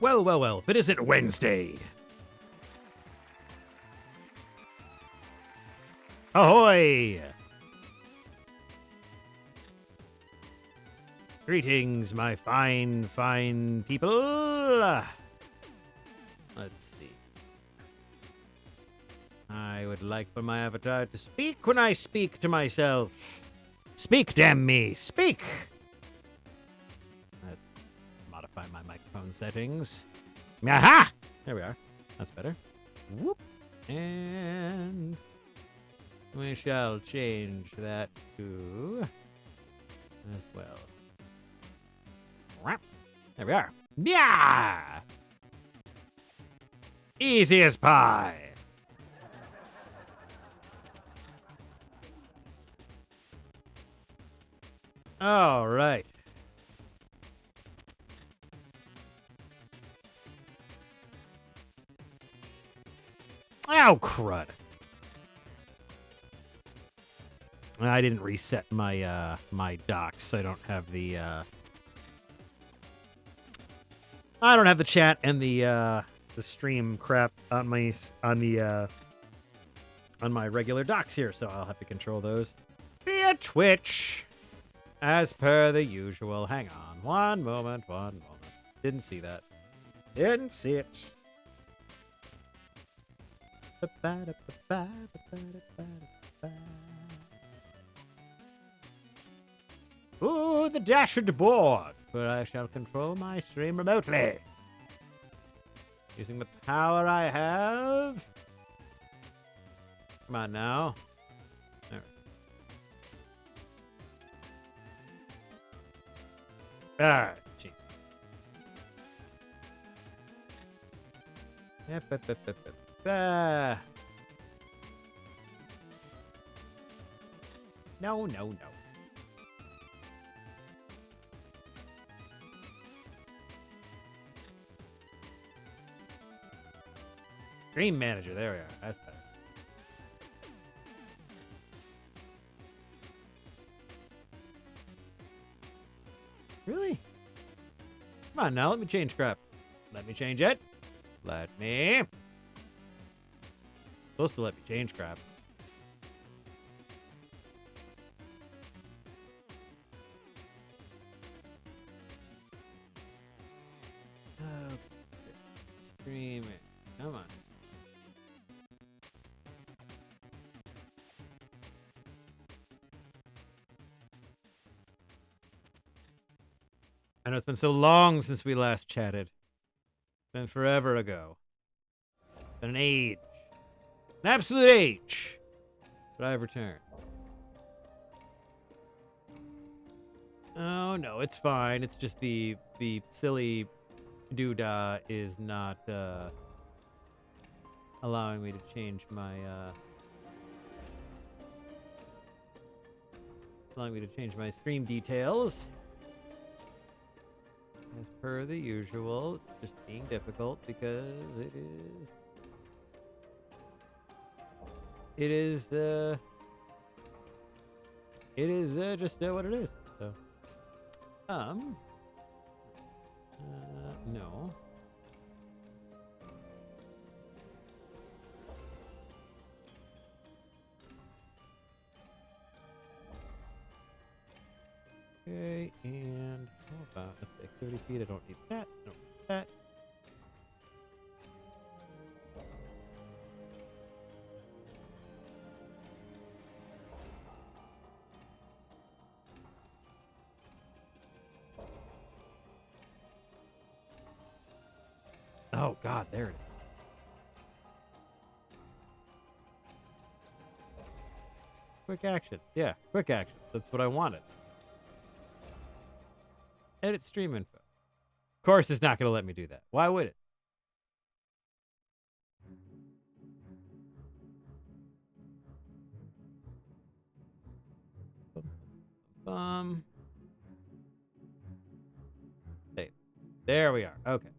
Well, well, well, but is it Wednesday? Ahoy! Greetings, my fine, fine people. Let's see. I would like for my avatar to speak when I speak to myself. Speak, damn me, speak! Let's modify my microphone settings. Aha! There we are. That's better. Whoop. And we shall change that to as well. There we are. Yeah! Easy as pie. All right. Oh, crud. I didn't reset my my docks. So I don't have the I don't have the chat and the stream crap on my on my regular docks here, so I'll have to control those via Twitch. As per the usual. Hang on. One moment. Didn't see that. Didn't see it. Ooh, the dashed board, where I shall control my stream remotely. Using the power I have. Come on now. There. Ah, gee. No. Stream manager, there we are. That's better. Really? Come on now, let me change crap. Let me change it. Let me. Supposed to let me change crap. Okay. Stream it. Come on. I know it's been so long since we last chatted. It's been forever ago. It's been an age. An absolute age. But I've returned. Oh, no, it's fine. It's just the silly doodah is not allowing me to change my stream details. As per the usual, just being difficult because it is just what it is. So, no. Okay, and hold on, let's take 30 feet. I don't need that. I don't need that. Oh, God, there it is. Quick action. Yeah, quick action. That's what I wanted. Edit stream info. Of course, it's not going to let me do that. Why would it? Hey, there we are. Okay,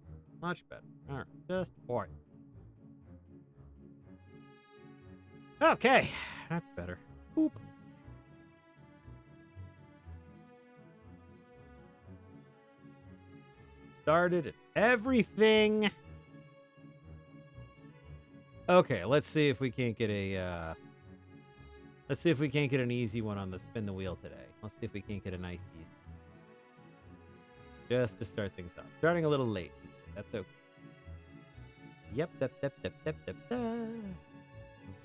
much better. All right, just boring. Okay, that's better. Boop. started and everything. Okay, let's see if we can't get a let's see if we can't get an easy one on the spin the wheel today. Let's see if we can't get a nice easy. Just to start things off. Starting a little late. That's okay. Yep,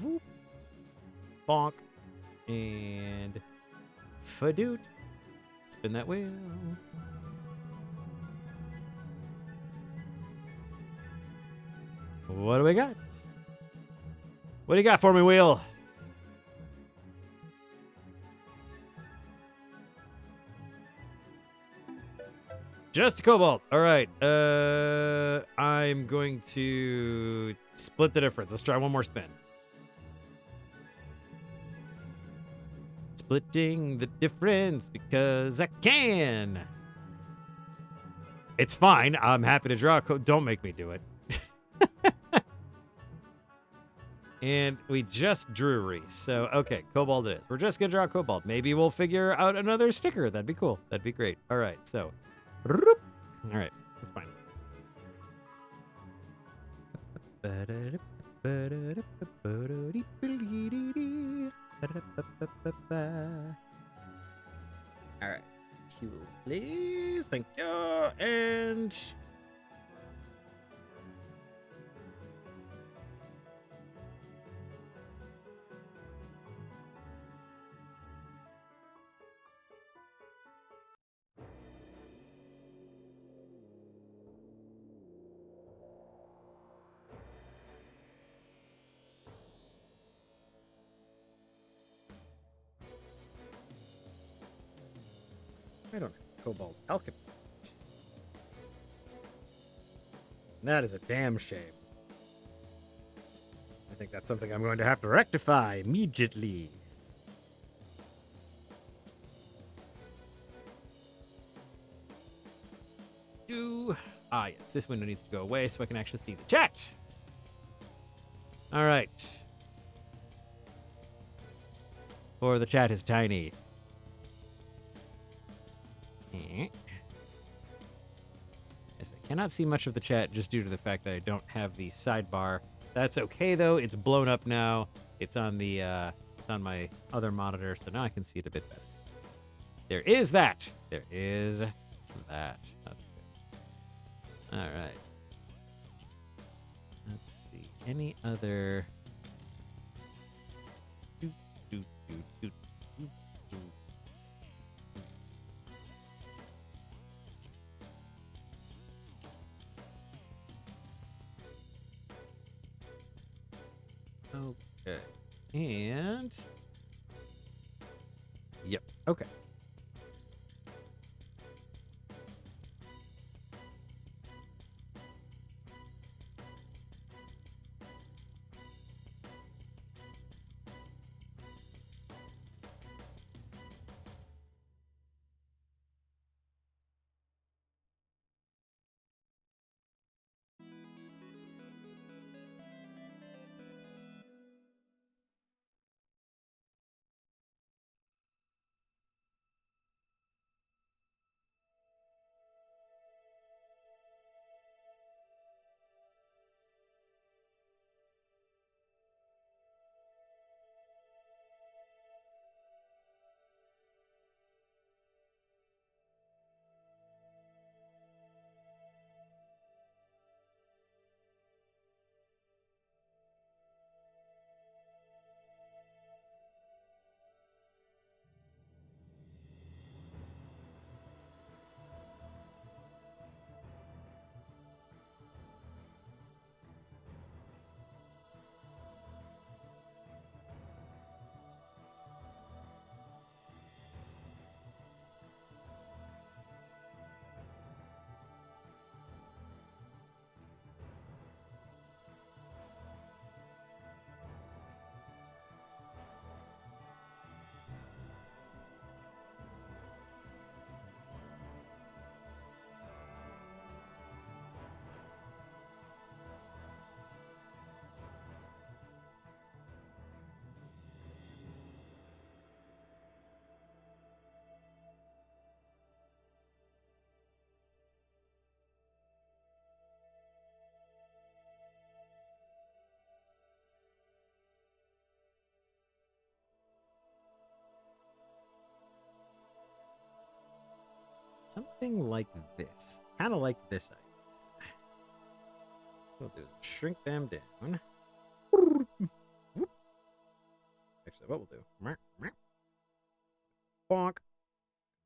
Voop. Bonk. And fadoot. Spin that wheel. What do we got? What do you got for me, wheel? Just a cobalt. All right. I'm going to split the difference. Let's try one more spin. Splitting the difference because I can. It's fine. I'm happy to draw. Don't make me do it. And we just drew Reese. So, okay, Cobalt it is. We're just going to draw Cobalt. Maybe we'll figure out another sticker. That'd be cool. That'd be great. All right, so. All right, that's fine. All right. Tools, please. Thank you. And... I don't have Cobalt Alchemist. That is a damn shame. I think that's something I'm going to have to rectify immediately. Yes, this window needs to go away so I can actually see the chat. All right. Or the chat is tiny. Yes, I cannot see much of the chat just due to the fact that I don't have the sidebar. That's okay though. It's blown up now. It's on the it's on my other monitor, so now I can see it a bit better. There is that. There is that. That's good. All right. Let's see. Any other? Okay. And yep. Okay. something like this. Kind of like this idea. We'll do is shrink them down. Actually, what we'll do. Bonk.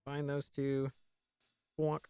Find those two. Bonk.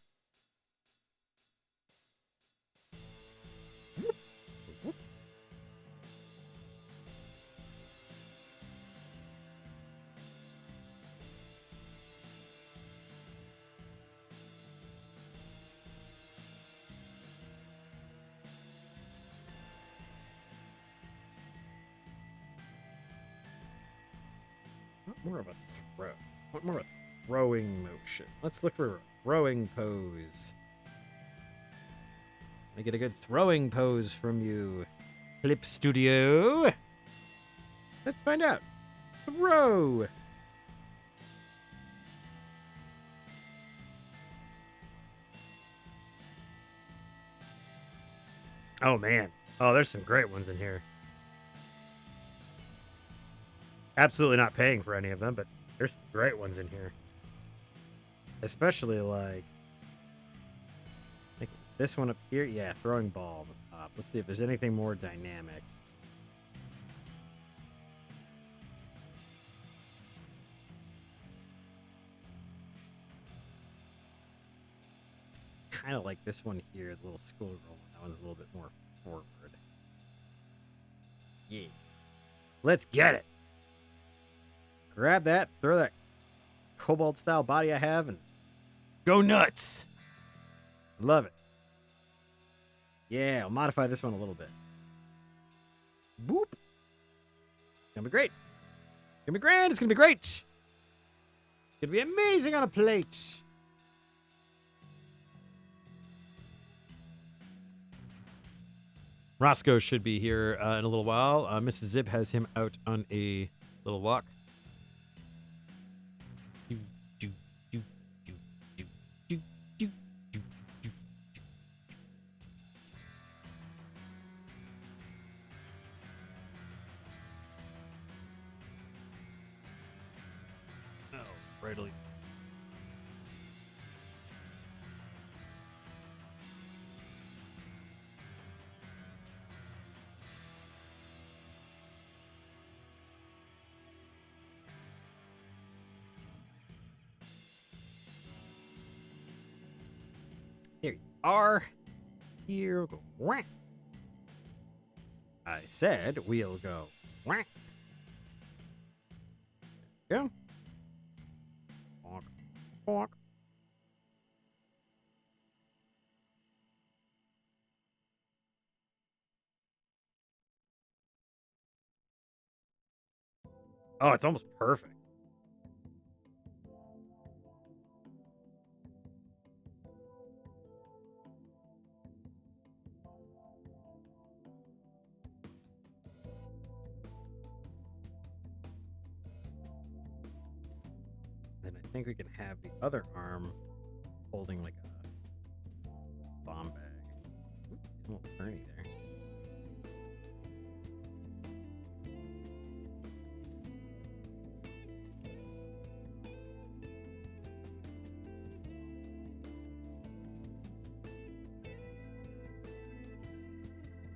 More of a throw. Want more of a throwing motion. Let's look for a throwing pose. Let me get a good throwing pose from you, Clip Studio. Let's find out. Throw. Oh, man. Oh, there's some great ones in here. Absolutely not paying for any of them, but there's some great ones in here. Especially like this one up here. Yeah, throwing ball on the top. Let's see if there's anything more dynamic. Kind of like this one here, the little schoolgirl one. That one's a little bit more forward. Yeah. Let's get it. Grab that, throw that cobalt style body I have, and go nuts. Love it. Yeah, I'll modify this one a little bit. Boop. It's gonna be great. It's gonna be grand. It's gonna be great. It's gonna be amazing on a plate. Roscoe should be here in a little while. Mrs. Zibb has him out on a little walk. Rightly. Here you are. Here we'll go. Whack. I said we'll go. Whack. Go. Bonk. Bonk. Oh, it's almost perfect. Then I think we can have the other arm holding like a bomb bag. Oop, a little turny there.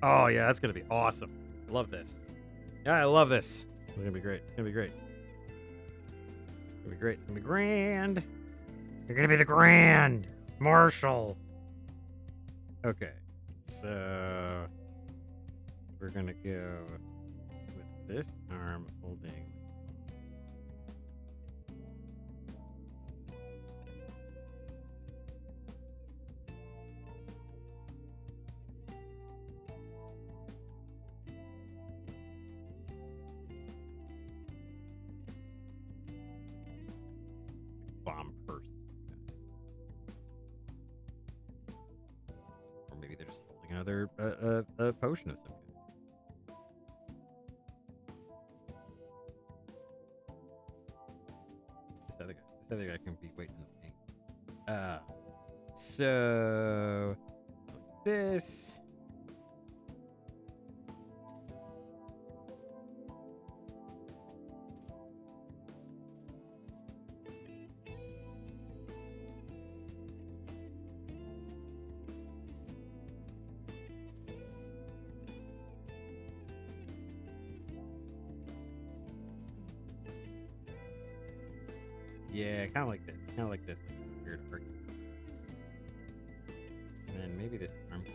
Oh yeah, that's gonna be awesome. I love this. Yeah, I love this. It's gonna be great. It's gonna be great. It's gonna be great. It's gonna be grand. You're gonna be the Grand Marshal. Okay, so we're gonna go with this arm holding. Bomb person. Or maybe they're just holding another potion of some kind. This other guy can be waiting in the paint. So like this. Yeah, kind of like this. Kind of like this. Weird arc. And then maybe this arm tech.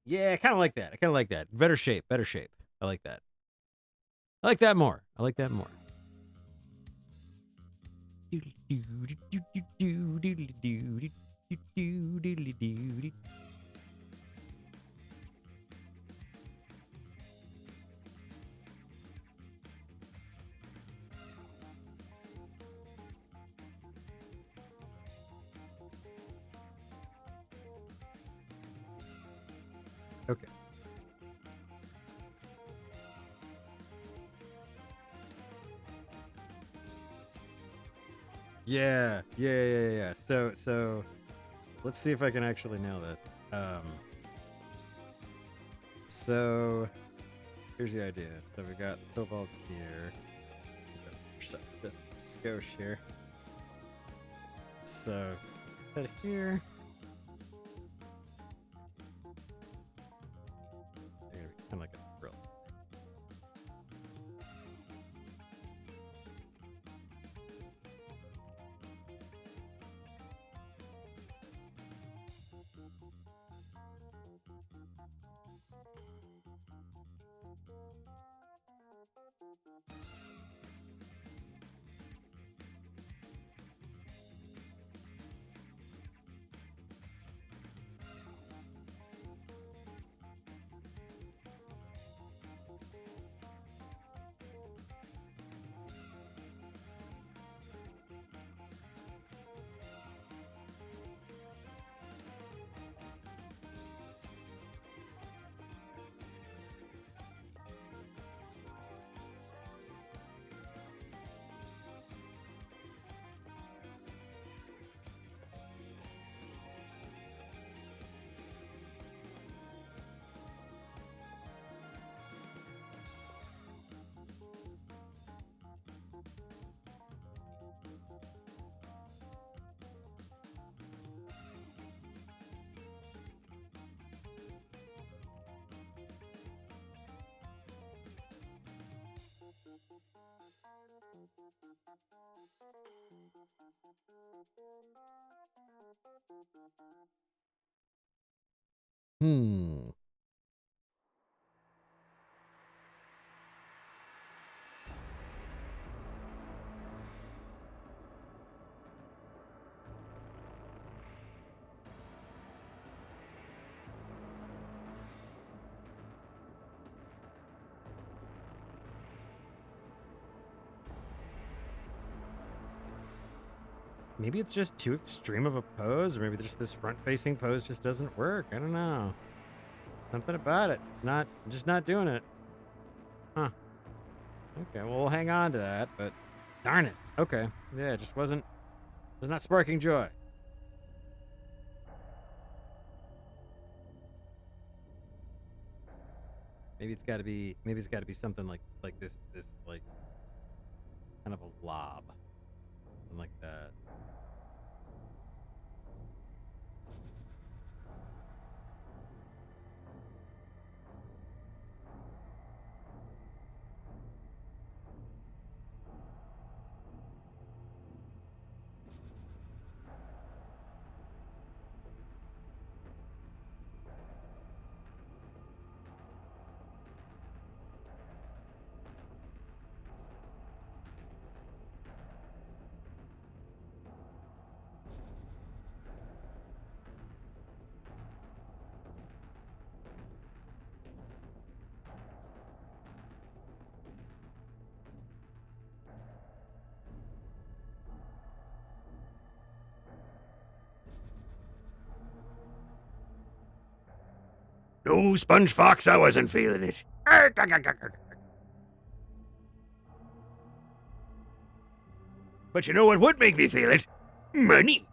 Yeah, kind of like that. I kind of like that. Better shape. Better shape. I like that. I like that more. I like that more. Okay. Yeah. So let's see if I can actually nail this. So here's the idea. So we got cobalt here. Just skosh here. So put here. Kind of like a drill. Hmm. Maybe it's just too extreme of a pose, or maybe just this front-facing pose just doesn't work. I don't know. Something about it. I'm just not doing it. Huh. Okay, well, we'll hang on to that, but darn it. Okay. Yeah, it just was not sparking joy. Maybe it's got to be something like this like kind of a lob. Something like that. No, Sponge Fox, I wasn't feeling it. But you know what would make me feel it? Money.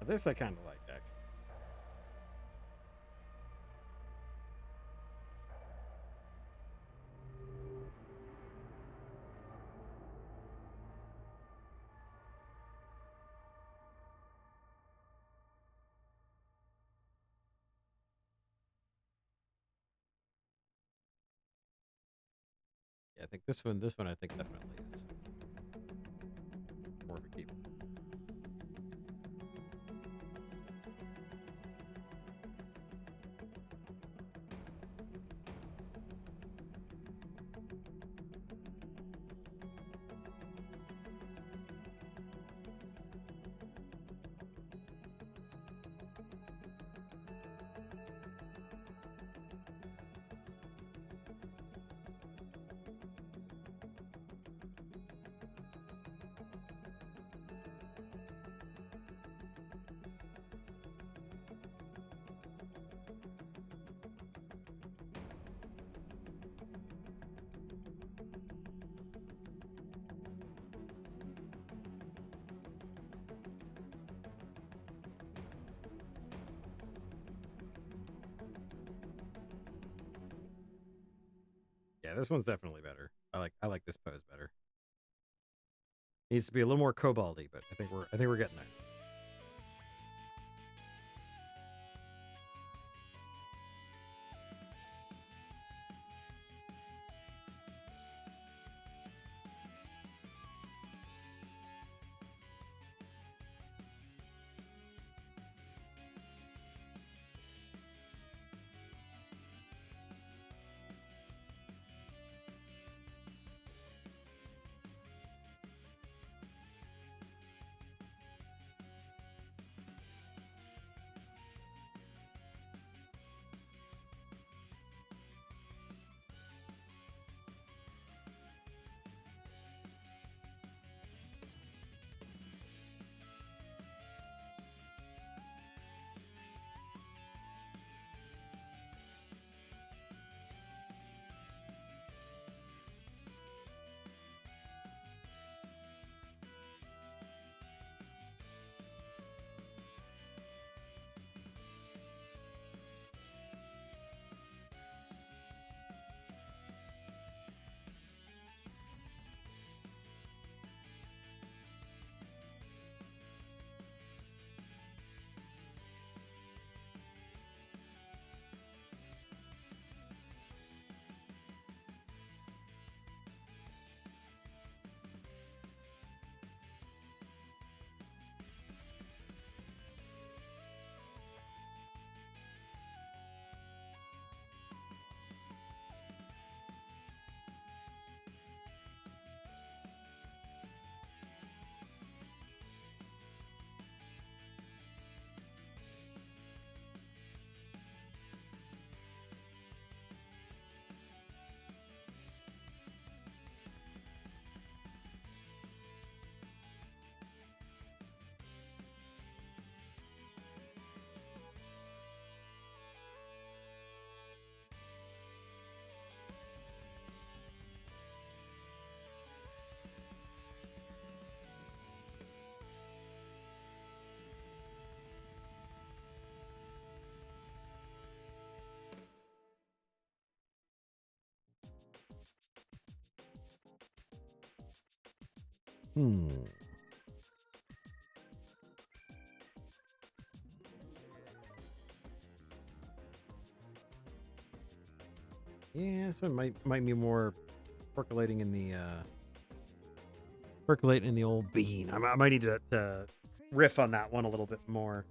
this I kind of like, actually. Yeah, I think this one I think definitely is more of a keep. Yeah, this one's definitely better. I like this pose better. Needs to be a little more cobalty, but I think we're getting there. Yeah, this one might be more percolating in the old bean. I might need to riff on that one a little bit more.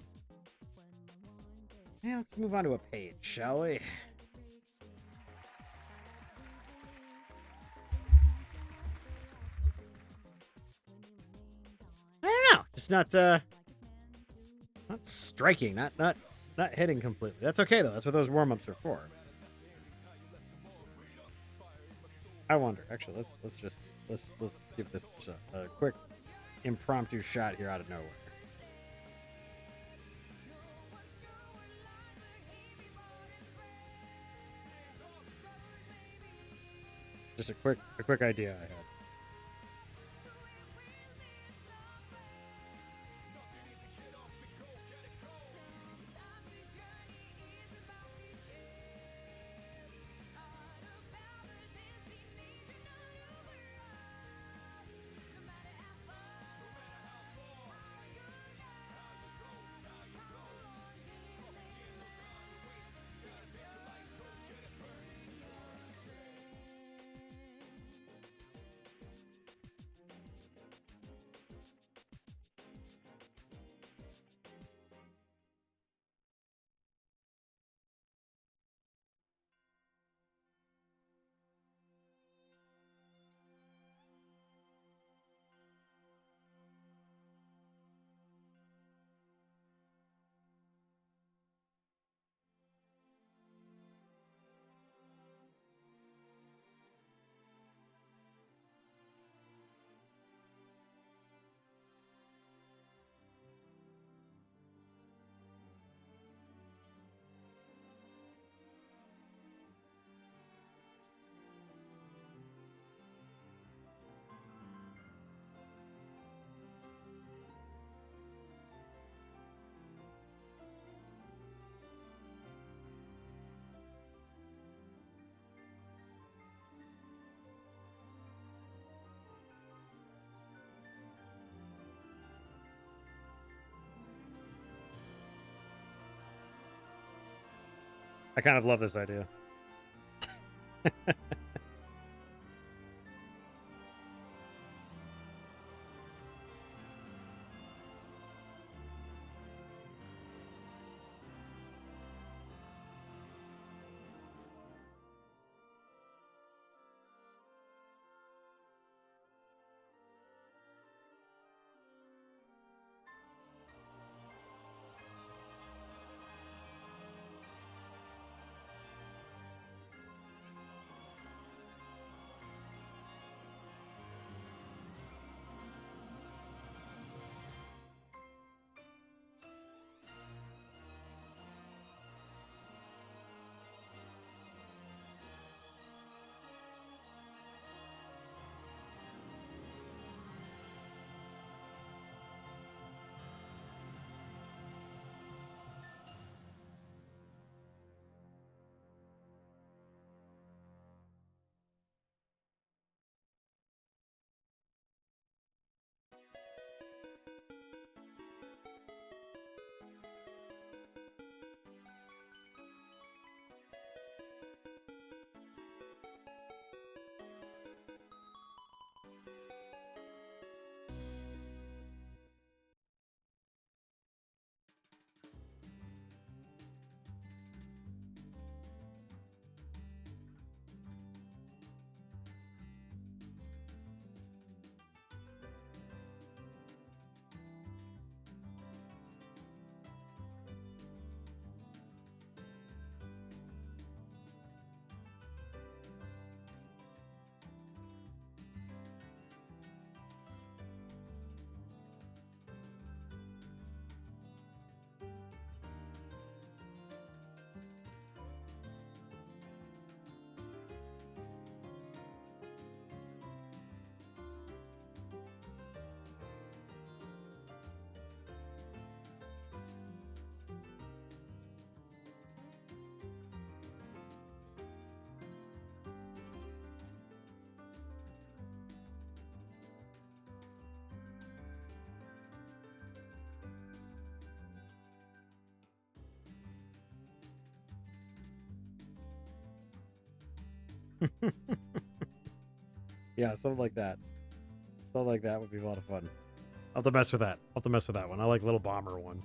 Yeah, let's move on to a page, shall we? I don't know. Just not striking, not hitting completely. That's okay though. That's what those warm-ups are for. I wonder. Actually, let's give this just a quick impromptu shot here out of nowhere. Just a quick idea I had. I kind of love this idea. Yeah, something like that. Something like that would be a lot of fun. I'll have to mess with that. I'll have to mess with that one. I like Little Bomber one.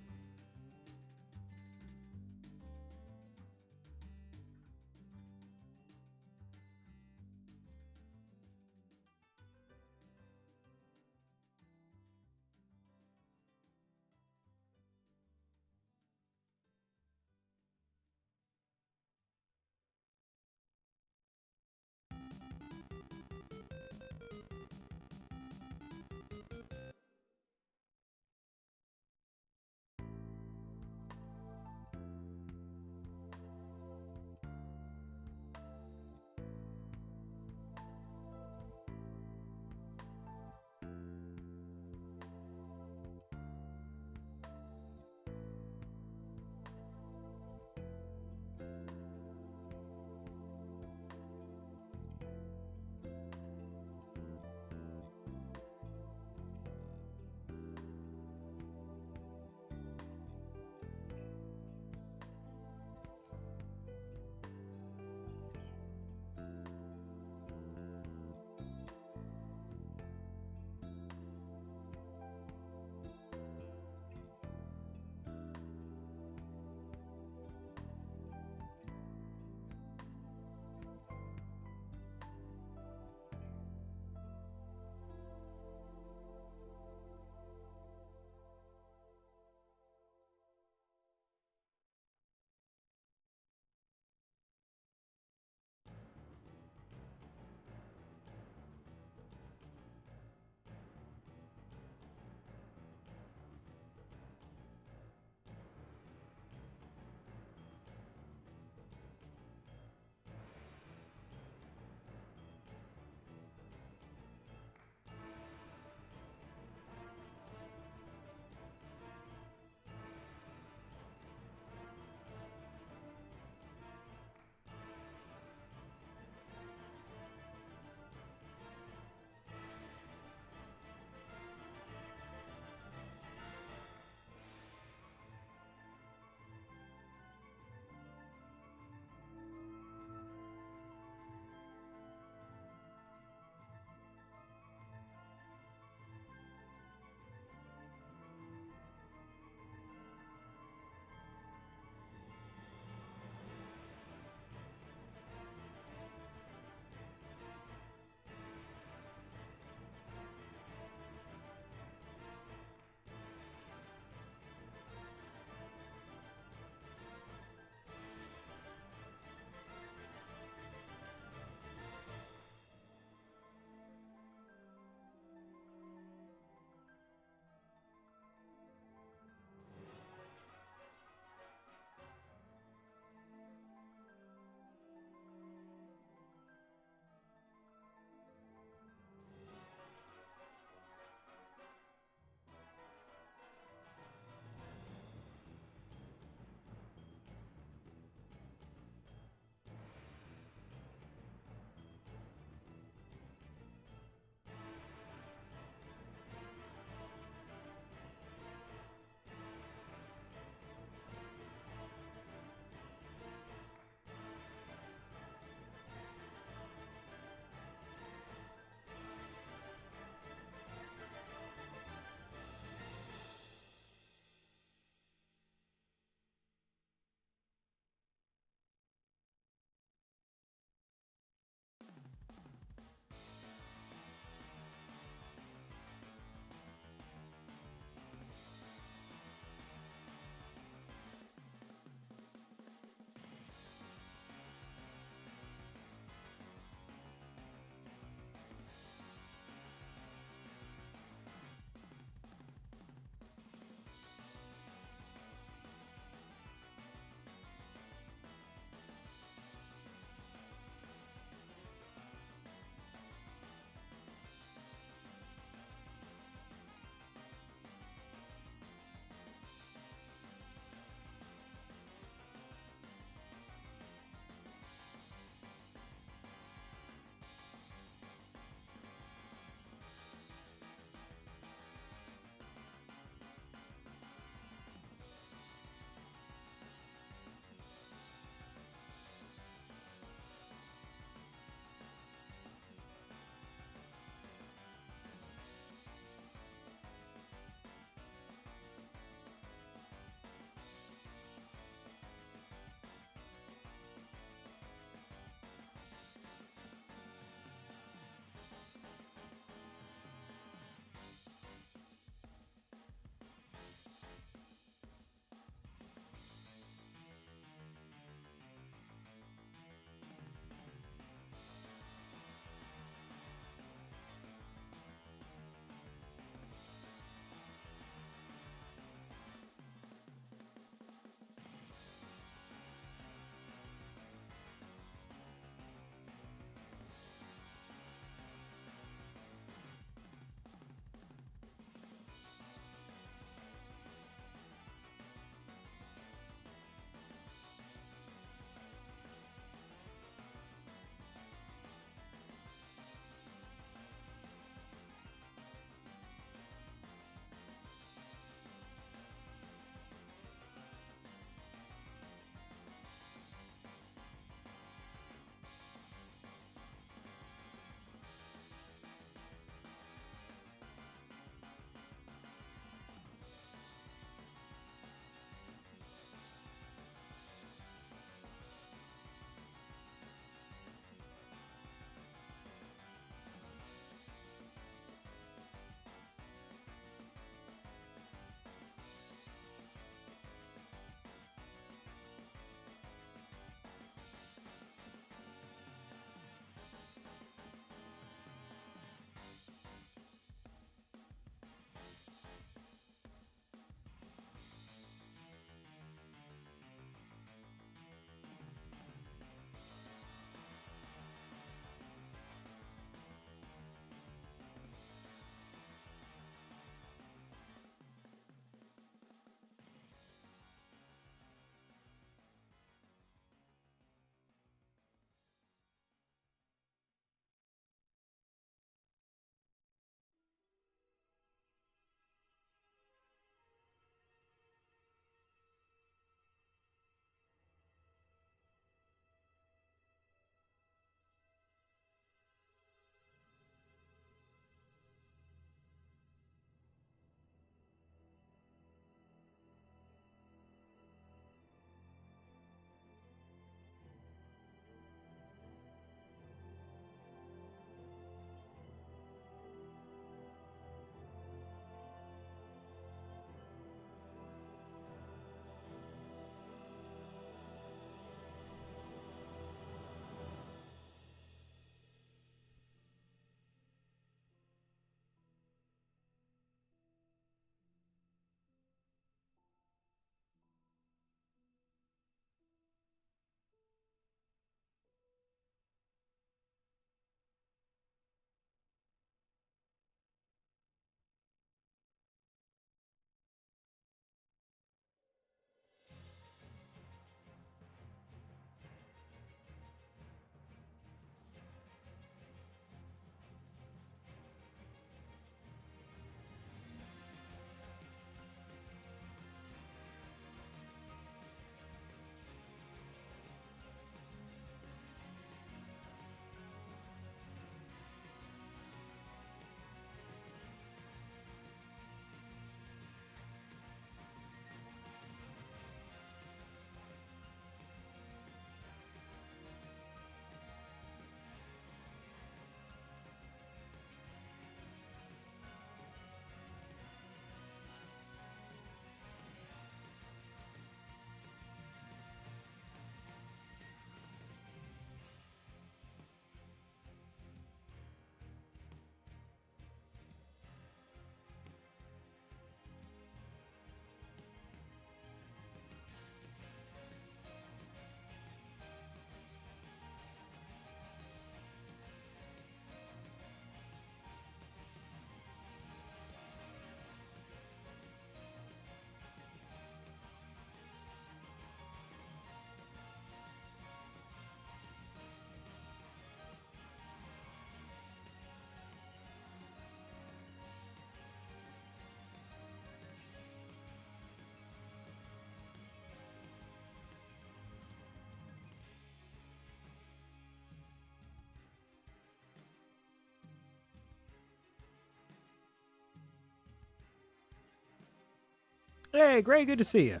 Hey, Gray, good to see you.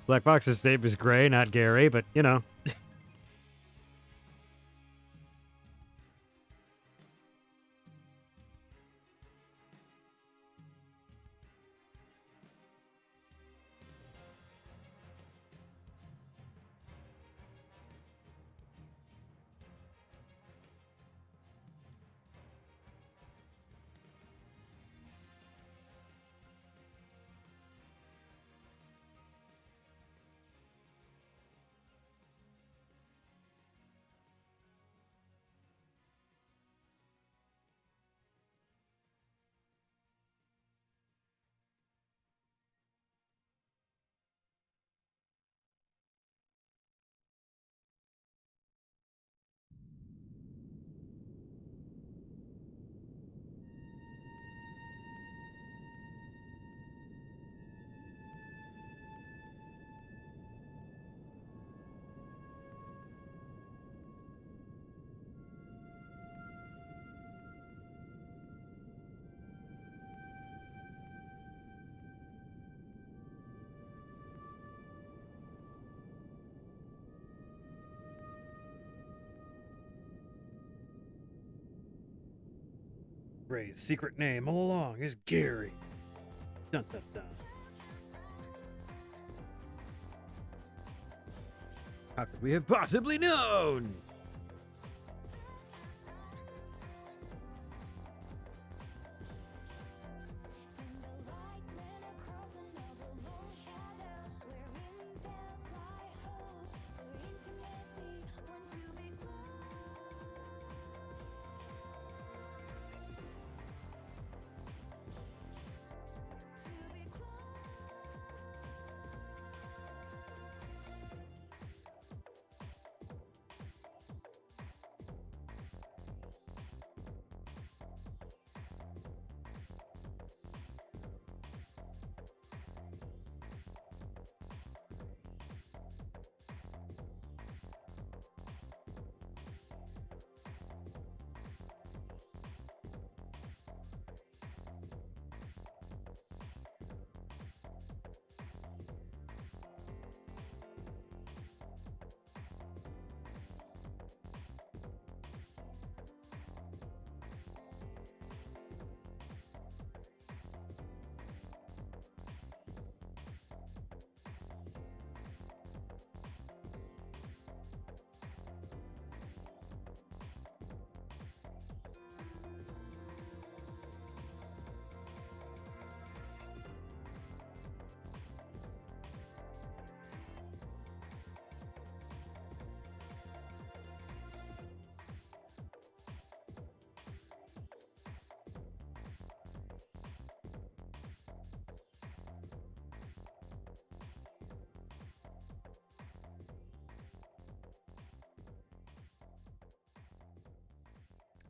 Black Box's name is Gray, not Gary, but you know. Gray's secret name all along is Gary. Dun dun dun. How could we have possibly known?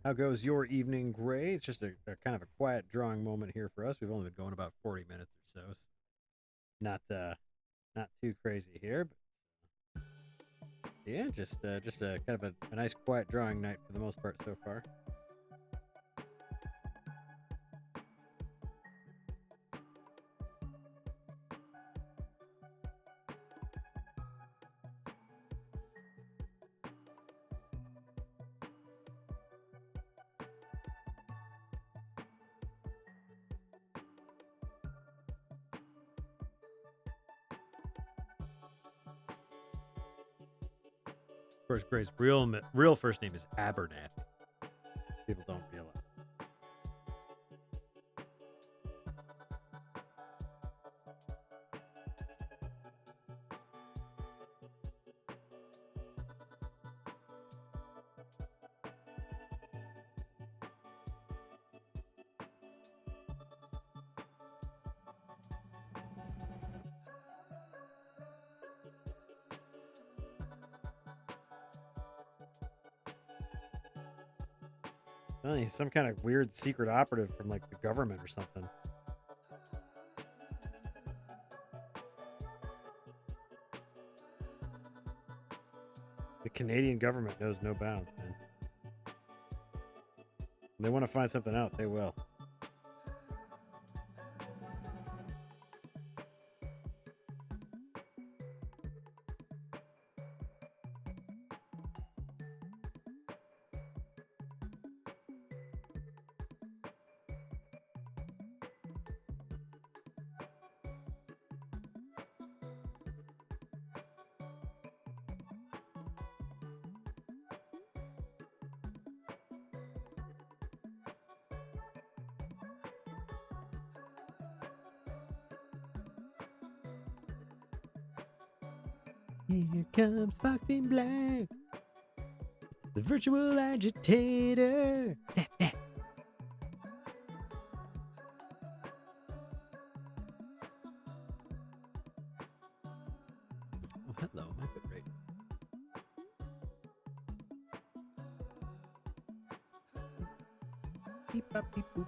How goes your evening, Gray? It's just a kind of a quiet drawing moment here for us. We've only been going about 40 minutes or so. Not Not too crazy here, but yeah, just a kind of a nice quiet drawing night for the most part so far. Of course, Gray's real first name is Abernathy. People don't realize. Oh, he's some kind of weird secret operative from like the government or something. The Canadian government knows no bounds, man. When they want to find something out, they will. Here comes Fox in Black, the virtual agitator. Zap, zap. Oh, hello, my bit rate. Beep, bop, beep, boop.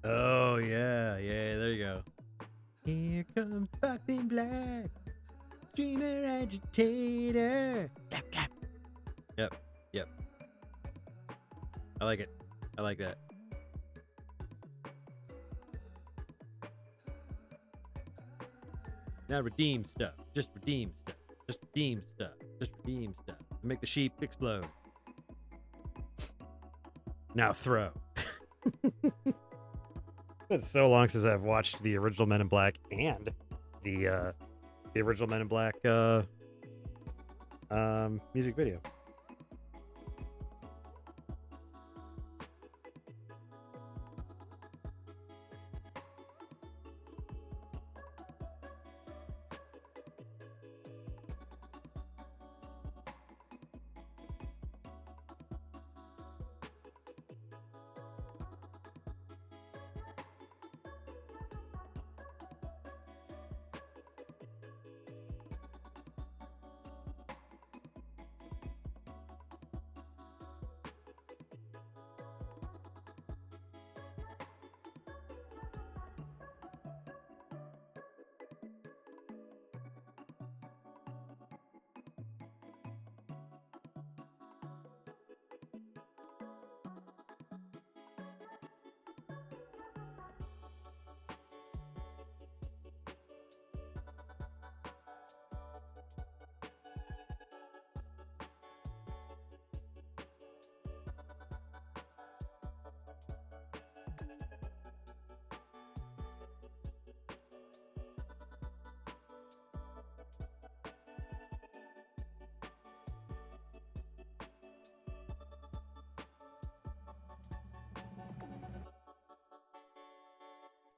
Oh yeah, there you go. Here comes Fox in Black, streamer agitator. Clap, clap. Yep. I like it. I like that. Now redeem stuff. Just redeem stuff. Just redeem stuff. Just redeem stuff. Make the sheep explode. Now throw. It's so long since I've watched the original Men in Black and the original Men in Black music video.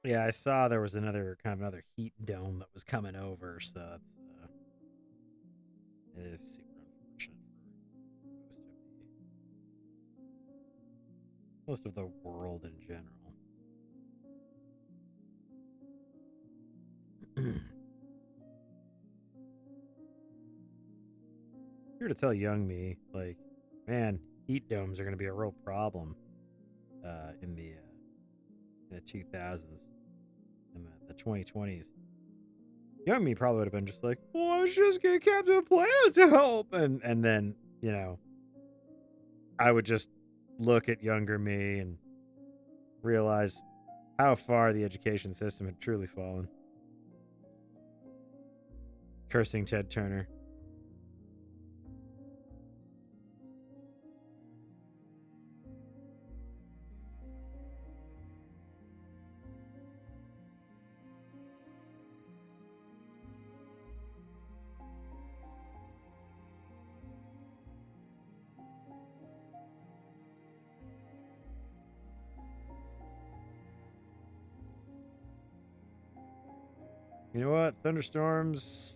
Yeah, I saw there was another heat dome that was coming over, so that's it is super unfortunate for most of the world in general. Here to tell young me, like, man, heat domes are going to be a real problem in the 2000s and the 2020s. Young me probably would have been just like, well, let's just get Captain Planet to help. And then, I would just look at younger me and realize how far the education system had truly fallen. Cursing Ted Turner. You know what? Thunderstorms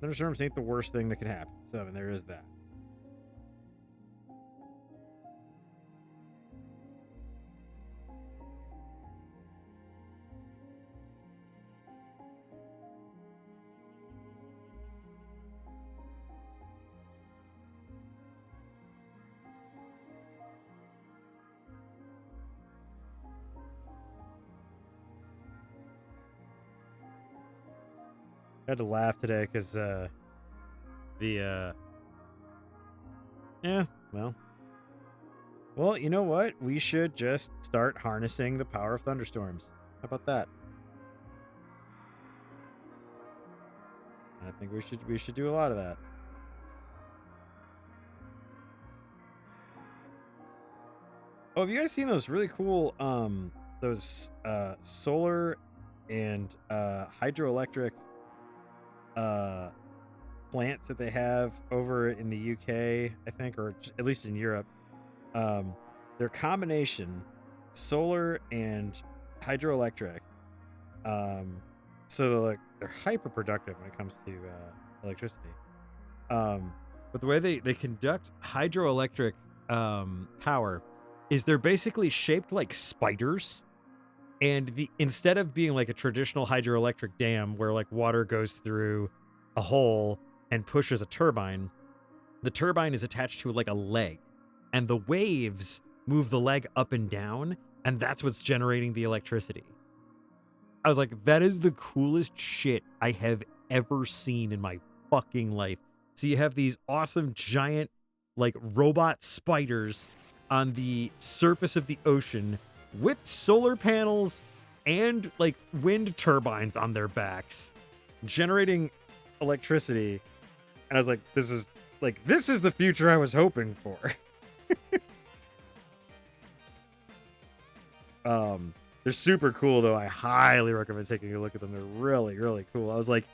ain't the worst thing that could happen. So, and there is that. I had to laugh today because yeah, well, you know what? We should just start harnessing the power of thunderstorms. How about that? I think we should do a lot of that. Oh, have you guys seen those really cool those solar and hydroelectric plants that they have over in the UK, I think, or at least in Europe? Their combination solar and hydroelectric. So they're hyper productive when it comes to electricity. But the way they conduct hydroelectric power is they're basically shaped like spiders, and instead of being like a traditional hydroelectric dam where like water goes through a hole and pushes a turbine, the turbine is attached to like a leg, and the waves move the leg up and down, and that's what's generating the electricity. I was like, that is the coolest shit I have ever seen in my fucking life. So you have these awesome giant like robot spiders on the surface of the ocean with solar panels and like wind turbines on their backs generating electricity. And I was like, this is the future I was hoping for. They're super cool though. I highly recommend taking a look at them. They're really, really cool. I was like,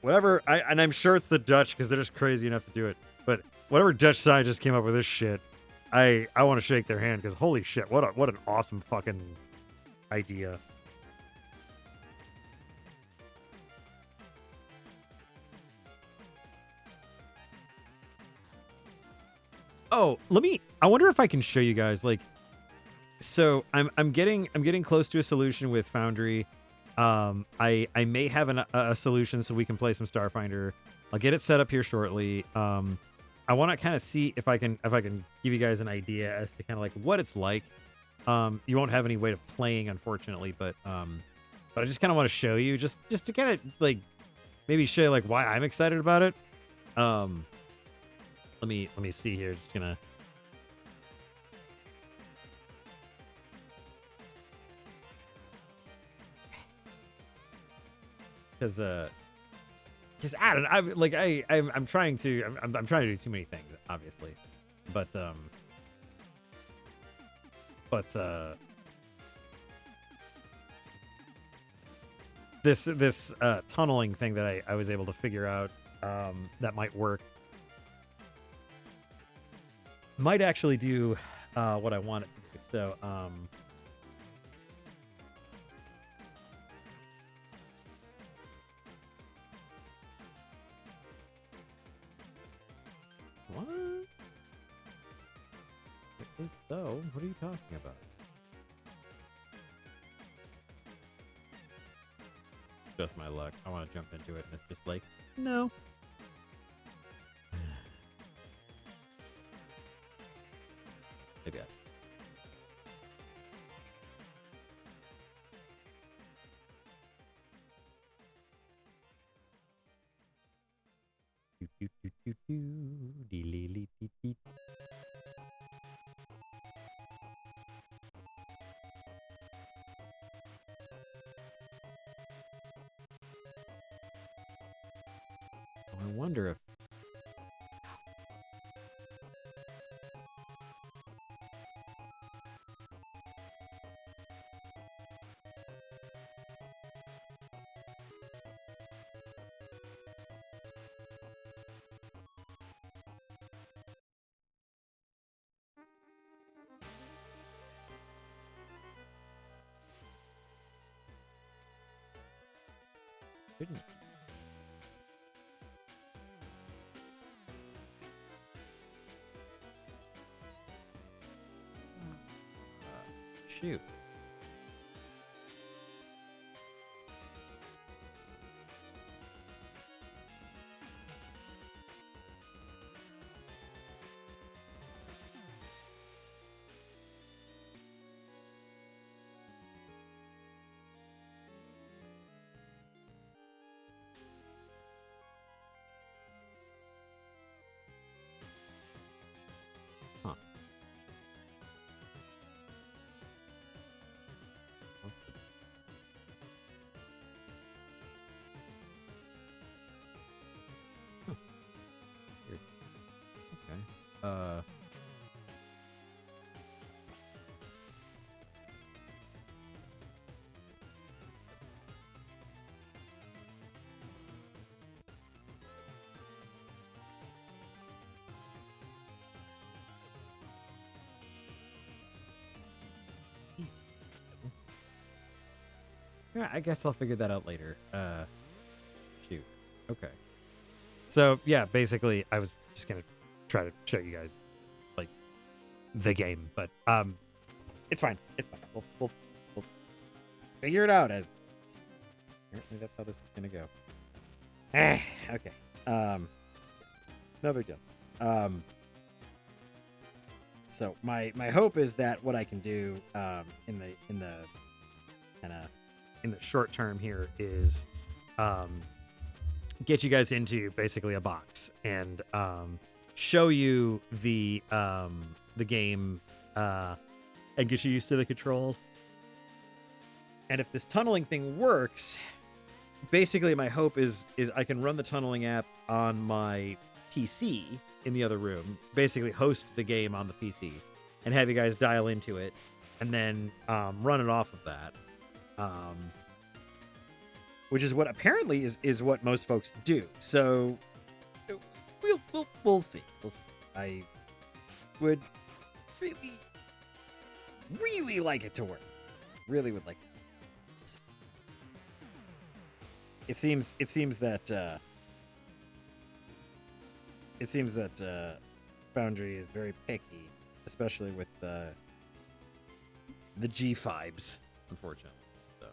whatever, and I'm sure it's the Dutch because they're just crazy enough to do it. But whatever Dutch scientist came up with this shit, I want to shake their hand because holy shit, what an awesome fucking idea. Oh, I wonder if I can show you guys like. So I'm getting close to a solution with Foundry. I may have a solution so we can play some Starfinder. I'll get it set up here shortly. I want to kind of see if I can give you guys an idea as to kind of like what it's like. You won't have any way of playing, unfortunately, but I just kind of want to show you just to kind of like maybe show you like why I'm excited about it. Let me see here. Just gonna. Because I don't know, I'm trying to do too many things, obviously, but this tunneling thing that I was able to figure out that might work might actually do what I want it to do. So What? It is so. What are you talking about? Just my luck. I want to jump into it, and it's just like, no. Maybe I. Do, do, do, do, do. Dee, lee, lee, dee, dee. I wonder if shouldn't. Shoot. Huh. Huh. Weird. Okay. Yeah, I guess I'll figure that out later. Shoot. Okay. So yeah, basically, I was just gonna try to show you guys like the game, but it's fine. It's fine. We'll figure it out as. Apparently, that's how this is gonna go. Okay. No big deal. So my hope is that what I can do in the kind of in the short term here is get you guys into basically a box and show you the game and get you used to the controls. And if this tunneling thing works, basically my hope is I can run the tunneling app on my PC in the other room, basically host the game on the PC and have you guys dial into it and then run it off of that. Which is what apparently is what most folks do. So we'll see. We'll see. I would really like it to work. Really would like it. It seems that Foundry is very picky, especially with the G5s, unfortunately. So,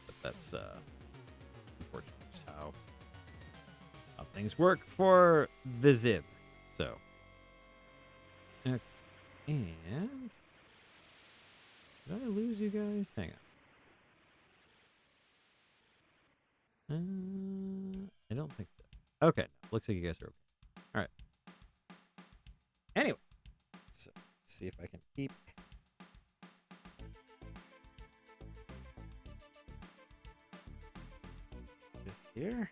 but that's unfortunately just how things work for the Zibb. So, and did I lose you guys? Hang on. I don't think so. Okay, looks like you guys are okay. All right. Anyway, so let's see if I can keep this here.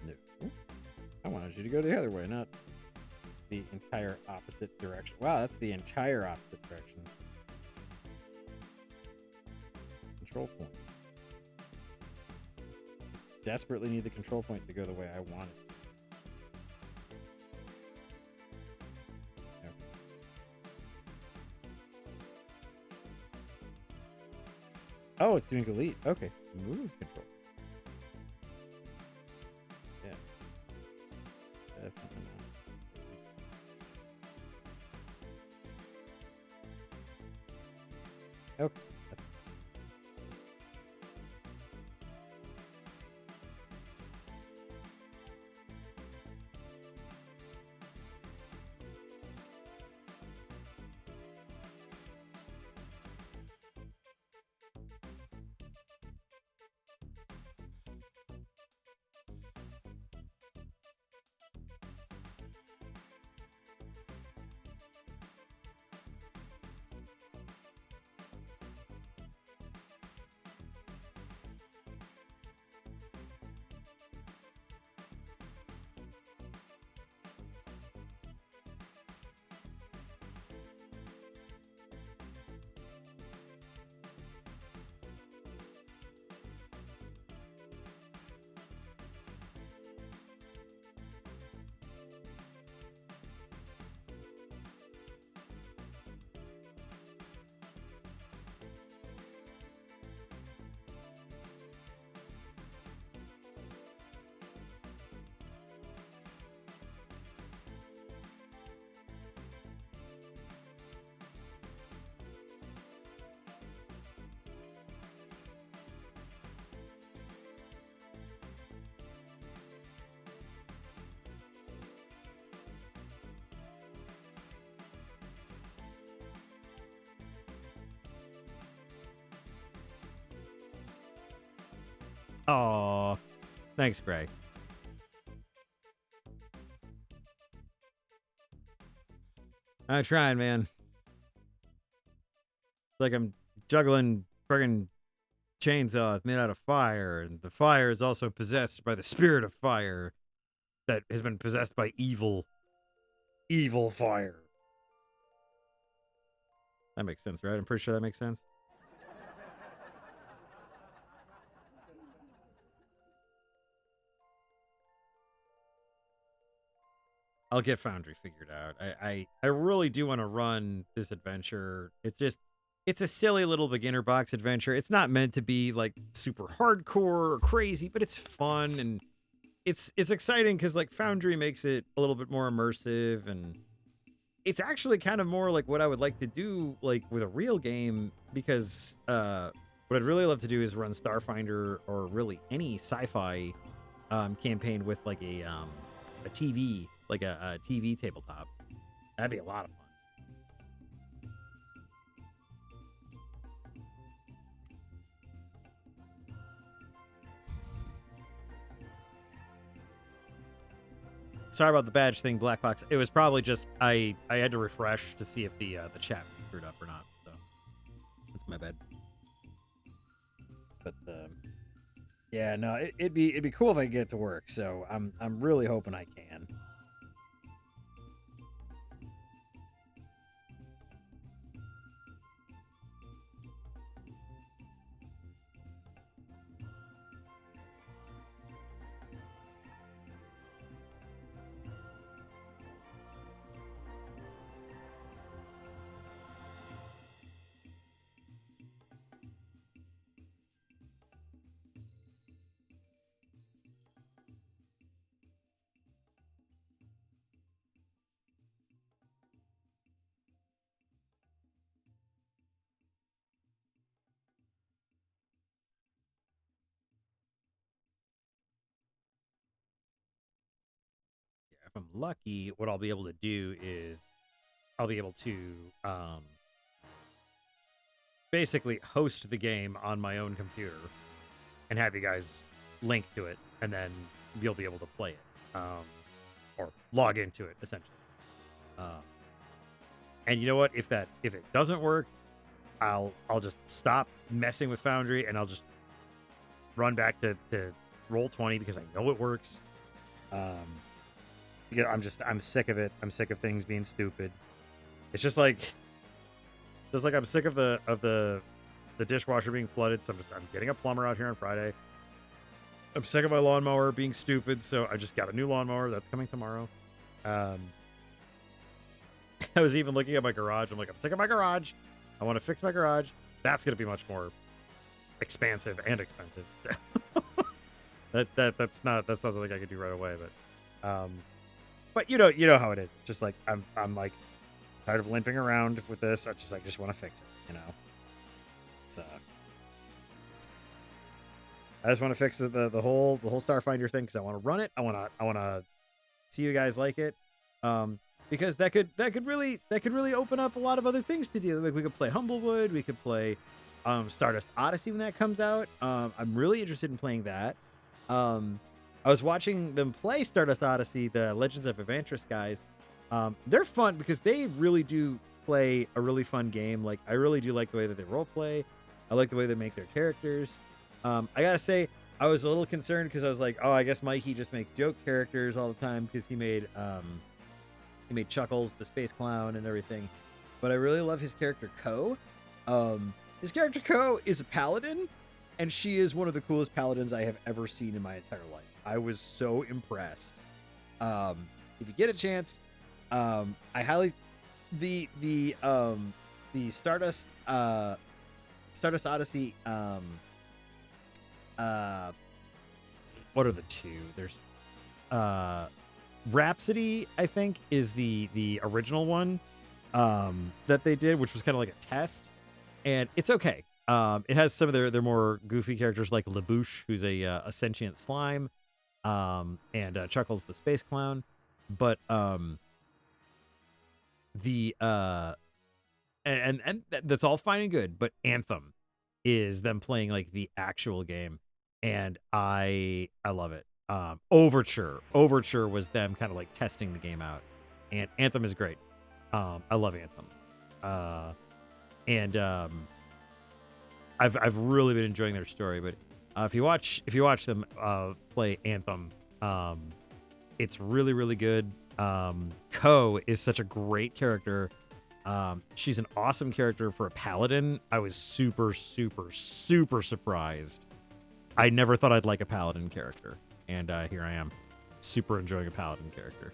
No. I wanted you to go the other way, not the entire opposite direction. Wow, that's the entire opposite direction. Control point. Desperately need the control point to go the way I want it. Okay. Oh, it's doing delete. Okay. Move control. Yeah. Definitely not. Okay. Oh, thanks, Gray. I'm trying, man. Like I'm juggling friggin' chainsaws made out of fire, and the fire is also possessed by the spirit of fire that has been possessed by evil. Evil fire. That makes sense, right? I'm pretty sure that makes sense. I'll get Foundry figured out. I really do want to run this adventure. It's a silly little beginner box adventure. It's not meant to be like super hardcore or crazy, but it's fun and it's exciting because like Foundry makes it a little bit more immersive, and it's actually kind of more like what I would like to do like with a real game, because what I'd really love to do is run Starfinder or really any sci-fi campaign with like a TV, like a TV tabletop. That'd be a lot of fun. Sorry about the badge thing, Black Box. It was probably just I had to refresh to see if the chat was screwed up or not. So that's my bad. But yeah, no, it'd be cool if I could get it to work. So I'm really hoping I can. If I'm lucky, what I'll be able to do is I'll be able to basically host the game on my own computer and have you guys link to it, and then you'll be able to play it or log into it essentially. And you know what? If it doesn't work, I'll just stop messing with Foundry and I'll just run back to Roll20 because I know it works. Because I'm sick of it. I'm sick of things being stupid. It's just like I'm sick of the dishwasher being flooded, so I'm getting a plumber out here on Friday. I'm sick of my lawnmower being stupid, so I just got a new lawnmower that's coming tomorrow. I was even looking at my garage. I'm like, I'm sick of my garage. I want to fix my garage. That's going to be much more expansive and expensive. That's not something I could do right away, but you know how it is. It's just like I'm like tired of limping around with this. I just want to fix it, you know. So I just want to fix the whole Starfinder thing because I want to run it. I want to see you guys like it, because that could really open up a lot of other things to do. Like we could play Humblewood, we could play Stardust Odyssey when that comes out. I'm really interested in playing that. I was watching them play Stardust Odyssey, the Legends of Evantris guys. They're fun because they really do play a really fun game. Like I really do like the way that they role play. I like the way they make their characters. I gotta say, I was a little concerned because I was like, oh, I guess Mikey just makes joke characters all the time because he made Chuckles, the space clown, and everything. But I really love his character Ko. His character Ko is a paladin, and she is one of the coolest paladins I have ever seen in my entire life. I was so impressed. If you get a chance, I highly the Stardust Odyssey. What are the two? There's Rhapsody, I think, is the original one that they did, which was kind of like a test, and it's okay. It has some of their more goofy characters like Labouche, who's a sentient slime, and Chuckles the space clown, but and that's all fine and good. But Anthem is them playing like the actual game, and I love it. Overture was them kind of like testing the game out, and Anthem is great. I love Anthem, and I've really been enjoying their story. But if you watch them play Anthem, it's really, really good. Ko is such a great character. She's an awesome character for a paladin. I was super, super, super surprised. I never thought I'd like a paladin character, and here I am, super enjoying a paladin character.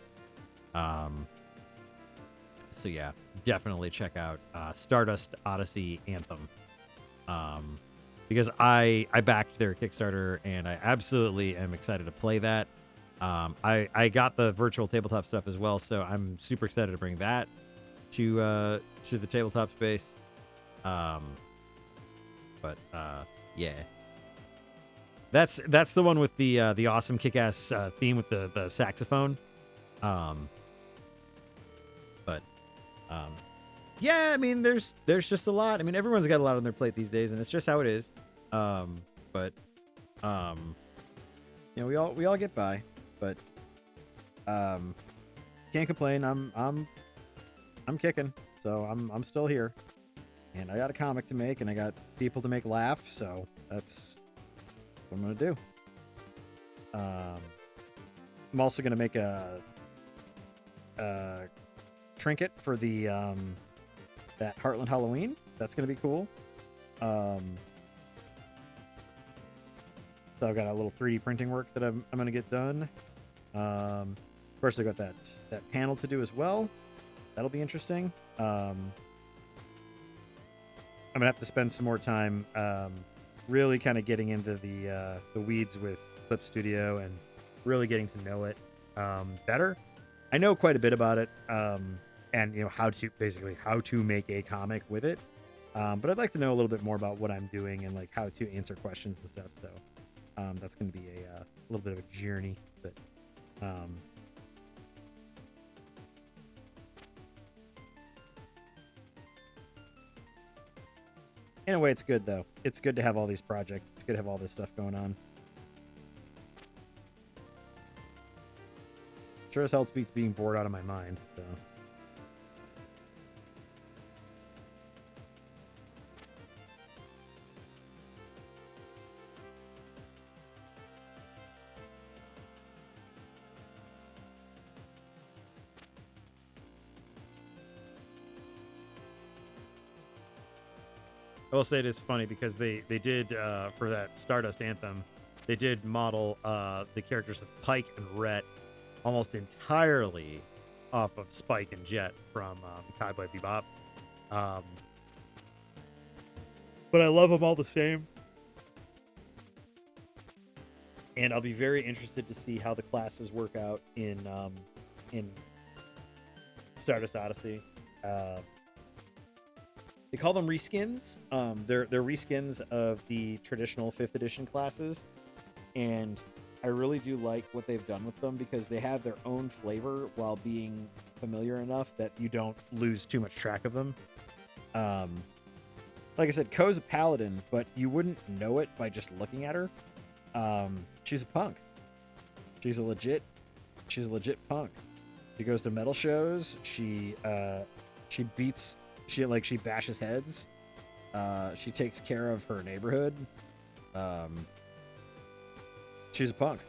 So yeah, definitely check out Stardust Odyssey Anthem, because I backed their Kickstarter, and I absolutely am excited to play that. I got the virtual tabletop stuff as well, so I'm super excited to bring that to the tabletop space. But yeah, that's the one with the awesome kick-ass theme with the saxophone. But yeah, I mean, there's just a lot. I mean, everyone's got a lot on their plate these days, and it's just how it is. But you know, we all get by, but can't complain. I'm kicking, so I'm still here, and I got a comic to make, and I got people to make laugh, so that's what I'm gonna do. I'm also gonna make a trinket for the that Heartland Halloween. That's gonna be cool. So I've got a little 3D printing work that I'm gonna get done. Of course, I got that panel to do as well. That'll be interesting. I'm gonna have to spend some more time really kind of getting into the weeds with Clip Studio and really getting to know it better. I know quite a bit about it, and you know how to make a comic with it. But I'd like to know a little bit more about what I'm doing and like how to answer questions and stuff. So that's going to be a little bit of a journey, but in a way, it's good though. It's good to have all these projects. It's good to have all this stuff going on. Sure as hell beats being bored out of my mind. So. I will say it is funny because they did for that Stardust Anthem, they did model the characters of Pike and Rhett almost entirely off of Spike and Jet from Cowboy Bebop. But I love them all the same. and I'll be very interested to see how the classes work out in Stardust Odyssey. They call them reskins. They're reskins of the traditional 5th edition classes, and I really do like what they've done with them because they have their own flavor while being familiar enough that you don't lose too much track of them. Like I said, Ko's a paladin, but you wouldn't know it by just looking at her. She's a punk. She's a legit punk. She goes to metal shows. She bashes heads. She takes care of her neighborhood. She's a punk.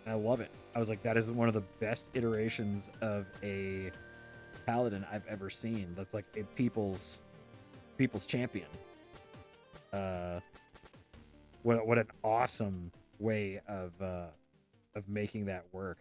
I love it. I was like, that is one of the best iterations of a paladin I've ever seen. That's like a people's champion. What an awesome way of making that work.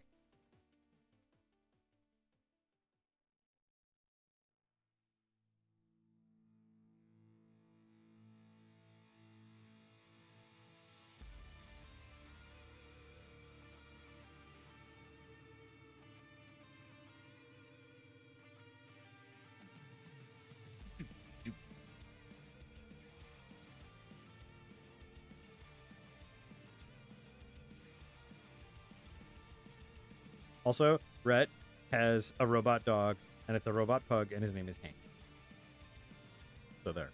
Also, Rhett has a robot dog, and it's a robot pug, and his name is Hank. So there.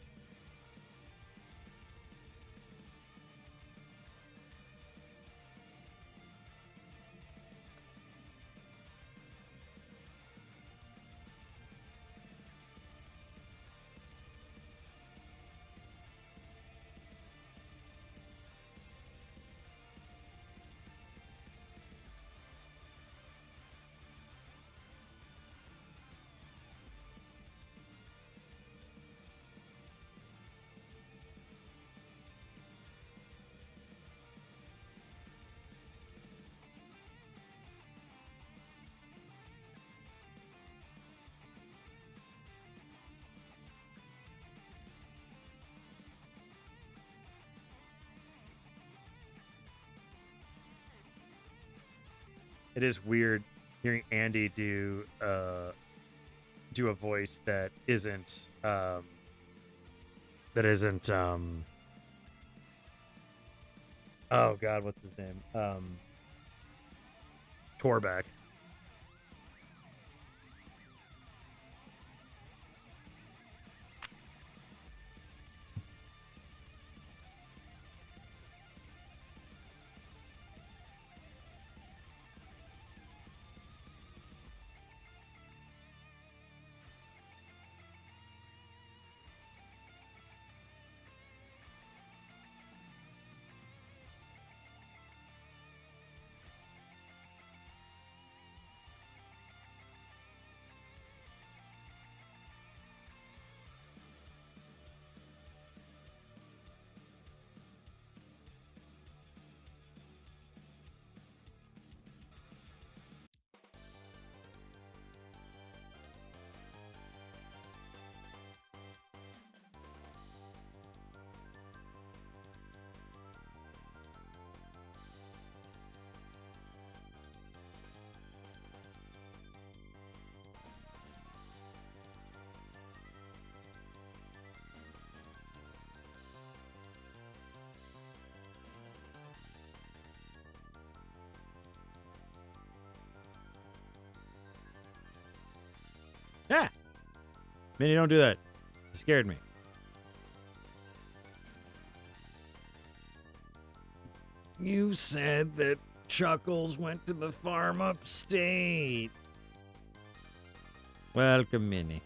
It is weird hearing Andy do a voice that isn't oh god, what's his name? Torback. Yeah. Minnie, don't do that. You scared me. You said that Chuckles went to the farm upstate. Welcome, Minnie.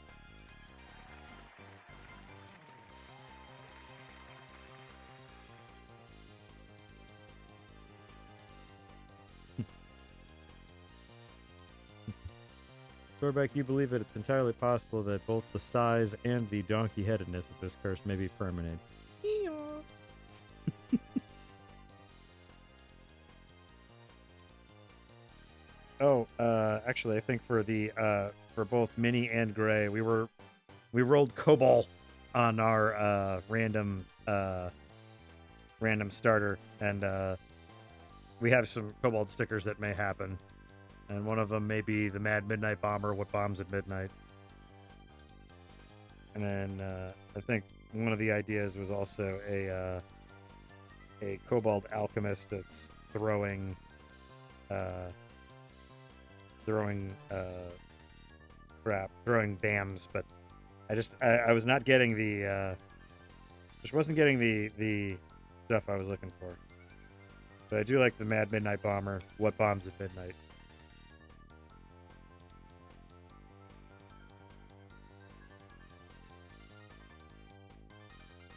Torbeck, you believe that it's entirely possible that both the size and the donkey-headedness of this curse may be permanent. Actually, I think for both Mini and Gray, we rolled Cobalt on our random starter, and we have some Cobalt stickers that may happen, and one of them may be the Mad Midnight Bomber, what bombs at midnight. And then I think one of the ideas was also a Cobalt Alchemist that's throwing dams, but I was not getting the just wasn't getting the stuff I was looking for. But I do like the Mad Midnight Bomber, what bombs at midnight.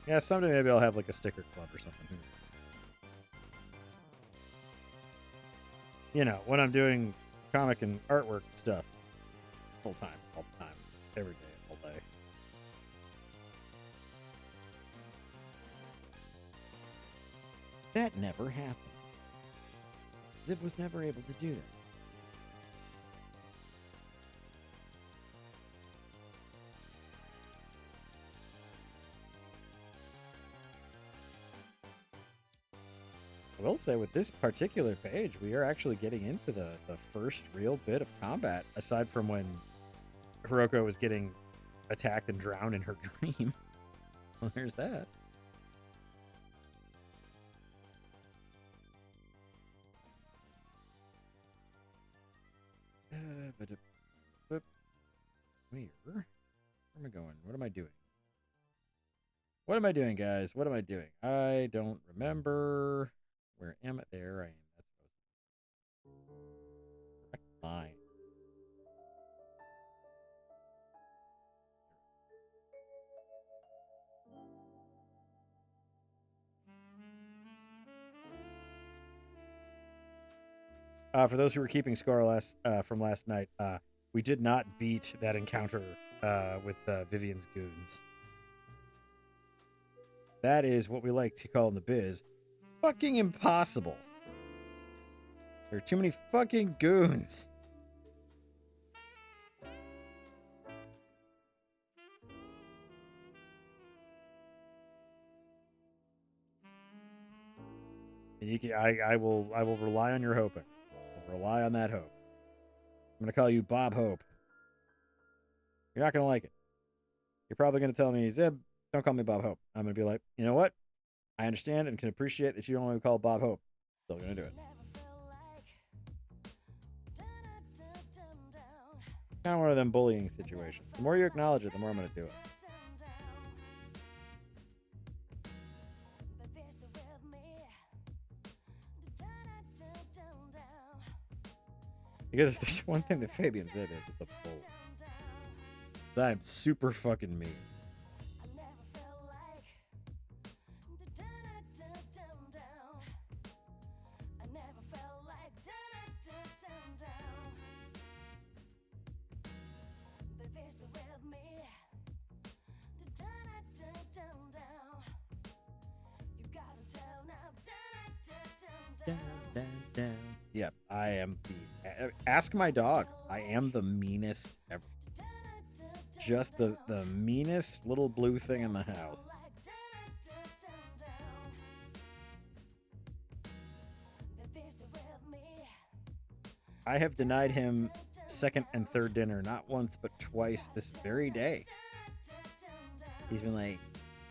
Yeah, someday maybe I'll have like a sticker club or something. You know, when I'm doing comic and artwork stuff. Full time, all the time, every day, all day. That never happened. Zibb was never able to do that. I will say with this particular page, we are actually getting into the first real bit of combat, aside from when Hiroko was getting attacked and drowned in her dream. Well, there's that. Where am I going? What am I doing? What am I doing, guys? What am I doing? I don't remember. Where am I? There I am. That's correct line. For those who were keeping score from last night, we did not beat that encounter with Vivian's goons. That is what we like to call in the biz fucking impossible. There are too many fucking goons. And you can, I will rely on your hoping. I'll rely on that hope. I'm gonna call you Bob Hope. You're not gonna like it. You're probably gonna tell me, Zibb, don't call me Bob Hope. I'm gonna be like, you know what? I understand and can appreciate that you don't want to call Bob Hope. Still gonna do it. Kind of one of them bullying situations. The more you acknowledge it, the more I'm gonna do it. Because if there's one thing that Fabian Zibb is, it's a bull. I'm super fucking mean. Yep, I am the... Ask my dog. I am the meanest ever. Just the meanest little blue thing in the house. I have denied him second and third dinner, not once but twice this very day. He's been like,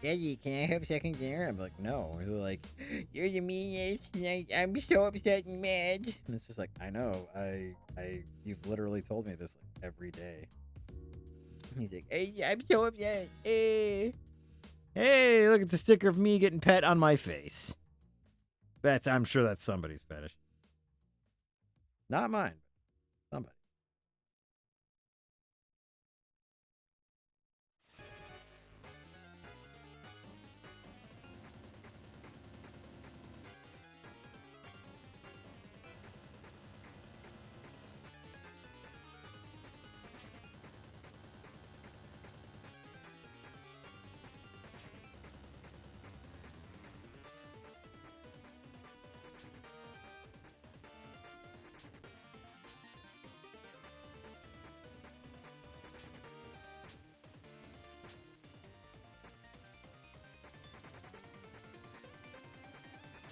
Daddy, can I have second dinner? I'm like, no. He's like, you're the meanest. I'm so upset and mad. And it's just like, I know. You've literally told me this like every day. He's like, hey, I'm so upset. Hey, look, it's a sticker of me getting pet on my face. I'm sure that's somebody's fetish. Not mine. Somebody.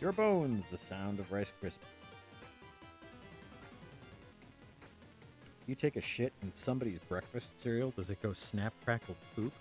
Your bones, the sound of Rice Krispies. you take a shit in somebody's breakfast cereal, does it go snap, crackle, poop?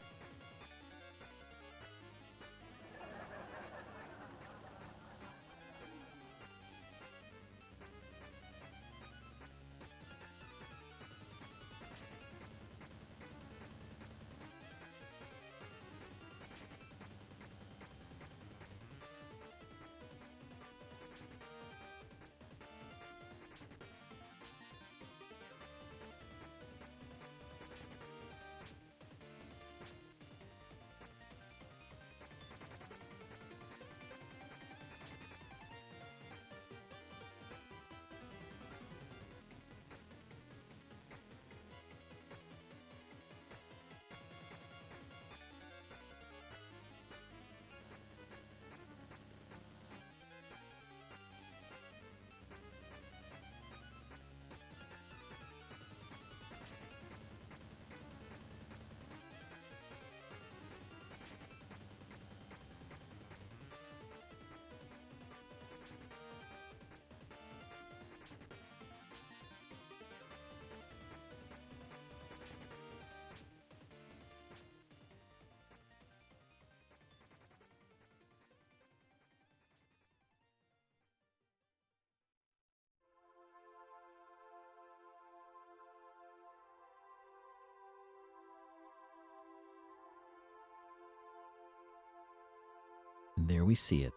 And there we see it,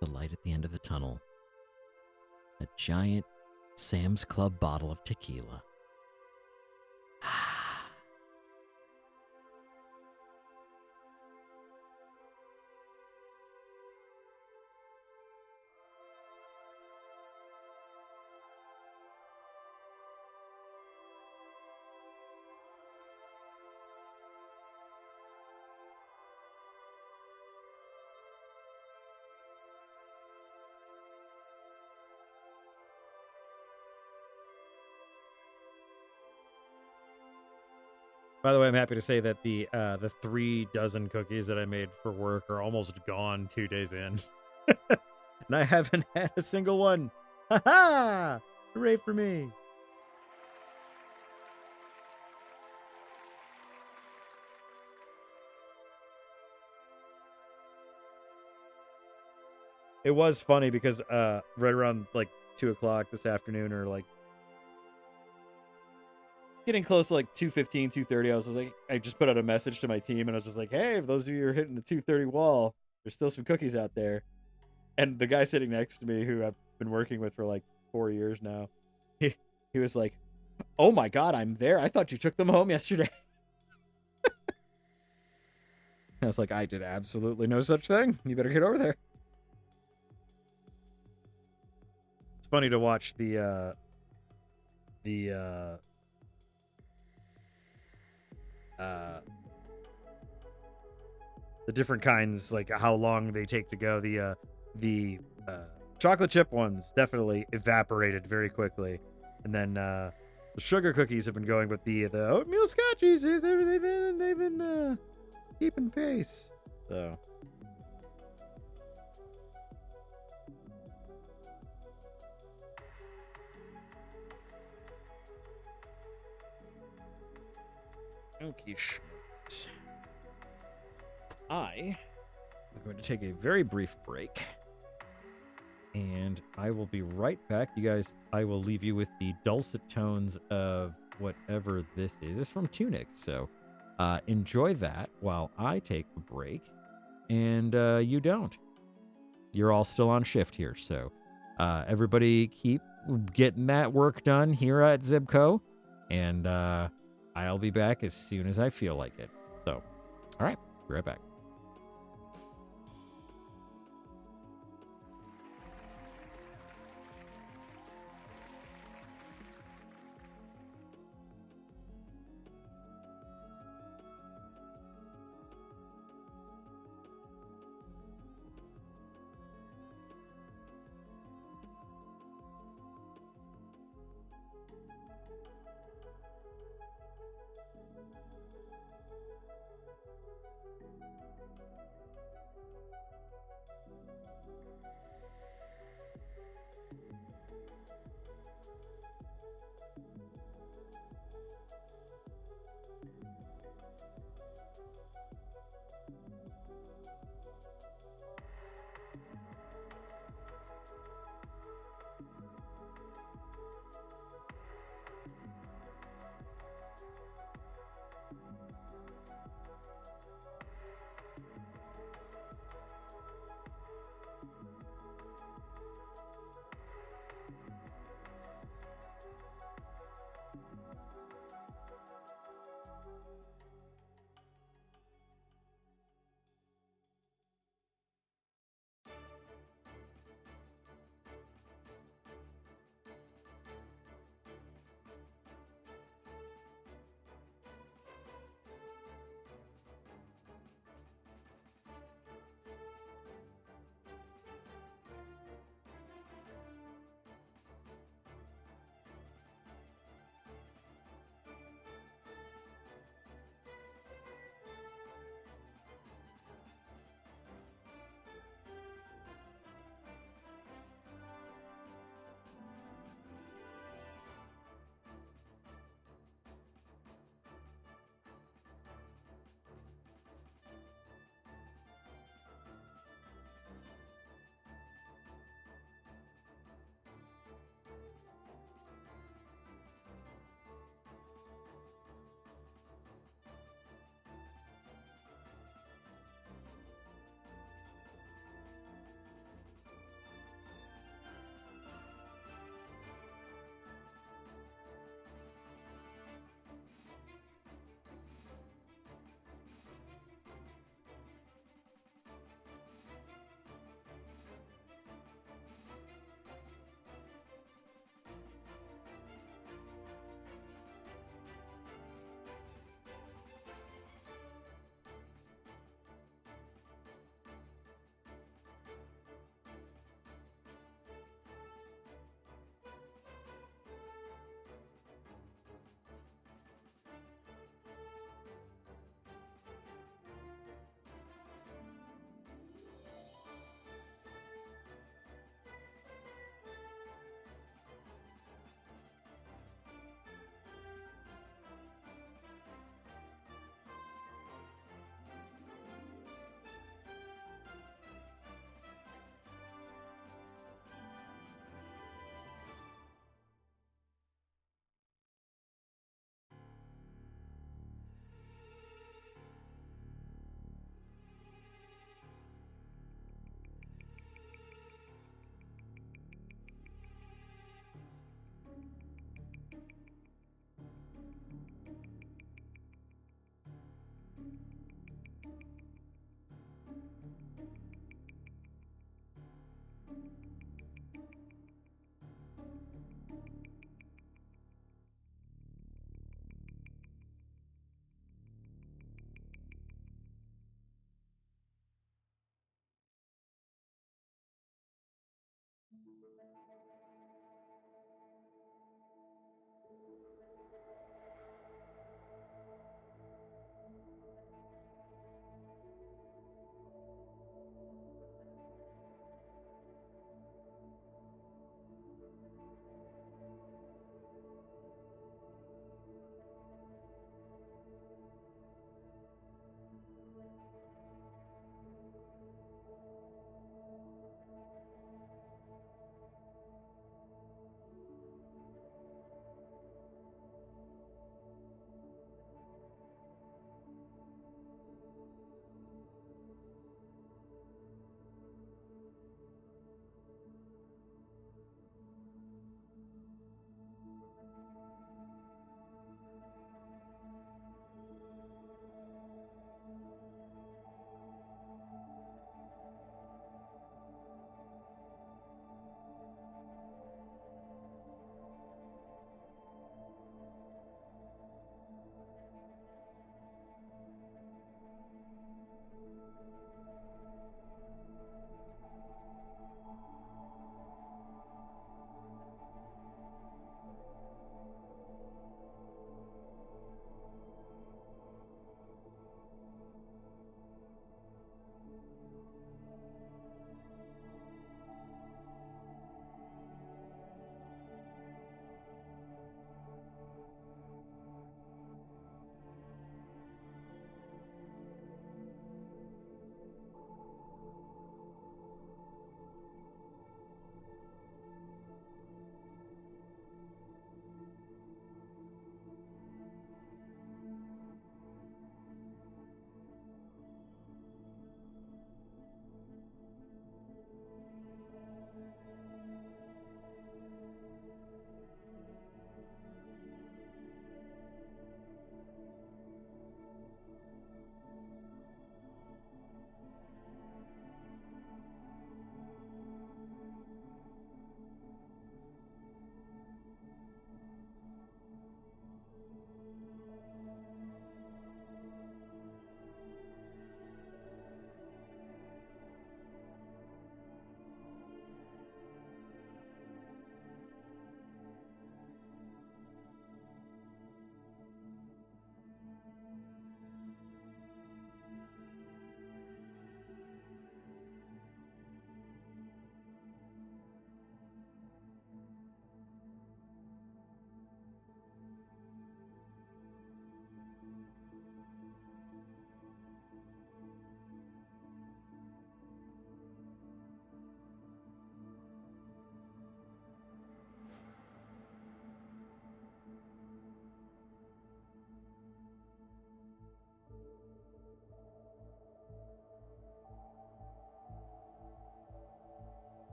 the light at the end of the tunnel. A giant Sam's Club bottle of tequila. By the way, I'm happy to say that the 3 dozen cookies that I made for work are almost gone 2 days in. And I haven't had a single one. Ha ha! Hooray for me. It was funny because right around like 2 o'clock this afternoon, or like getting close to like 2:15, 2:30, I was like, I just put out a message to my team and I was just like, hey, if those of you are hitting the 2:30 wall, there's still some cookies out there. And the guy sitting next to me, who I've been working with for like 4 years now, he was like, oh my God, I'm there. I thought you took them home yesterday. I was like, I did absolutely no such thing. You better get over there. It's funny to watch the different kinds, like how long they take to go. The chocolate chip ones definitely evaporated very quickly, and then the sugar cookies have been going, but the oatmeal scotchies, they've been keeping pace. So. Okay, schmucks. I'm going to take a very brief break, and I will be right back. You guys, I will leave you with the dulcet tones of whatever this is. It's from Tunic, so enjoy that while I take a break, and you don't. You're all still on shift here, so everybody keep getting that work done here at Zibco, and I'll be back as soon as I feel like it. So, all right, be right back.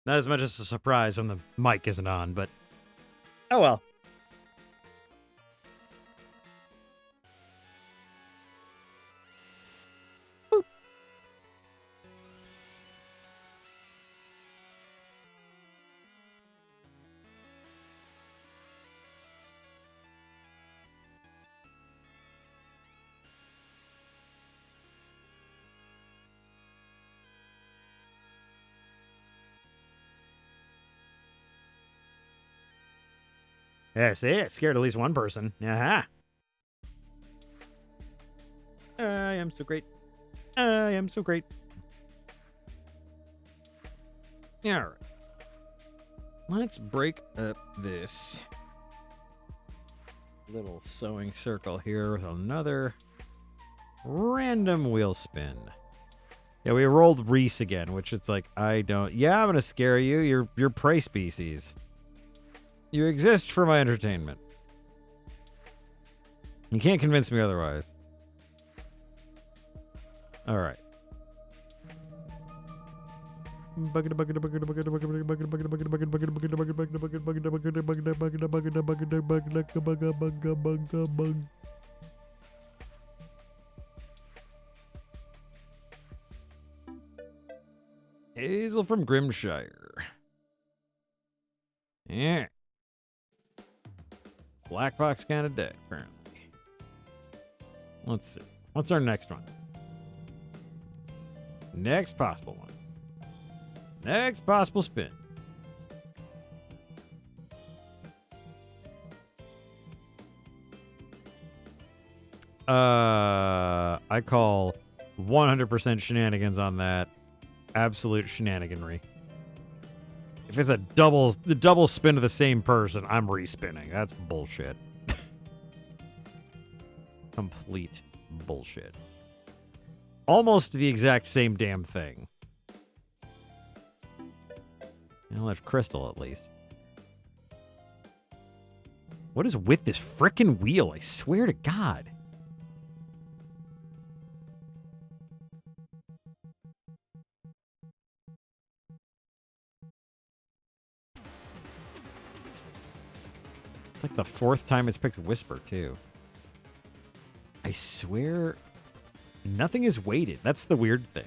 Not as much as a surprise when the mic isn't on, but oh well. Yeah, see, it scared at least one person. Aha. I am so great. I am so great. All right. Let's break up this little sewing circle here with another random wheel spin. Yeah, we rolled Reese again, which it's like, I don't... Yeah, I'm going to scare you. You're prey species. You exist for my entertainment. You can't convince me otherwise. All right. Hazel from Grimshire. Yeah. Black box kind of deck, apparently. Let's see. What's our next one? Next possible one. Next possible spin. I call 100% shenanigans on that. Absolute shenaniganry. If it's the double spin of the same person, I'm respinning. That's bullshit. Complete bullshit. Almost the exact same damn thing. I'll have Crystal at least. What is with this frickin' wheel? I swear to God. It's like the fourth time it's picked Whisper, too. I swear, nothing is weighted. That's the weird thing.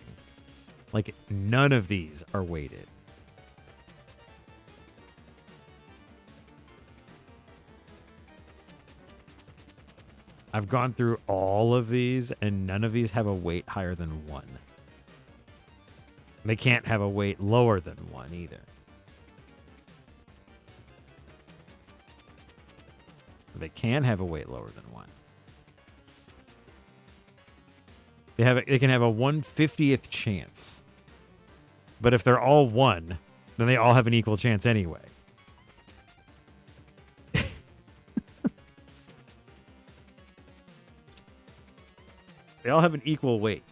Like, none of these are weighted. I've gone through all of these, and none of these have a weight higher than 1. They can't have a weight lower than 1 either. They can have a weight lower than 1. They can have a 1/50th chance. But if they're all 1, then they all have an equal chance anyway. They all have an equal weight,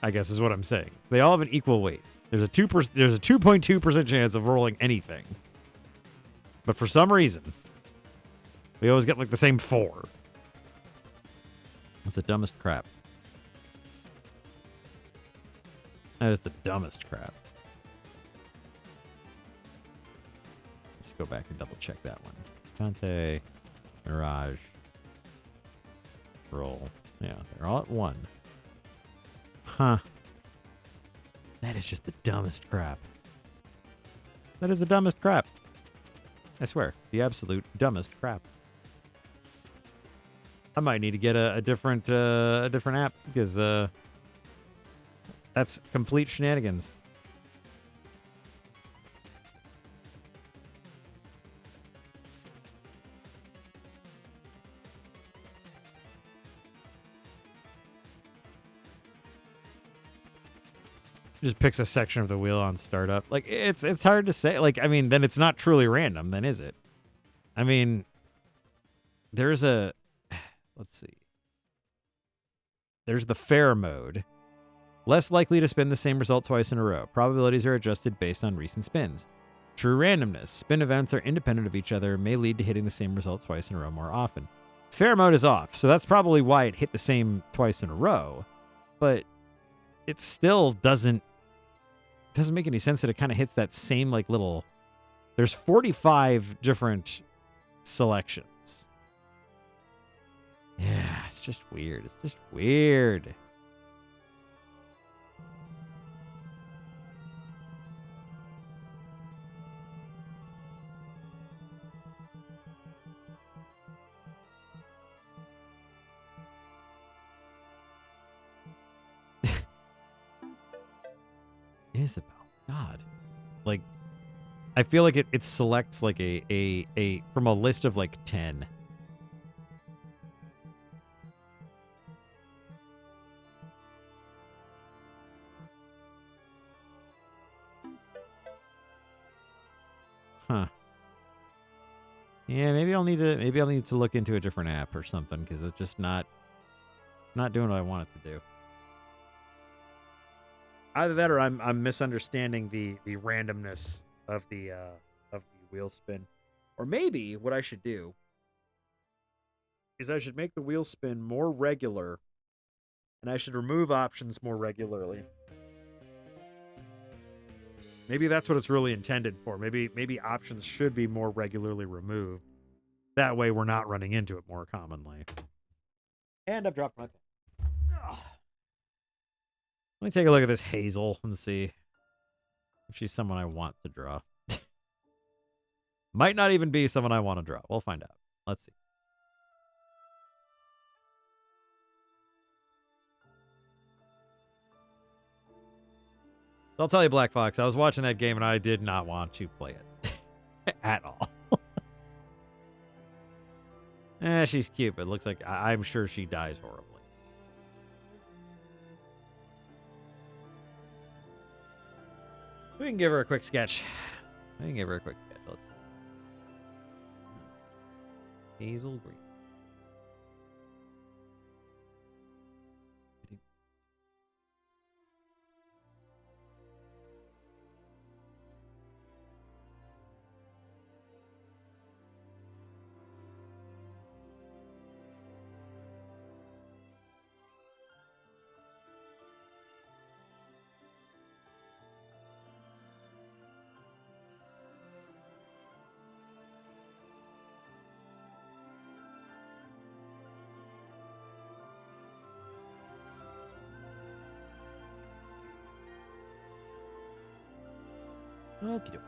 I guess is what I'm saying. They all have an equal weight. There's a 2.2% chance of rolling anything. But for some reason, we always get like the same 4. That's the dumbest crap. That is the dumbest crap. Just go back and double check that one. Conte, Mirage, roll. Yeah, they're all at 1. Huh. That is just the dumbest crap. That is the dumbest crap. I swear, the absolute dumbest crap. I might need to get a different app because that's complete shenanigans. Just picks a section of the wheel on startup. Like it's hard to say. Like, I mean, then it's not truly random, then is it? I mean, there's a let's see. There's the fair mode. Less likely to spin the same result twice in a row. Probabilities are adjusted based on recent spins. True randomness. Spin events are independent of each other, may lead to hitting the same result twice in a row more often. Fair mode is off, so that's probably why it hit the same twice in a row. But it still doesn't doesn't make any sense that it kind of hits that same like little. There's 45 different selections. Yeah, it's just weird. It's just weird. Isabel, God, like, I feel like it selects like a from a list of like 10. Huh. Yeah, maybe I'll need to look into a different app or something because it's just not doing what I want it to do. Either that or I'm misunderstanding the randomness of the wheel spin. Or maybe what I should do is I should make the wheel spin more regular and I should remove options more regularly. Maybe that's what it's really intended for. Maybe options should be more regularly removed. That way we're not running into it more commonly. And I've dropped my pen. Let me take a look at this Hazel and see if she's someone I want to draw. Might not even be someone I want to draw. We'll find out. Let's see. I'll tell you, Black Fox, I was watching that game and I did not want to play it. At all. She's cute, but it looks like I'm sure she dies horribly. We can give her a quick sketch. Let's see. Hazel Green. Okie doke.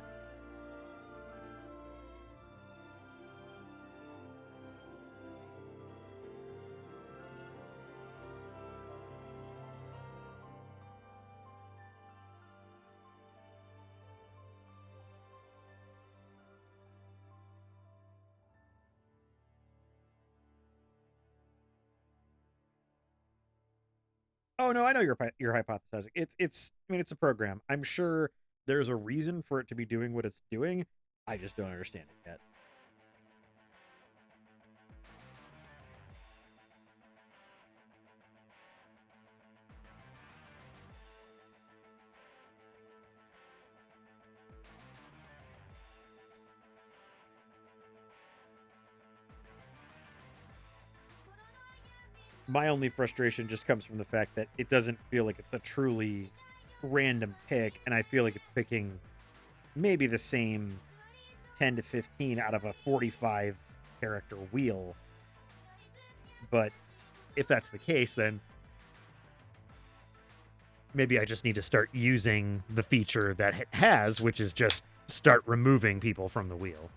Oh no, I know you're hypothesizing. It's I mean it's a program. I'm sure there's a reason for it to be doing what it's doing. I just don't understand it yet. My only frustration just comes from the fact that it doesn't feel like it's a truly random pick, and I feel like it's picking maybe the same 10 to 15 out of a 45 character wheel. But if that's the case, then maybe I just need to start using the feature that it has, which is just start removing people from the wheel.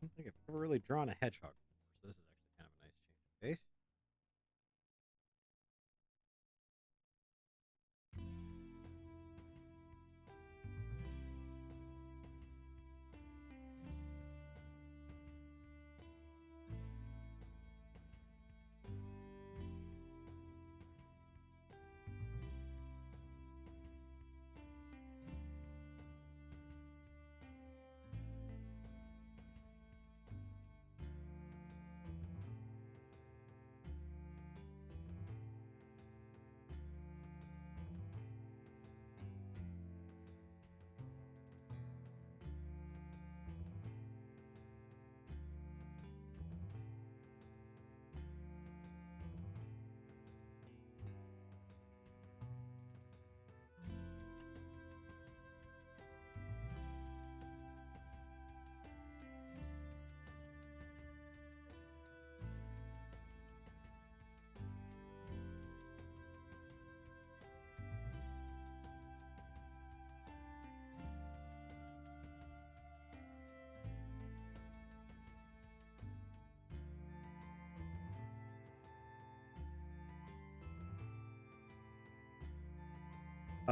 don't think I've ever really drawn a hedgehog before, so this is actually kind of a nice change of pace.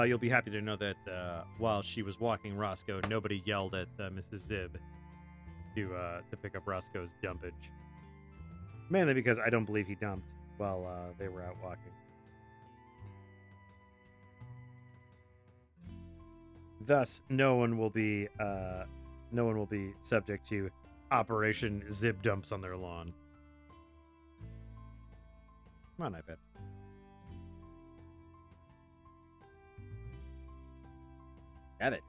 You'll be happy to know that while she was walking Roscoe, nobody yelled at Mrs. Zibb to pick up Roscoe's dumpage. Mainly because I don't believe he dumped while they were out walking. Thus, no one will be subject to Operation Zibb dumps on their lawn. Come on, iPad. Yeah, they do.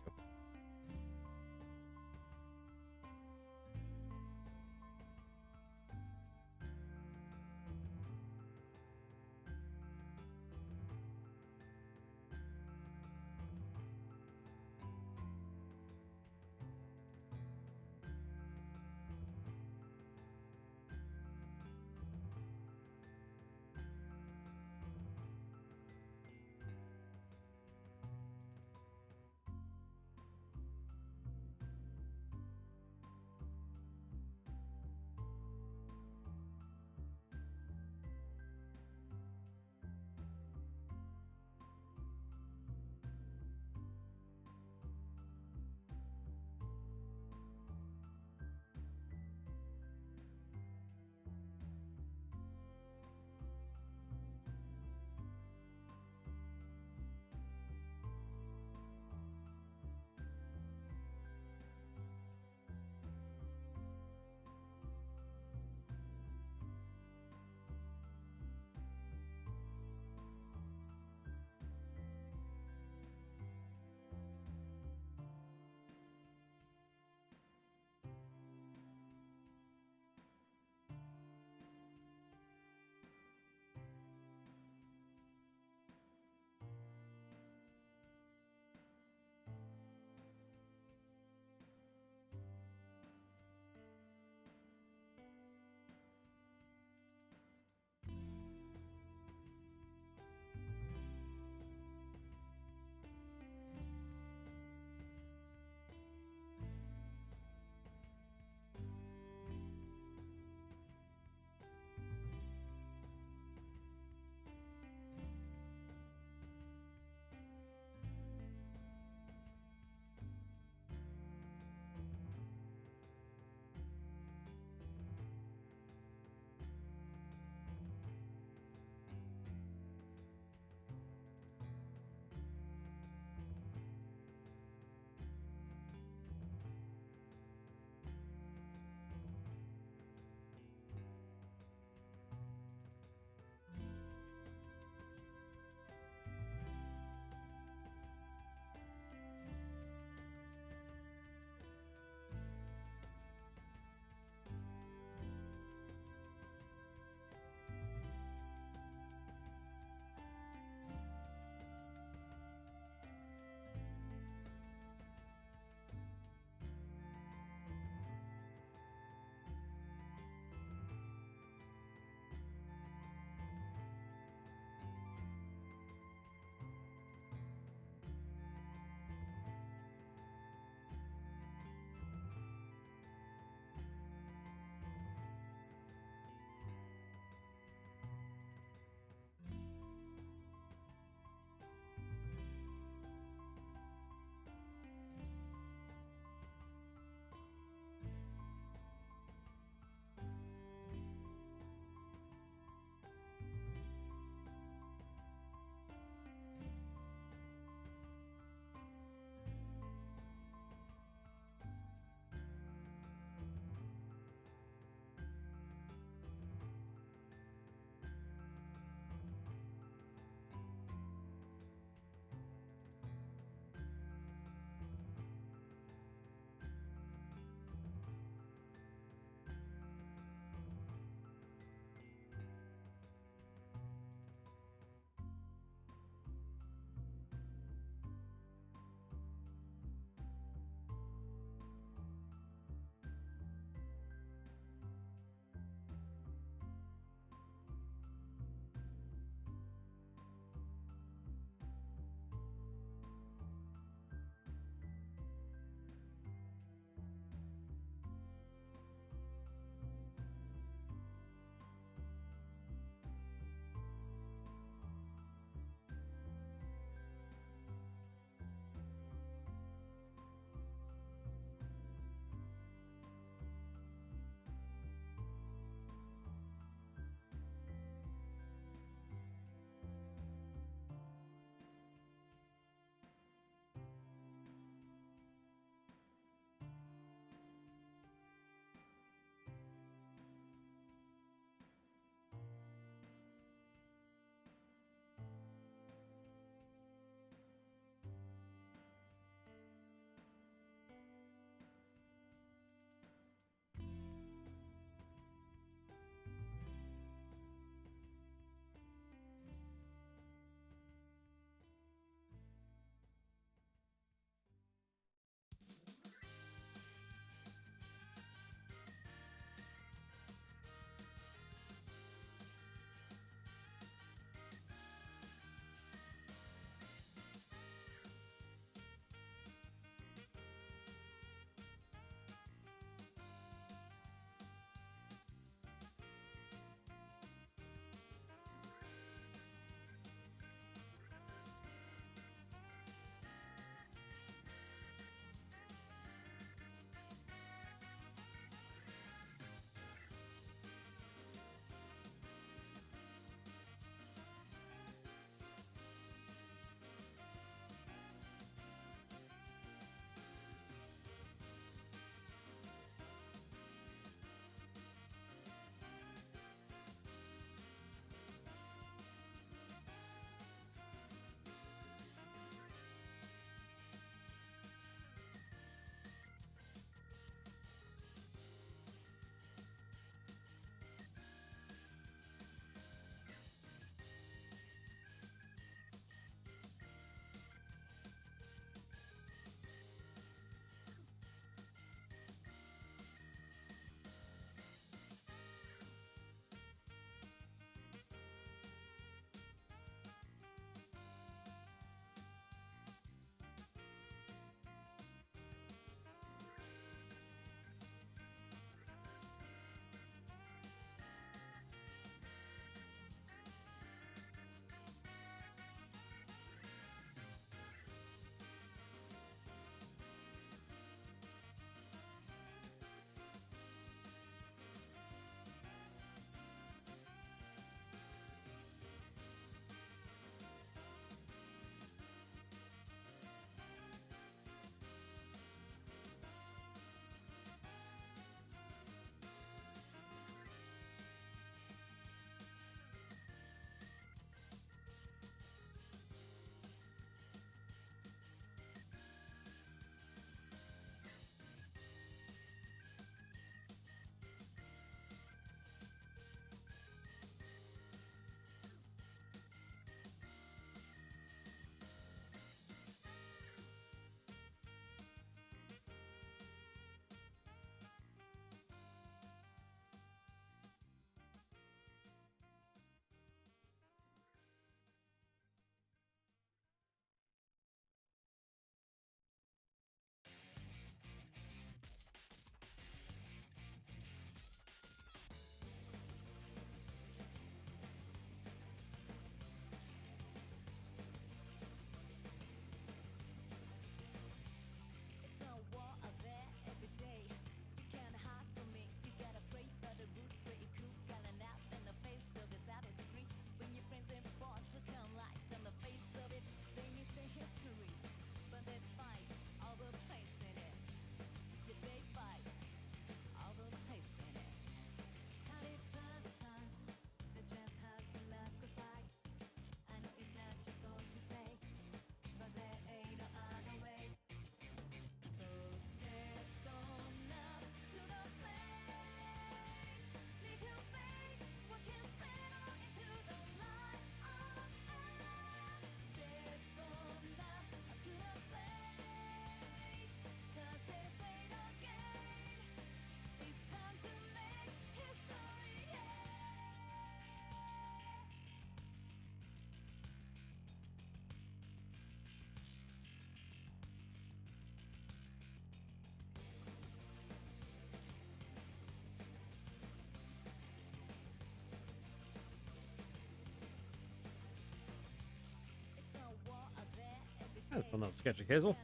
That's a little sketchy, Hazel.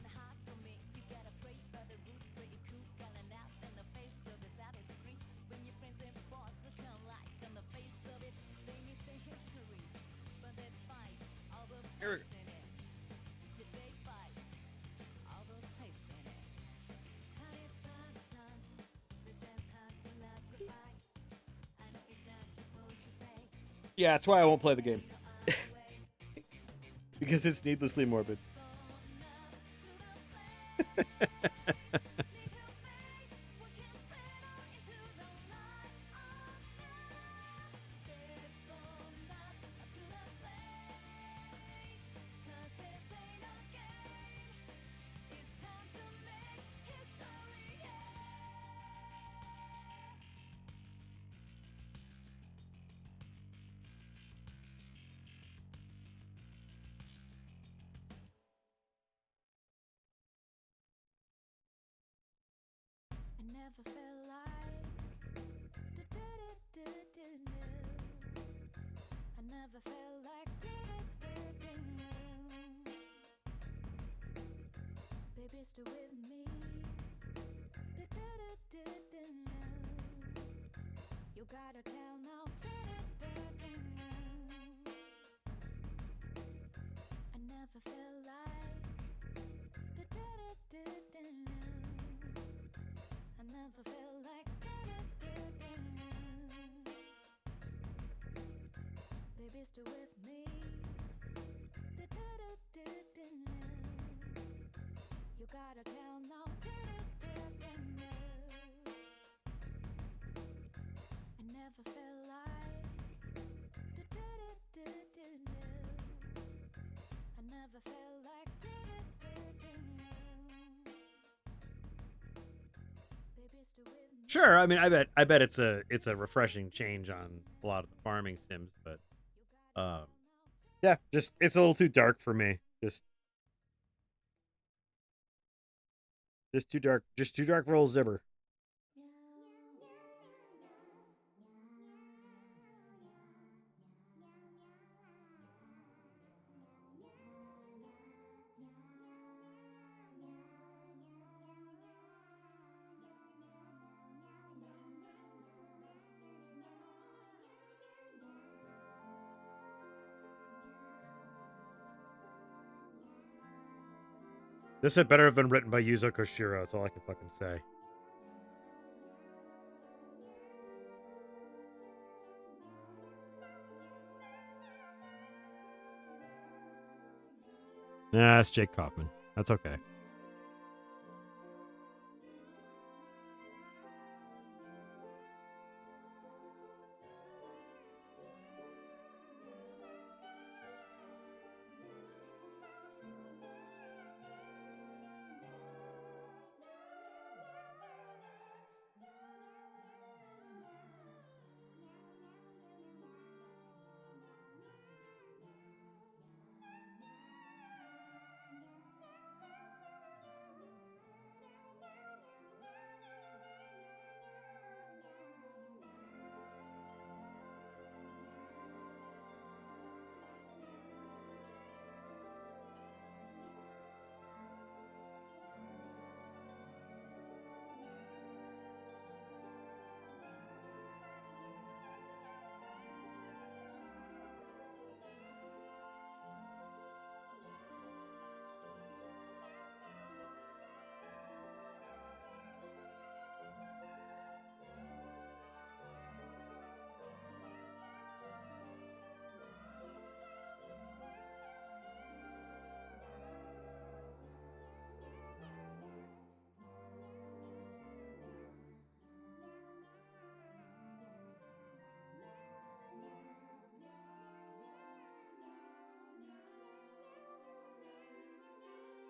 Here we go. Yeah, that's why I won't play the game. Because it's needlessly morbid. Never felt like I never felt like baby still with me. You gotta tell now. I never felt like I never felt like baby still with me. You gotta tell now. I never felt like I never felt like baby still with me. Sure, I mean, I bet it's a refreshing change on a lot of the farming sims, but yeah, just it's a little too dark for me. Just too dark. Just too dark for old Zibber. This had better have been written by Yuzo Koshiro. That's all I can fucking say. Nah, it's Jake Kaufman. That's okay.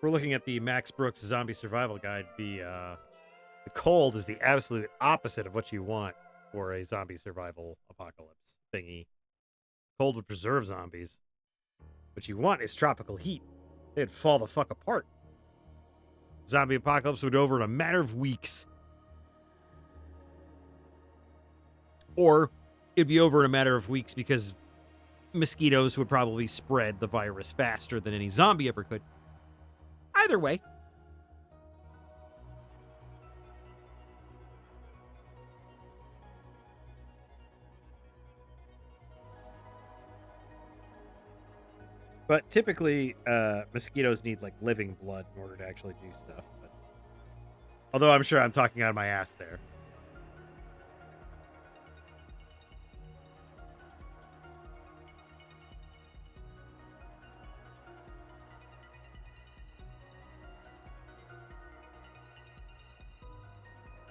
We're looking at the Max Brooks Zombie Survival Guide. The cold is the absolute opposite of what you want for a zombie survival apocalypse thingy. Cold would preserve zombies. What you want is tropical heat. They'd fall the fuck apart. Zombie apocalypse would be over in a matter of weeks. Or it'd be over in a matter of weeks because mosquitoes would probably spread the virus faster than any zombie ever could. Either way. But typically, mosquitoes need like living blood in order to actually do stuff. But... although I'm sure I'm talking out of my ass there.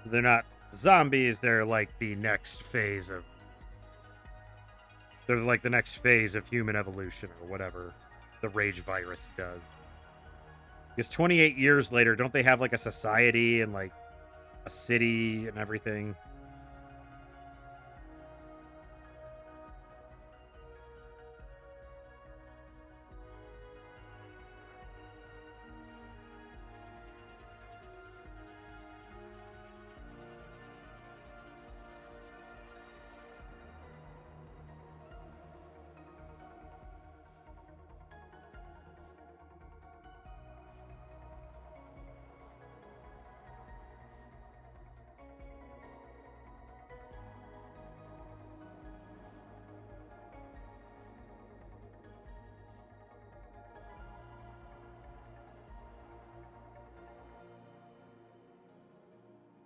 They're not zombies, they're like the next phase of... they're like the next phase of human evolution or whatever the rage virus does. Because 28 years later, don't they have like a society and like a city and everything?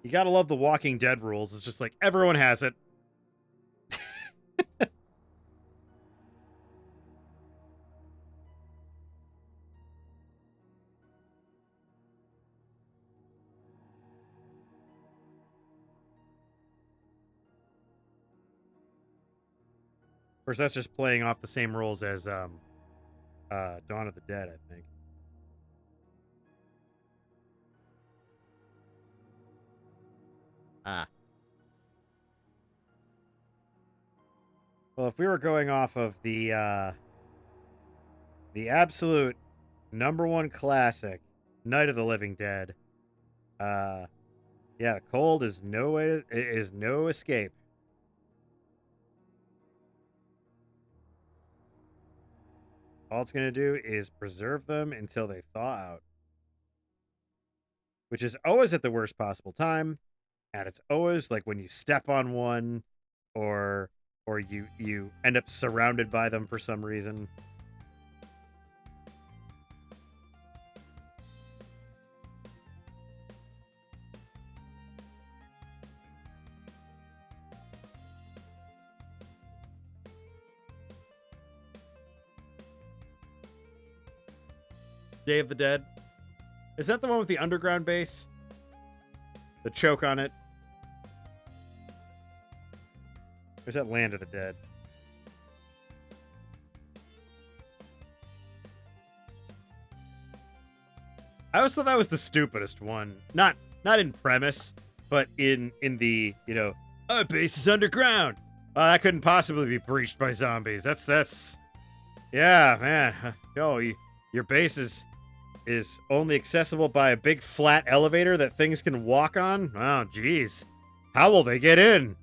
You gotta love the Walking Dead rules. It's just like, everyone has it. Of course, that's just playing off the same rules as Dawn of the Dead, I think. Ah. Well, if we were going off of the absolute #1 classic, Night of the Living Dead, yeah, cold is no escape. All it's gonna do is preserve them until they thaw out, which is always at the worst possible time, and it's always like when you step on one, or you end up surrounded by them for some reason. Day of the Dead. Is that the one with the underground base? The choke on it? Or is that Land of the Dead? I always thought that was the stupidest one. Not in premise, but in the, you know, our base is underground. That couldn't possibly be breached by zombies. That's yeah, man. Yo, your base is only accessible by a big flat elevator that things can walk on? Oh, jeez. How will they get in?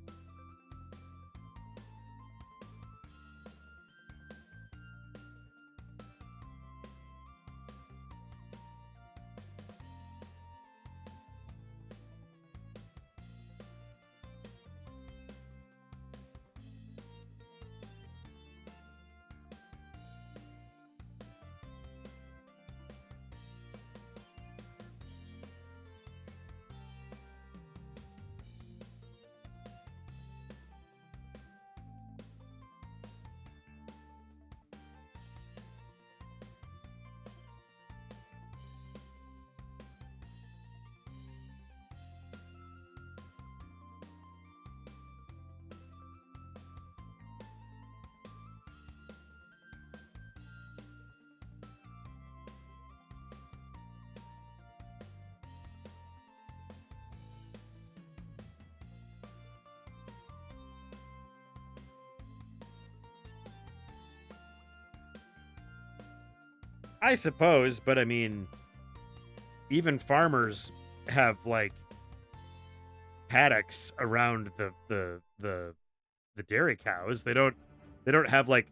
I suppose, but I mean, even farmers have like paddocks around the dairy cows. They don't have like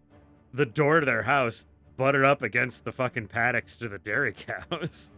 the door to their house butted up against the fucking paddocks to the dairy cows.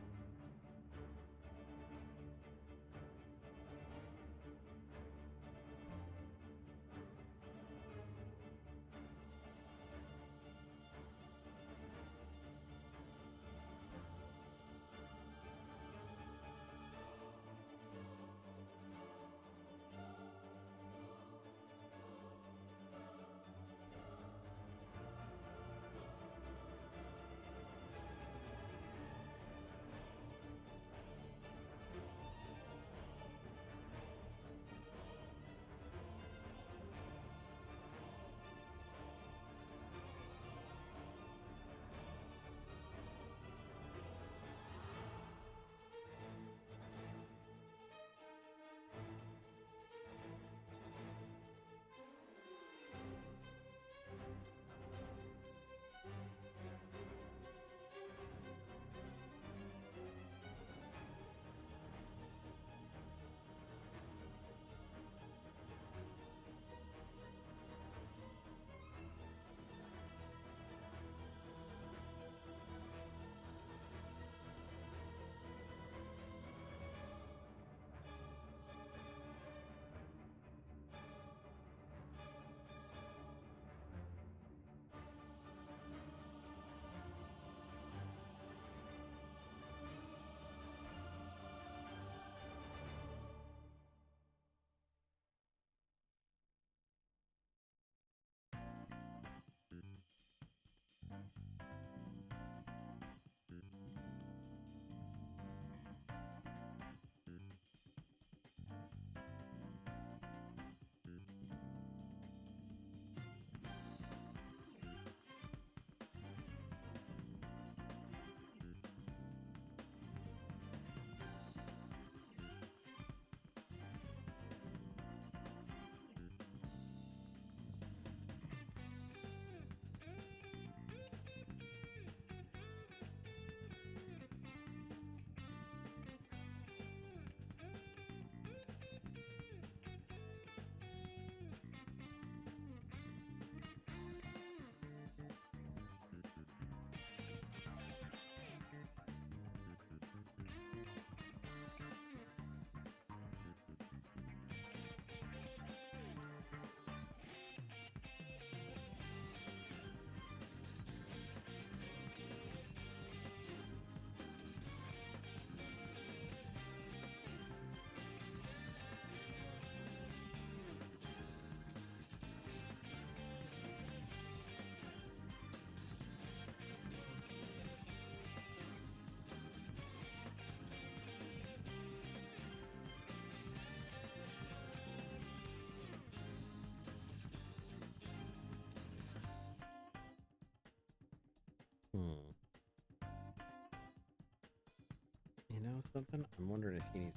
You know something? I'm wondering if he needs.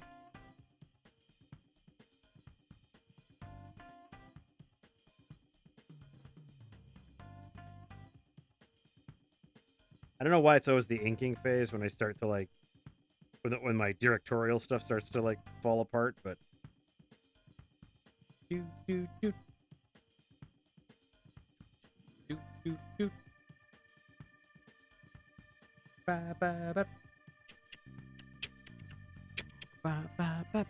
I don't know why it's always the inking phase when I start to like when my directorial stuff starts to like fall apart, but do do do do do do ba ba ba ba ba ba.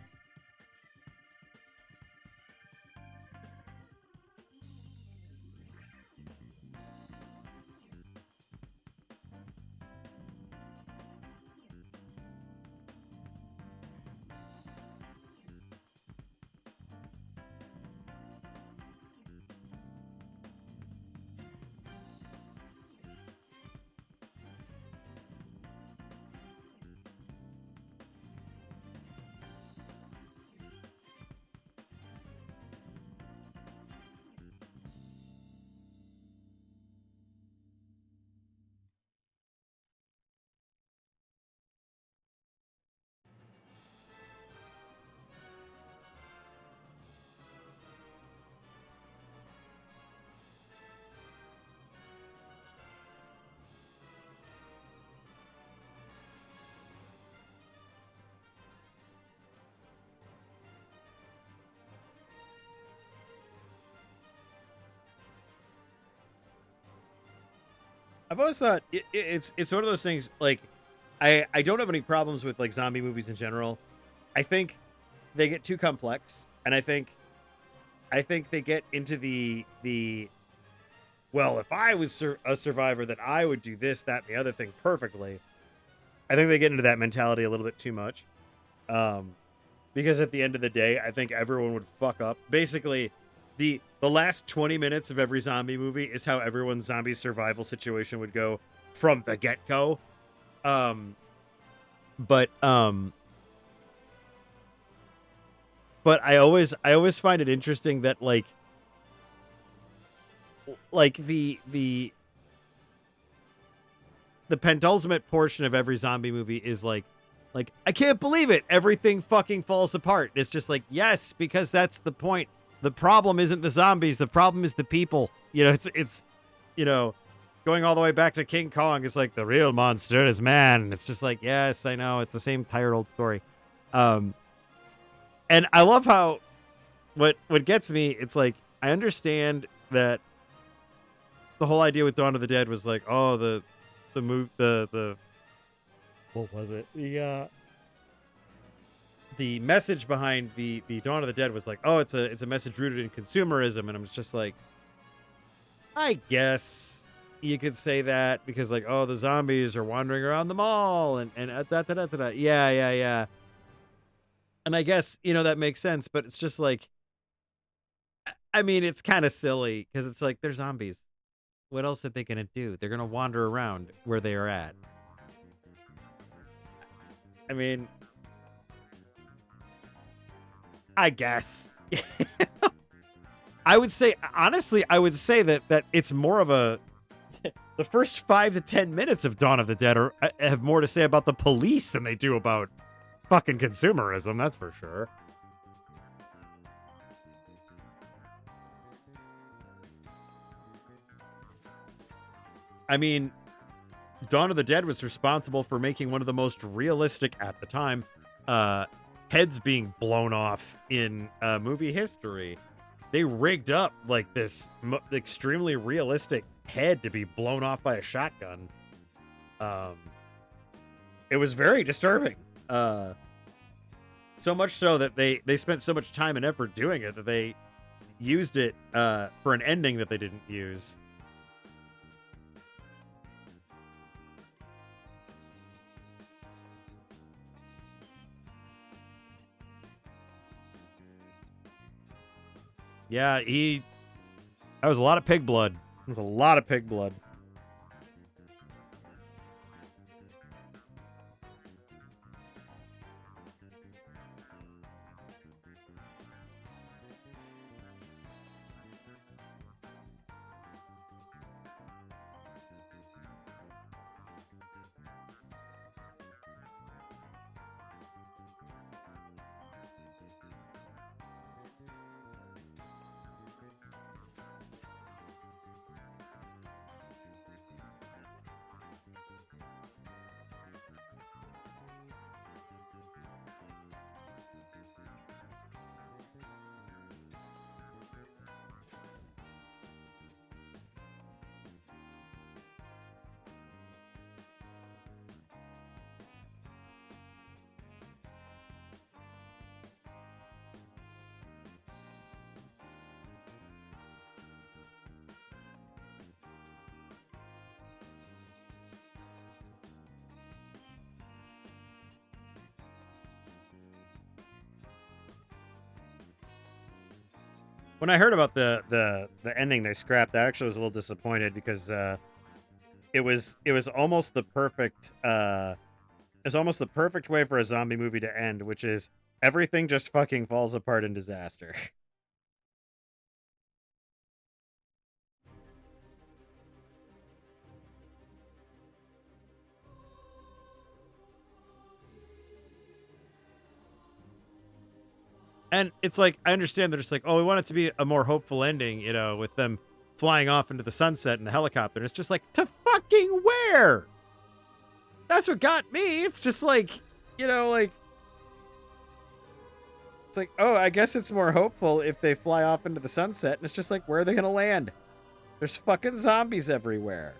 I've always thought it's one of those things. Like, I don't have any problems with like zombie movies in general. I think they get too complex, and I think they get into the well, if I was a survivor, then I would do this, that, and the other thing perfectly. I think they get into that mentality a little bit too much. Because at the end of the day, I think everyone would fuck up. Basically, the last 20 minutes of every zombie movie is how everyone's zombie survival situation would go from the get-go. But I always find it interesting that like the penultimate portion of every zombie movie is like I can't believe it. Everything fucking falls apart. It's just like, yes, because that's the point. The problem isn't the zombies. The problem is the people. You know, it's going all the way back to King Kong. It's like the real monster is man. And it's just like, yes, I know. It's the same tired old story. And I love how what gets me, it's like I understand that the whole idea with Dawn of the Dead was like, oh, the what was it? The message behind the Dawn of the Dead was like, oh, it's a message rooted in consumerism, and I'm just like, I guess you could say that because like, oh, the zombies are wandering around the mall and yeah. And I guess, that makes sense, but it's just like, I mean, it's kind of silly because it's like they're zombies. What else are they going to do? They're going to wander around where they are at. I mean, I guess. I would say, honestly, that it's more of a... The first 5 to 10 minutes of Dawn of the Dead have more to say about the police than they do about fucking consumerism, that's for sure. I mean, Dawn of the Dead was responsible for making one of the most realistic, at the time, heads being blown off in movie history. They rigged up like this extremely realistic head to be blown off by a shotgun. It was very disturbing. So much so that they spent so much time and effort doing it that they used it for an ending that they didn't use. Yeah, that was a lot of pig blood. It was a lot of pig blood. When I heard about the ending they scrapped, I actually was a little disappointed because it was almost the perfect way for a zombie movie to end, which is everything just fucking falls apart in disaster. And it's like, I understand they're just like, oh, we want it to be a more hopeful ending, you know, with them flying off into the sunset in a helicopter. And it's just like, to fucking where? That's what got me. It's just like, you know, like, it's like, oh, I guess it's more hopeful if they fly off into the sunset. And it's just like, where are they going to land? There's fucking zombies everywhere.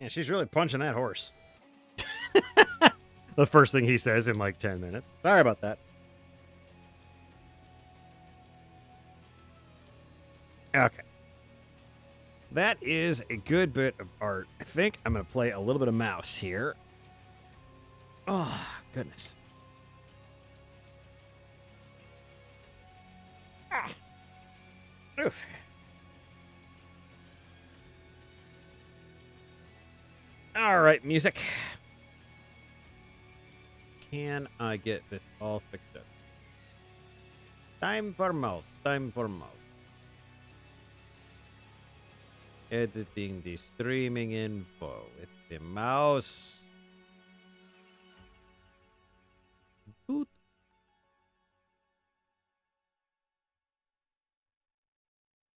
Yeah, she's really punching that horse. The first thing he says in like 10 minutes. Sorry about that. Okay. That is a good bit of art. I think I'm going to play a little bit of mouse here. Oh, goodness. Ah. Oof. All right, music. Can I get this all fixed up? Time for mouse. Time for mouse. Editing the streaming info with the mouse. Boot.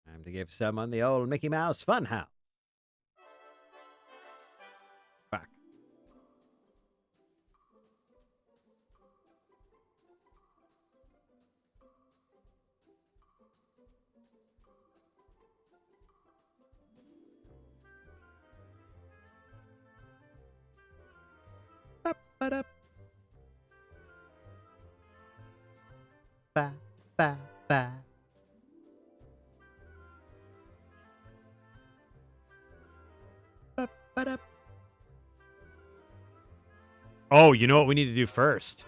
Time to give someone the old Mickey Mouse funhouse. Back. Ba-ba-da. Ba, ba, ba. Ba-ba-da. Oh, you know what we need to do first?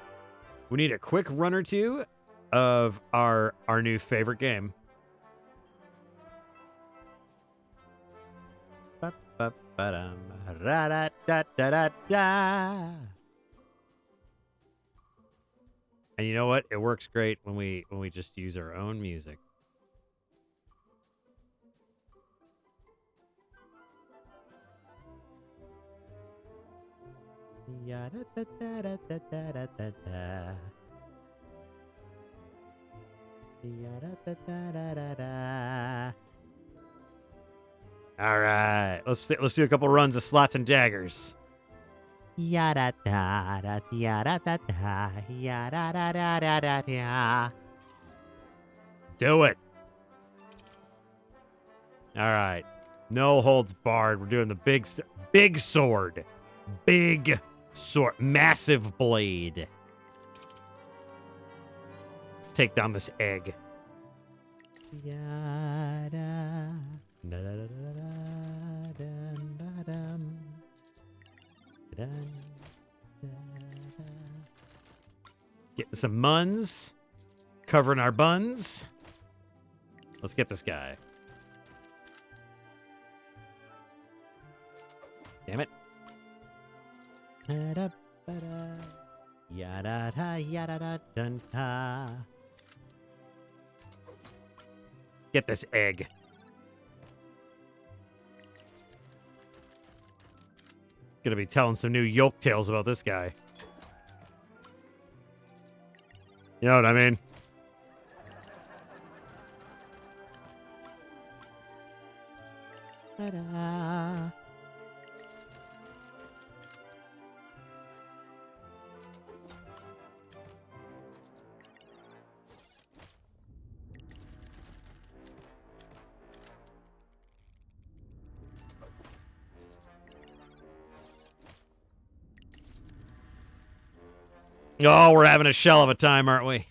We need a quick run or two of our new favorite game. Ba-ba-ba-dum, ra-da-da-da-da-da. And you know what? It works great when we just use our own music. Ya-da-da-da-da-da-da-da-da. Ya-da-da-da-da-da-da. All right, let's do a couple runs of slots and daggers. Yada da da yada da da yada da da da da da. Do it. All right, no holds barred. We're doing the big sword, big sword, massive blade. Let's take down this egg. Yada. Getting some muns, covering our buns. Let's get this guy. Damn it. Get this egg. Gonna be telling some new yoke tales about this guy. You know what I mean? Ta-da. Oh, we're having a shell of a time, aren't we?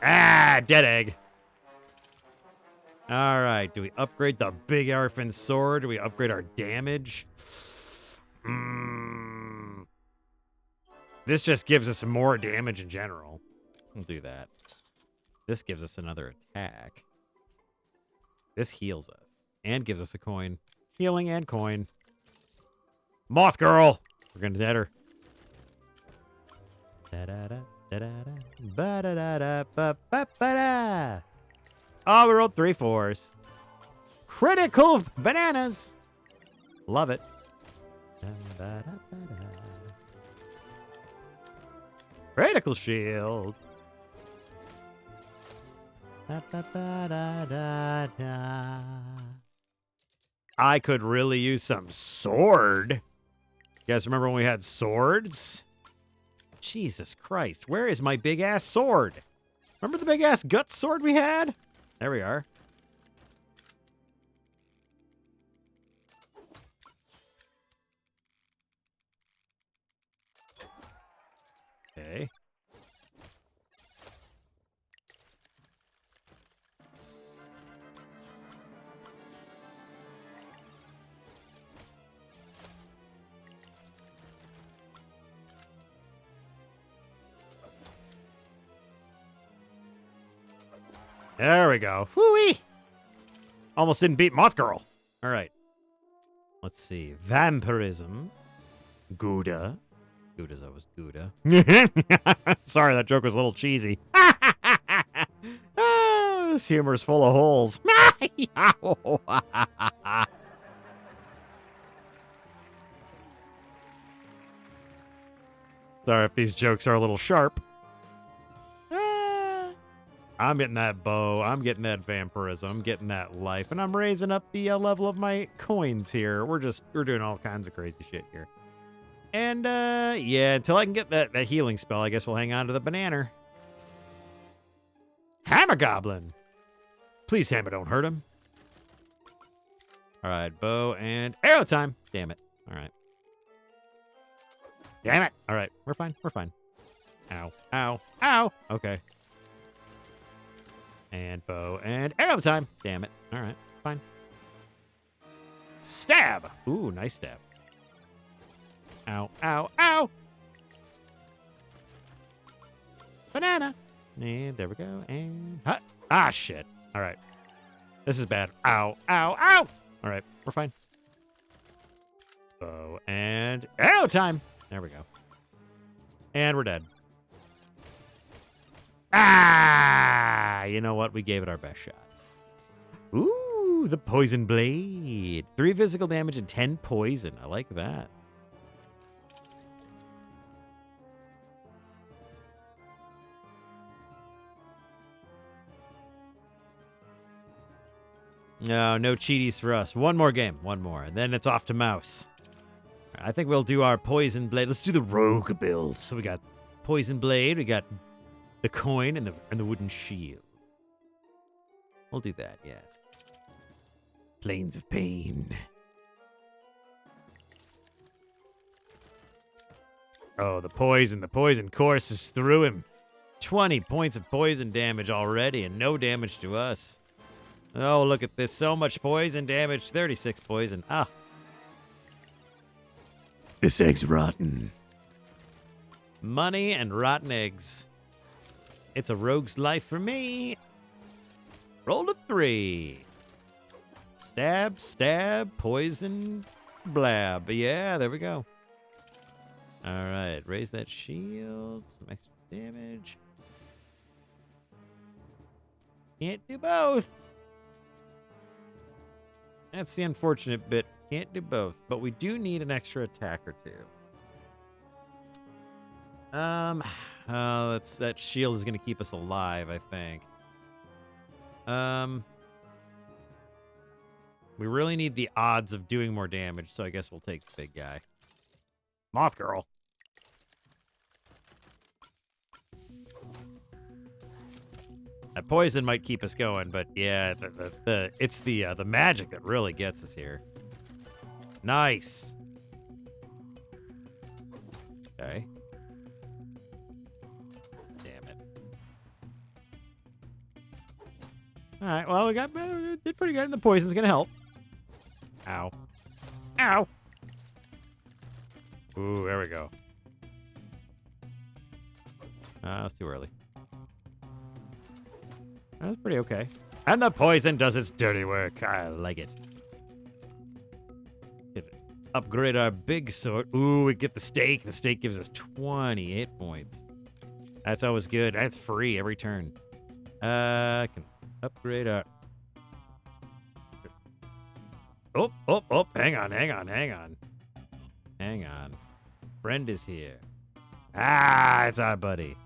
Ah, dead egg. All right, do we upgrade the big Arfin sword? Do we upgrade our damage? This just gives us more damage in general. We'll do that. This gives us another attack. This heals us and gives us a coin. Healing and coin. Moth girl! We're gonna dead her. Da-da-da, da-da-da, ba-da-da-da, ba-ba-ba-da. Oh, we rolled 3 4s. Critical bananas. Love it. Da-da-da-da-da. Critical shield. Da-da-da-da-da-da. I could really use some sword. You guys remember when we had swords? Jesus Christ. Where is my big-ass sword? Remember the big-ass gut sword we had? There we are. Okay. There we go. Whoo-wee! Almost didn't beat Moth Girl. All right. Let's see. Vampirism. Gouda. Gouda's always Gouda. Sorry, that joke was a little cheesy. This humor's full of holes. Sorry if these jokes are a little sharp. I'm getting that bow. I'm getting that vampirism. I'm getting that life. And I'm raising up the level of my coins here. We're doing all kinds of crazy shit here. And, yeah, until I can get that healing spell, I guess we'll hang on to the banana. Hammer Goblin. Please, Hammer, don't hurt him. All right, bow and arrow time. Damn it. All right. Damn it. All right, we're fine. We're fine. Ow, ow, ow. Okay. And bow and arrow time. Damn it. All right, fine. Stab. Ooh, nice stab. Ow, ow, ow. Banana. And there we go. And hut. Ah, shit. All right. This is bad. Ow, ow, ow. All right, we're fine. Bow and arrow time. There we go. And we're dead. Ah, you know what? We gave it our best shot. Ooh, the poison blade. 3 physical damage and 10 poison. I like that. No cheaties for us. One more game. One more. And then it's off to Mouse. I think we'll do our poison blade. Let's do the rogue build. So we got poison blade. We got the coin and the wooden shield. We'll do that, yes. Plains of Pain. Oh, the poison. The poison courses through him. 20 points of poison damage already and no damage to us. Oh, look at this. So much poison damage. 36 poison. Ah. This egg's rotten. Money and rotten eggs. It's a rogue's life for me. Roll a 3. Stab, stab, poison, blab. Yeah, there we go. All right, raise that shield. Some extra damage. Can't do both. That's the unfortunate bit. Can't do both, but we do need an extra attack or two. That shield is going to keep us alive, I think. We really need the odds of doing more damage, so I guess we'll take the big guy. Moth Girl. That poison might keep us going, but yeah, it's the magic that really gets us here. Nice. Okay. Damn it. All right. Well, we did pretty good, and the poison's gonna help. Ow. Ow. Ooh, there we go. That's too early. That's pretty okay. And the poison does its dirty work. I like it. Upgrade our big sword. Ooh, we get the stake. The stake gives us 20 hit points. That's always good. That's free every turn. I can upgrade our... Oh. Hang on. Hang on. Friend is here. Ah, it's our buddy.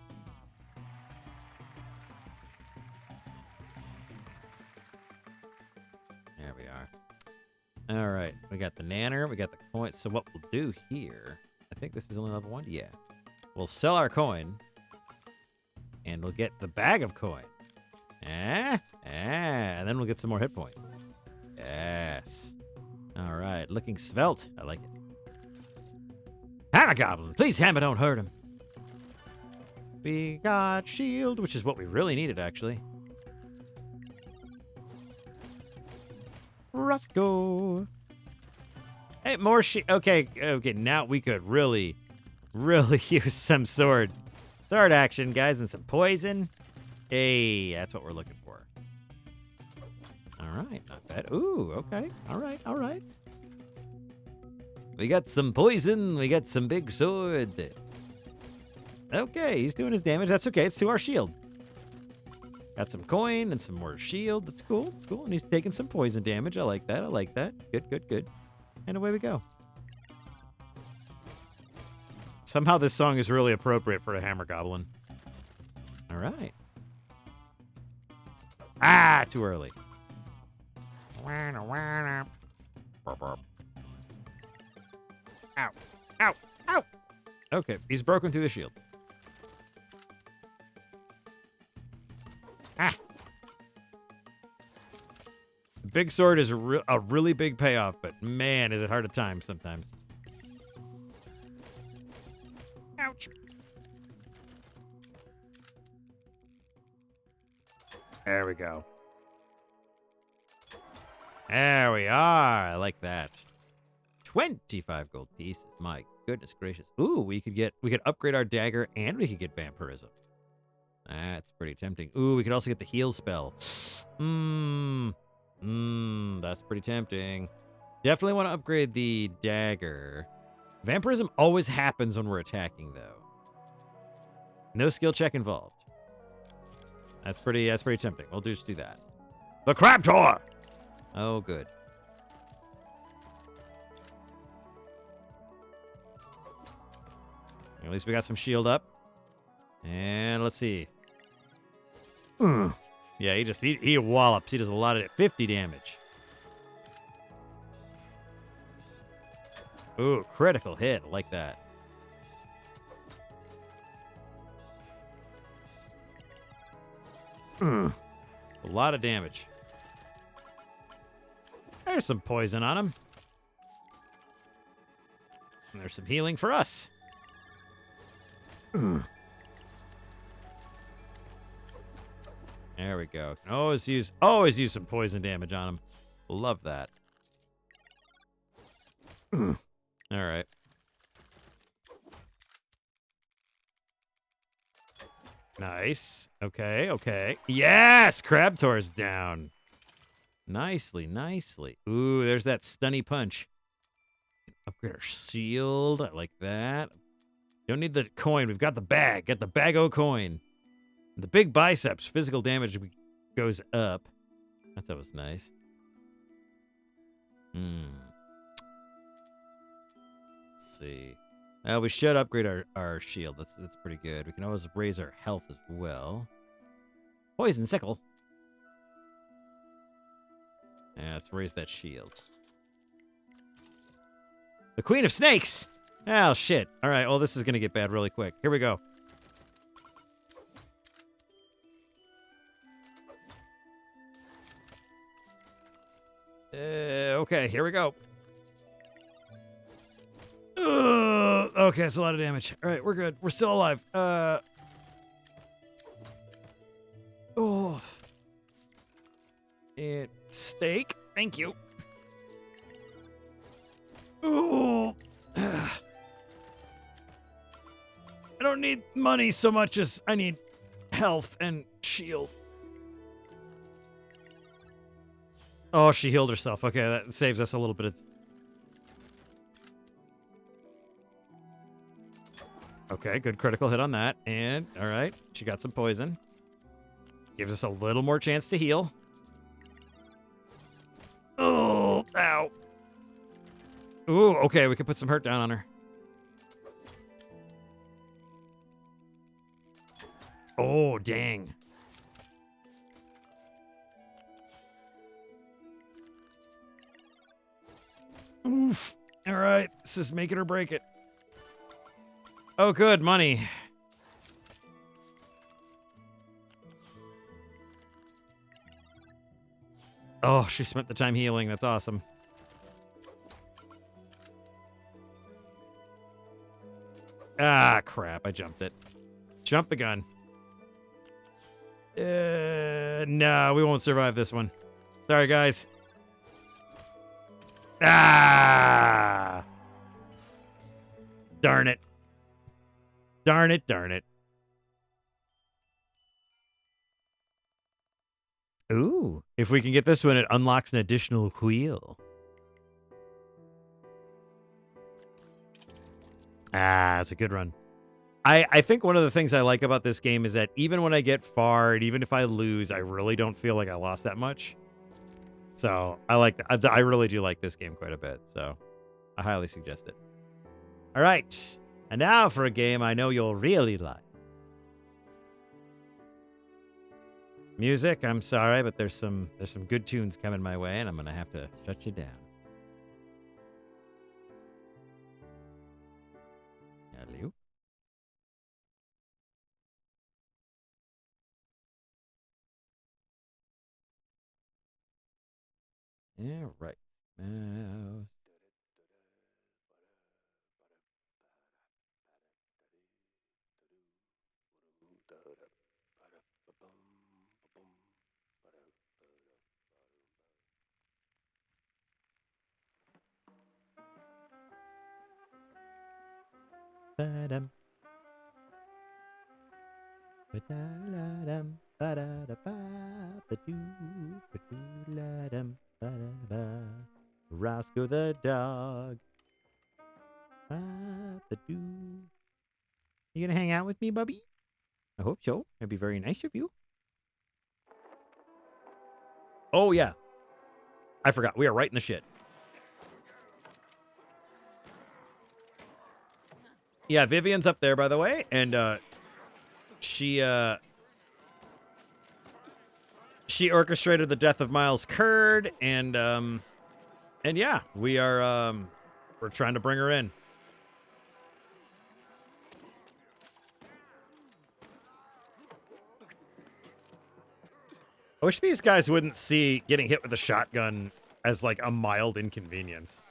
There we are. All right. We got the nanner. We got the coin. So what we'll do here, I think this is only level 1. Yeah. We'll sell our coin. And we'll get the bag of coin. And then we'll get some more hit points. Yes. All right. Looking svelte. I like it. Hammer Goblin. Please, Hammer, don't hurt him. We got shield, which is what we really needed, actually. Roscoe. Hey, more okay, now we could really use some sword action, guys, and some poison. Hey, that's what we're looking for. All right, not bad. Ooh, okay. All right. We got some poison. We got some big sword. Okay, he's doing his damage. That's okay. It's to our shield. Got some coin and some more shield. That's cool. Cool. And he's taking some poison damage. I like that. Good. And away we go. Somehow this song is really appropriate for a hammer goblin. All right. Ah, too early. Ow. Okay, he's broken through the shield. Ah. Big sword is a really big payoff, but man, is it hard to time sometimes. Ouch. There we go. There we are. I like that. 25 gold pieces. My goodness gracious. Ooh, we could upgrade our dagger and we could get vampirism. That's pretty tempting. Ooh, we could also get the heal spell. That's pretty tempting. Definitely want to upgrade the dagger. Vampirism always happens when we're attacking, though. No skill check involved. That's pretty tempting. We'll just do that. The crab tower. Oh, good. At least we got some shield up. And let's see. Yeah, he wallops. He does a lot of 50 damage. Ooh, critical hit. I like that. A lot of damage. There's some poison on him. And there's some healing for us. There we go. Can always use some poison damage on him. Love that. All right. Nice. Okay. Yes! Crabtor's down. Nicely. Ooh, there's that stunny punch. Upgrade our shield. I like that. Don't need the coin. We've got the bag. Get the bag-o coin. The big biceps. Physical damage goes up. That was nice. Let's see. We should upgrade our shield. That's pretty good. We can always raise our health as well. Poison sickle. Yeah, let's raise that shield. The Queen of Snakes! Oh, shit. All right, well, this is going to get bad really quick. Here we go. Okay, here we go. Okay, that's a lot of damage. All right, we're good. We're still alive. And steak. Thank you. Ooh. I don't need money so much as I need health and shield. Oh, she healed herself. Okay, that saves us a little bit of... Okay, good critical hit on that. And, all right, she got some poison. Gives us a little more chance to heal. Oh, ow. Ooh, okay, we can put some hurt down on her. Oh, dang. Oof. All right, this is make it or break it. Oh, good, money. Oh, she spent the time healing. That's awesome. Ah, crap. I jumped it. Jump the gun. No, we won't survive this one. Sorry, guys. Ah! Darn it. Darn it, darn it. Ooh, if we can get this one, it unlocks an additional wheel. Ah, it's a good run. I think one of the things I like about this game is that even when I get far, and even if I lose, I really don't feel like I lost that much. So I really do like this game quite a bit. So I highly suggest it. All right. And now for a game I know you'll really like. Music, I'm sorry, but there's some good tunes coming my way, and I'm gonna have to shut you down. Hello. Yeah, right. Mouse. Ba-dum. Ba-da-la-dum. Ba-da-da-ba. Ba-doo. Ba-doo-la-dum. Ba-da-ba. Roscoe the dog. Ba-ba-doo. You gonna hang out with me, Bubby? I hope so. That'd be very nice of you. Oh, yeah. I forgot. We are right in the shit. Yeah, Vivian's up there, by the way, and she orchestrated the death of Miles Curd, and yeah, we're trying to bring her in. I wish these guys wouldn't see getting hit with a shotgun as like a mild inconvenience.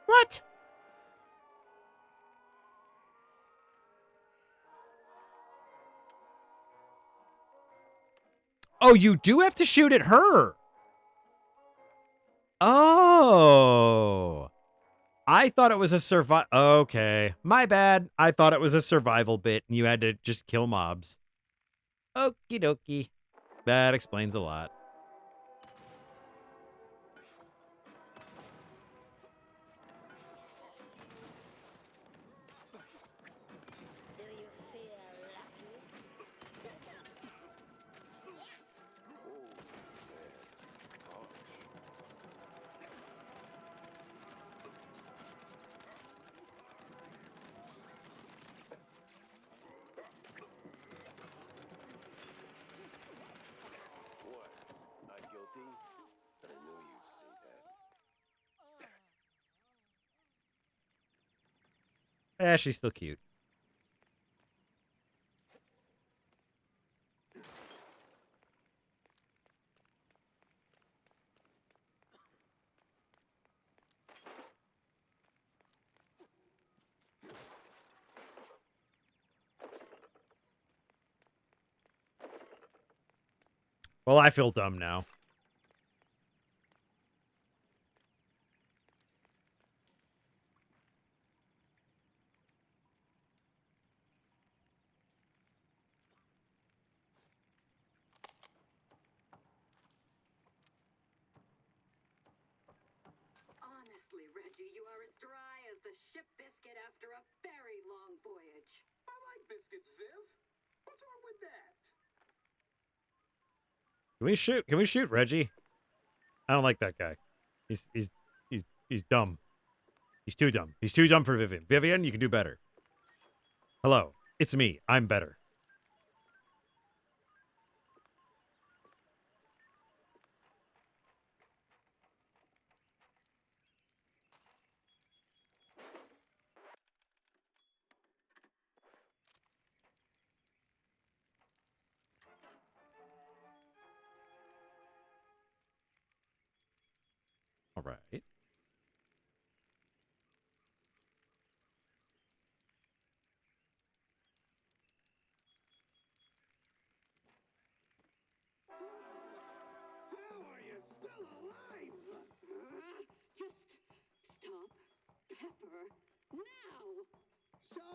What? Oh, you do have to shoot at her. Oh. I thought it was a survival. Okay. My bad. I thought it was a survival bit and you had to just kill mobs. Okie dokie. That explains a lot. Yeah, she's still cute. Well, I feel dumb now. Honestly, Reggie, you are as dry as the ship biscuit after a very long voyage. I like biscuits, Viv. What's wrong with that? Can we shoot? Can we shoot Reggie? I don't like that guy. He's dumb. He's too dumb. He's too dumb for Vivian. Vivian, you can do better. Hello, it's me. I'm better. All right. How are you still alive? Just stop Pepper now. So,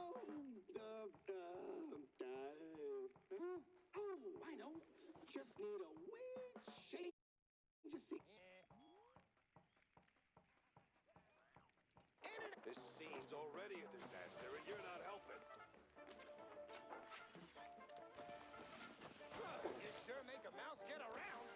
oh, I know. Just need a wee change of scene. This scene's already a disaster, and you're not helping. You sure make a mouse get around.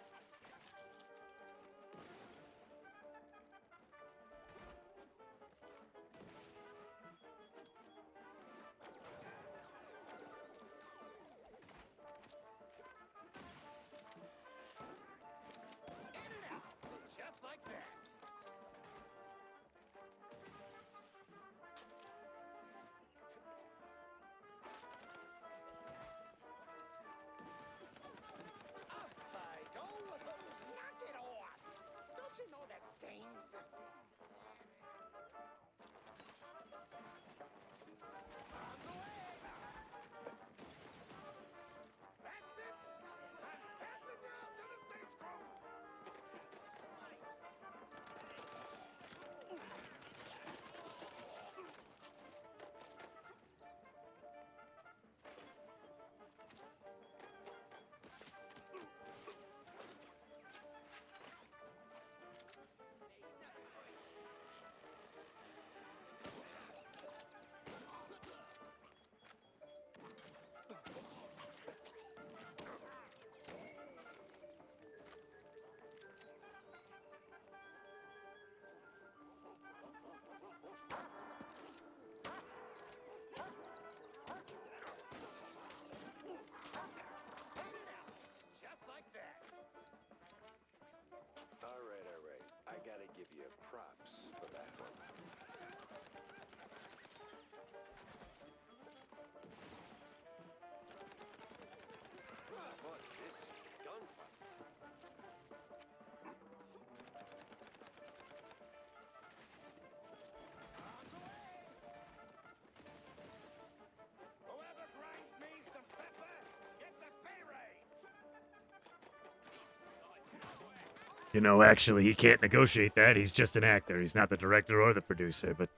In and out, just like that. I don't knock it off. Don't you know that stings? On the way. That's it. I'm passing you out to the stage crew. Just like that. All right. I gotta give you props for that one. But this gunfight. Whoever grinds me some pepper gets a pay raise. You know, actually, he can't negotiate that. He's just an actor. He's not the director or the producer. But,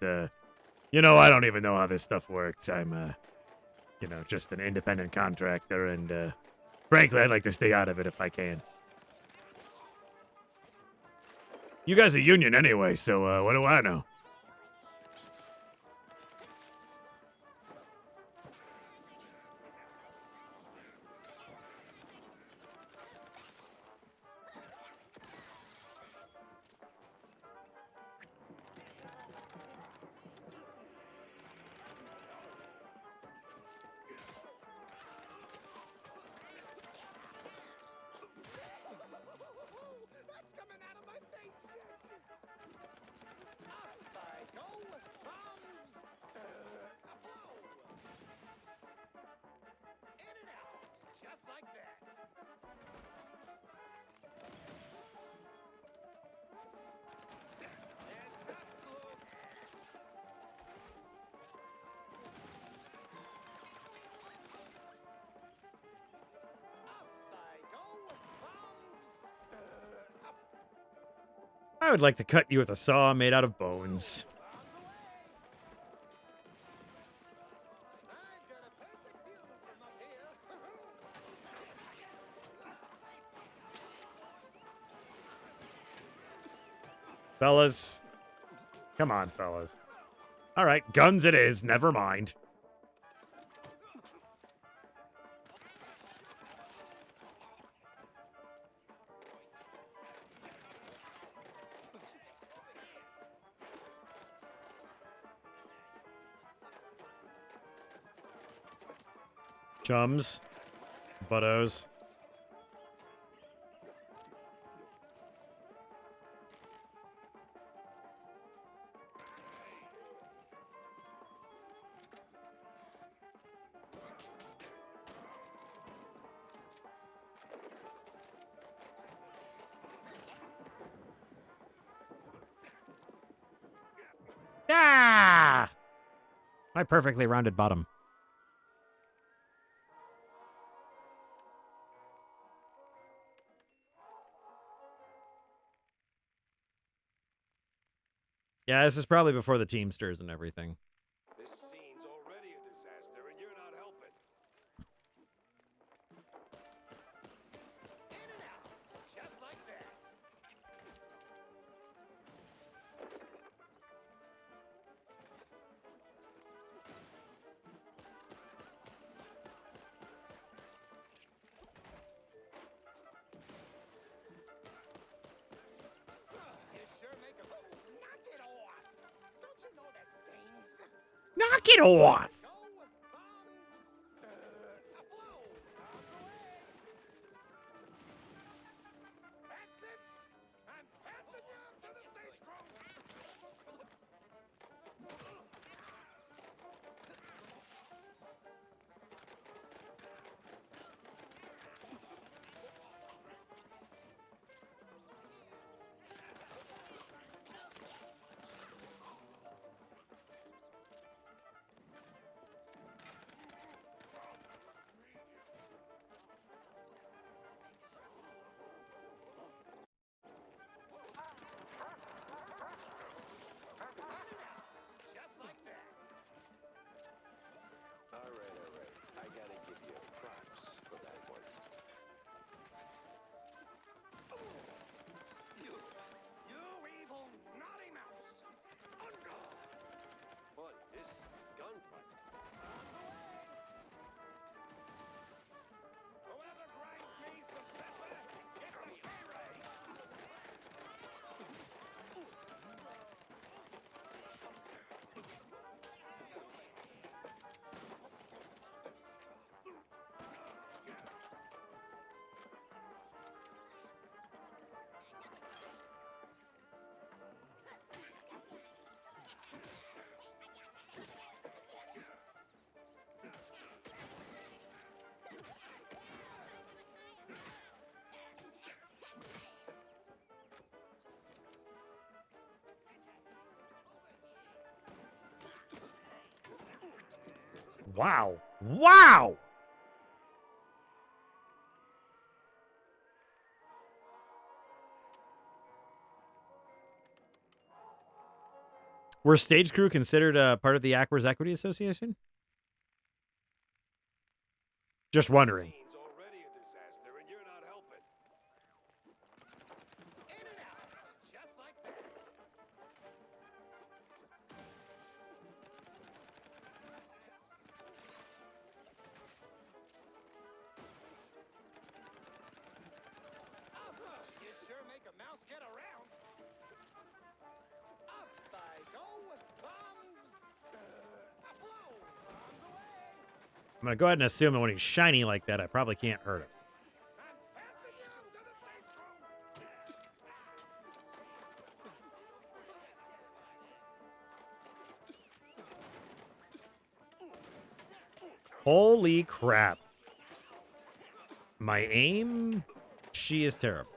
you know, I don't even know how this stuff works. I'm, you know, just an independent contractor. And, frankly, I'd like to stay out of it if I can. You guys are union anyway, so, what do I know? That's coming out of my face. I would like to cut you with a saw made out of bones. I've got a perfect view from up here. Fellas. Come on, fellas. All right, guns it is. Never mind. Chums. Buttos. Ah! My perfectly rounded bottom. Yeah, this is probably before the Teamsters and everything. This scene's already a disaster, and you're not helping. In and out, just like that. You sure make a... Knock it off! Don't you know that stings? Knock it off! Go with bombs. Afloat. On the way. That's it. I'm passing you to the stage crew. Just like that. All right. I gotta give you props for that one. You evil naughty mouse. On guard. What, this gunfight? Whoever grinds me some pepper gets a pay raise. Wow. Wow! Were stage crew considered part of the Actors Equity Association? Just wondering. Scene's already a disaster, and you're not helping. In and out. Just like that. You sure make a mouse get around. Up I go with bombs. Afloat. Bombs away. I'm gonna go ahead and assume that when he's shiny like that, I probably can't hurt him. I'm passing you to the stage crew. Holy crap. My aim, she is terrible.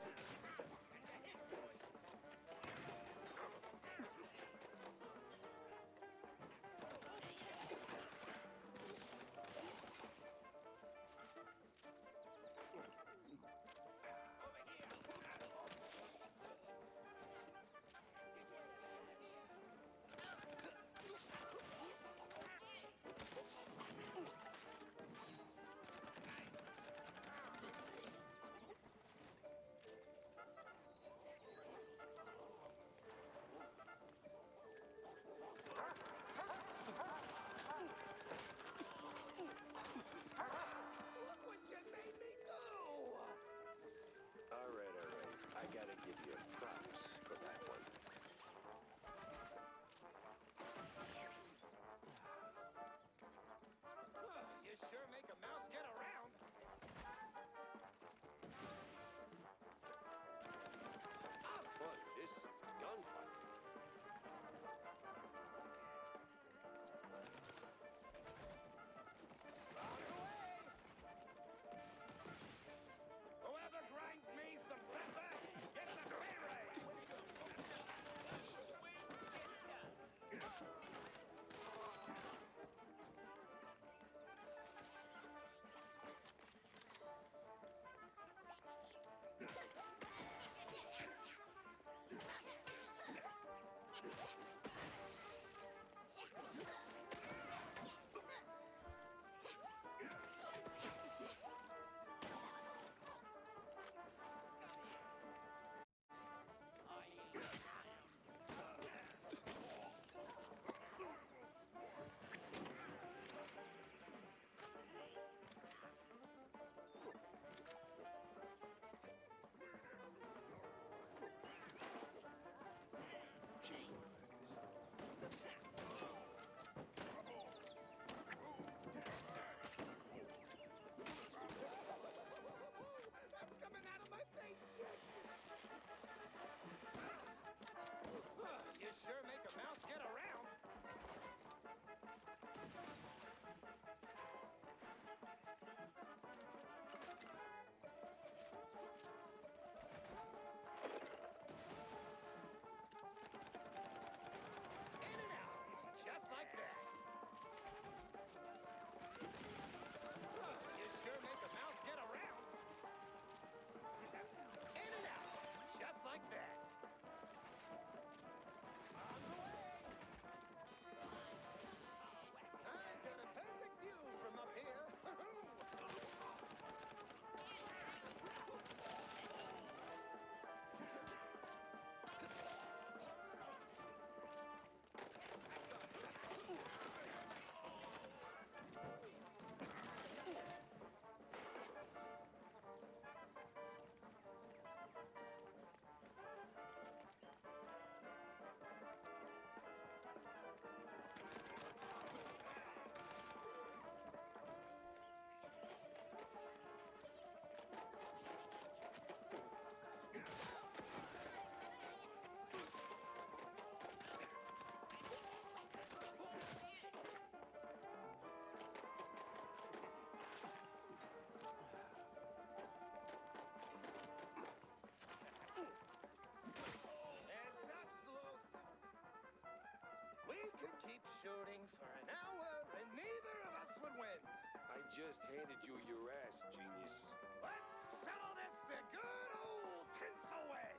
handed you your ass, genius. Let's settle this the good old tinsel way.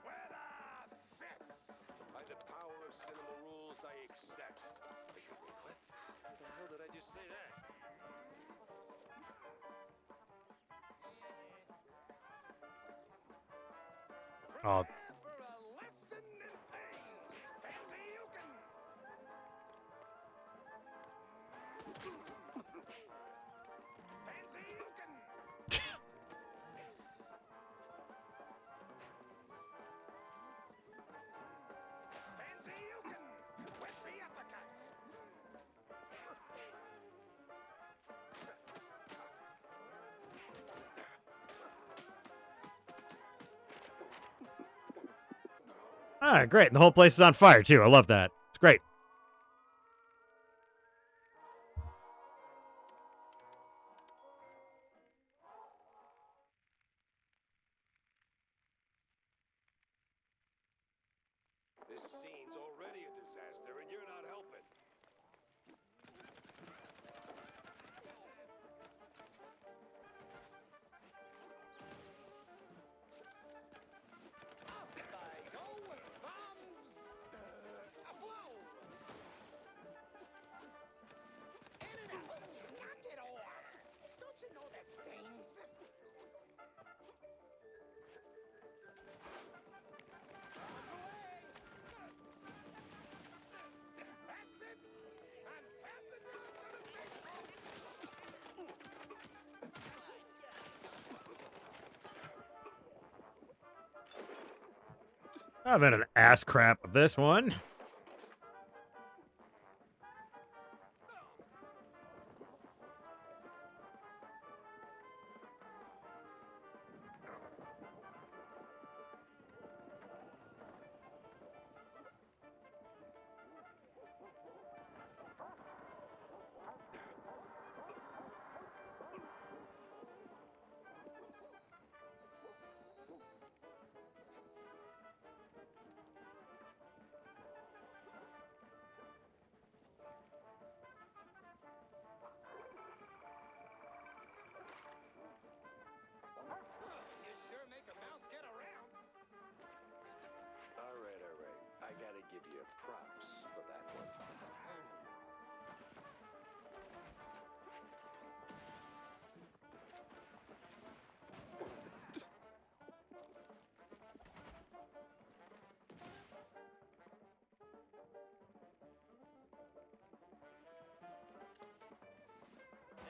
With a fist. By the power of cinema rules, I accept. What? How the hell did I just say that? Oh, Prepare for a lesson in pain. Pansy, you can. Pansy, you can. Pansy, you can. With the uppercut. ah, great. And the whole place is on fire, too. I love that. It's great. This scene's already a disaster, and you're not helping. Up I go with thumbs. A blow. In and out. Knock it off. Don't you know that stings? That's it. I'm passing you up to the stage, folks. I've been an ass crap of this one. You sure make a mouse get around. All right. I gotta give you props for that one.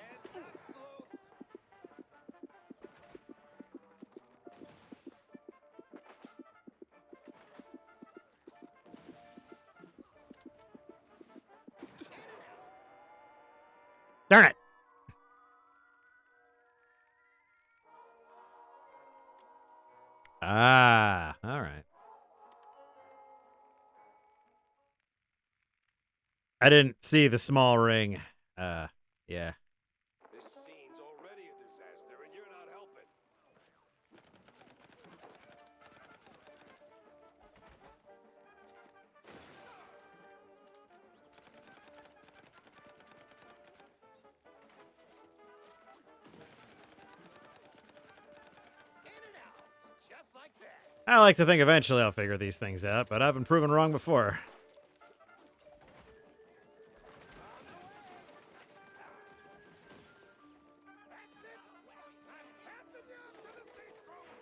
It's up, sleuth. Darn it. Ah, all right. I didn't see the small ring. Yeah. This scene's already a disaster, and you're not helping. In and out. Just like that. I like to think eventually I'll figure these things out, but I've been proven wrong before. That's it. I'm passing you up to the stage, folks.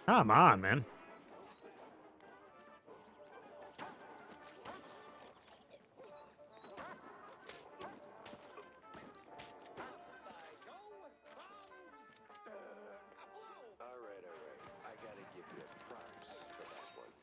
Come on, man. I go with thumbs. A blow. All right. I gotta give you props for that one.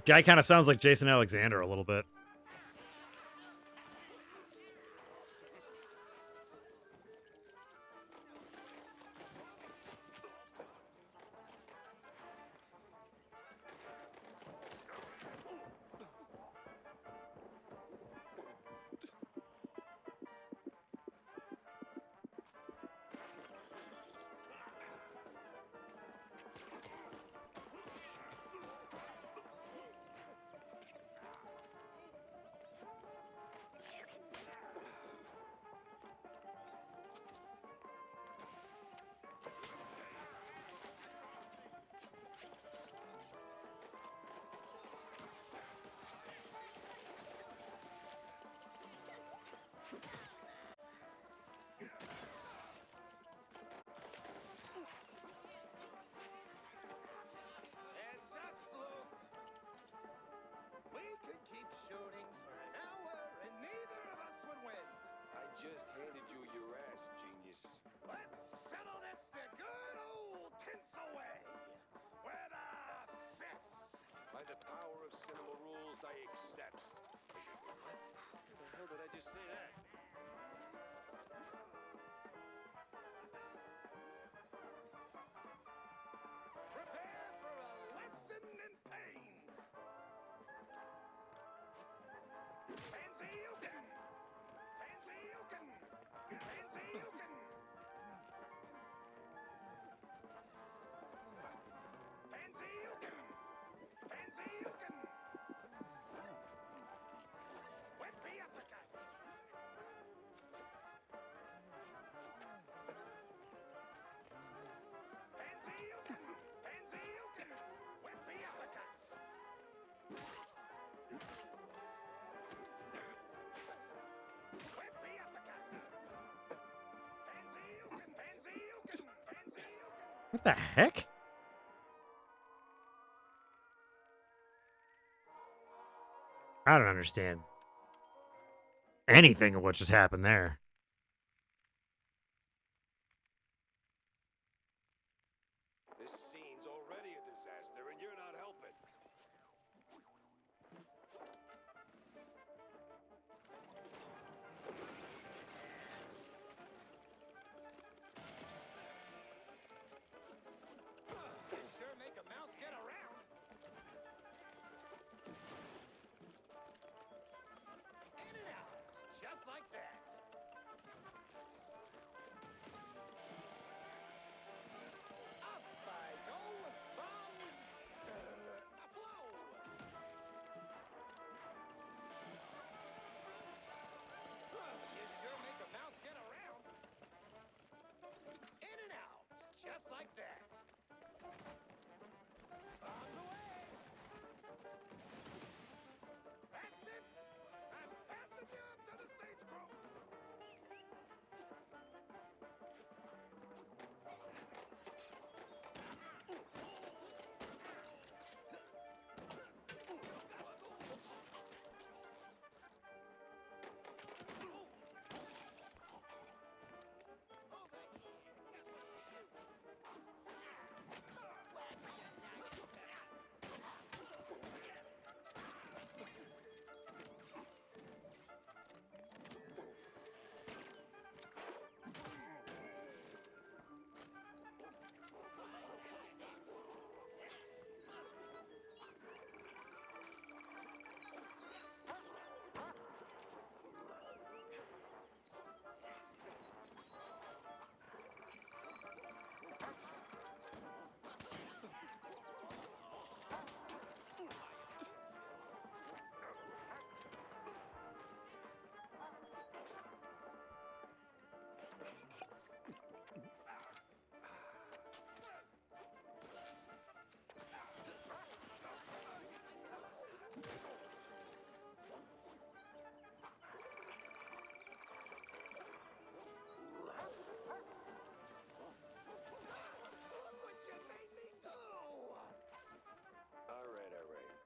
Guy kind of sounds like Jason Alexander a little bit. Heads up, sleuth. We could keep shooting for an hour and neither of us would win. I just handed you your ass, genius. Let's settle this the good old tinsel way. With a fist. By the power of cinema rules, I accept. What? How the hell did I just say that? Prepare for a lesson in pain. Panzayukin! Panzayukin! Panzayukin! Panzayukin! Panzayukin! Whippy uppercut! Panzayukin! Panzayukin! Whippy uppercut! Whippy uppercut! Panzayukin! Panzayukin! Panzayukin! What the heck? I don't understand anything of what just happened there. This scene's already a disaster, and you're not helping. You sure make a mouse get around. In and out, just like that. Up I go, bombs, a flow. You sure make a mouse get around. In and out, just like that. On the way. That's it. I'm passing you up to the stage crew.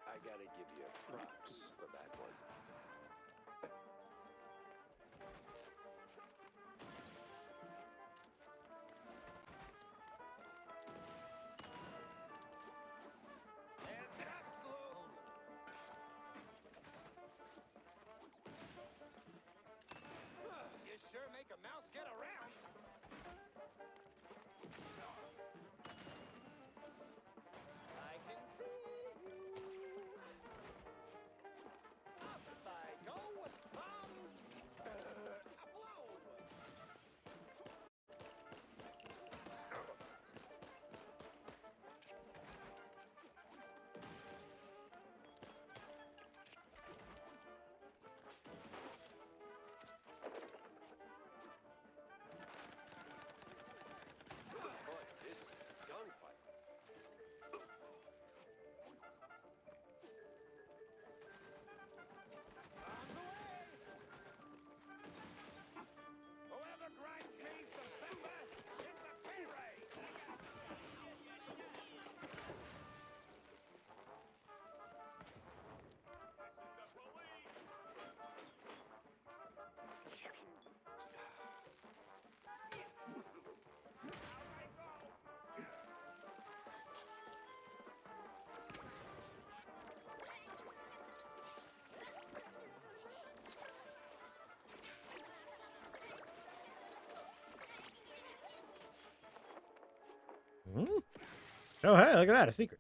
I gotta give you props for that one. Heads up, sleuth. Hmm? Oh, hey, look at that. A secret.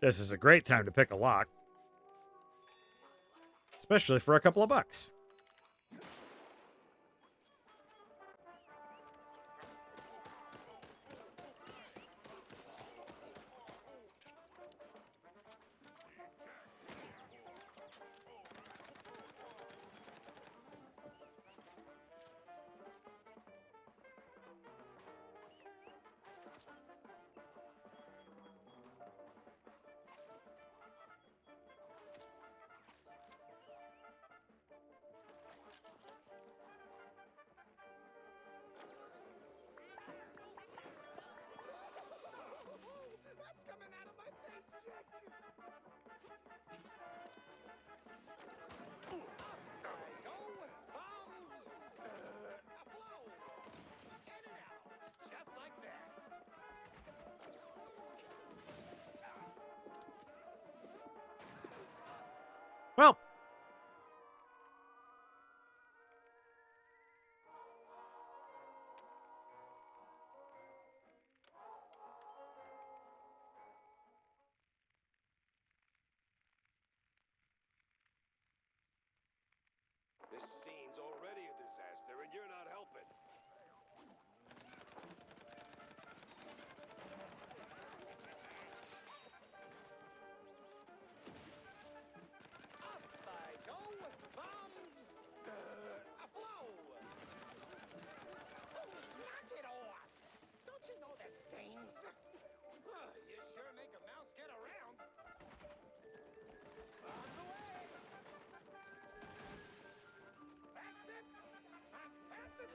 This is a great time to pick a lock. Especially for a couple of bucks. What's coming out of my paycheck? There we go. Bombs. Blow. In and out. Just like that. Well, This scene's already a disaster, and you're not helping. Off I go. Bombs. Blow. Knock it off. Don't you know that stings? You sure make a mouse get around. On the way. That's it. I'm passing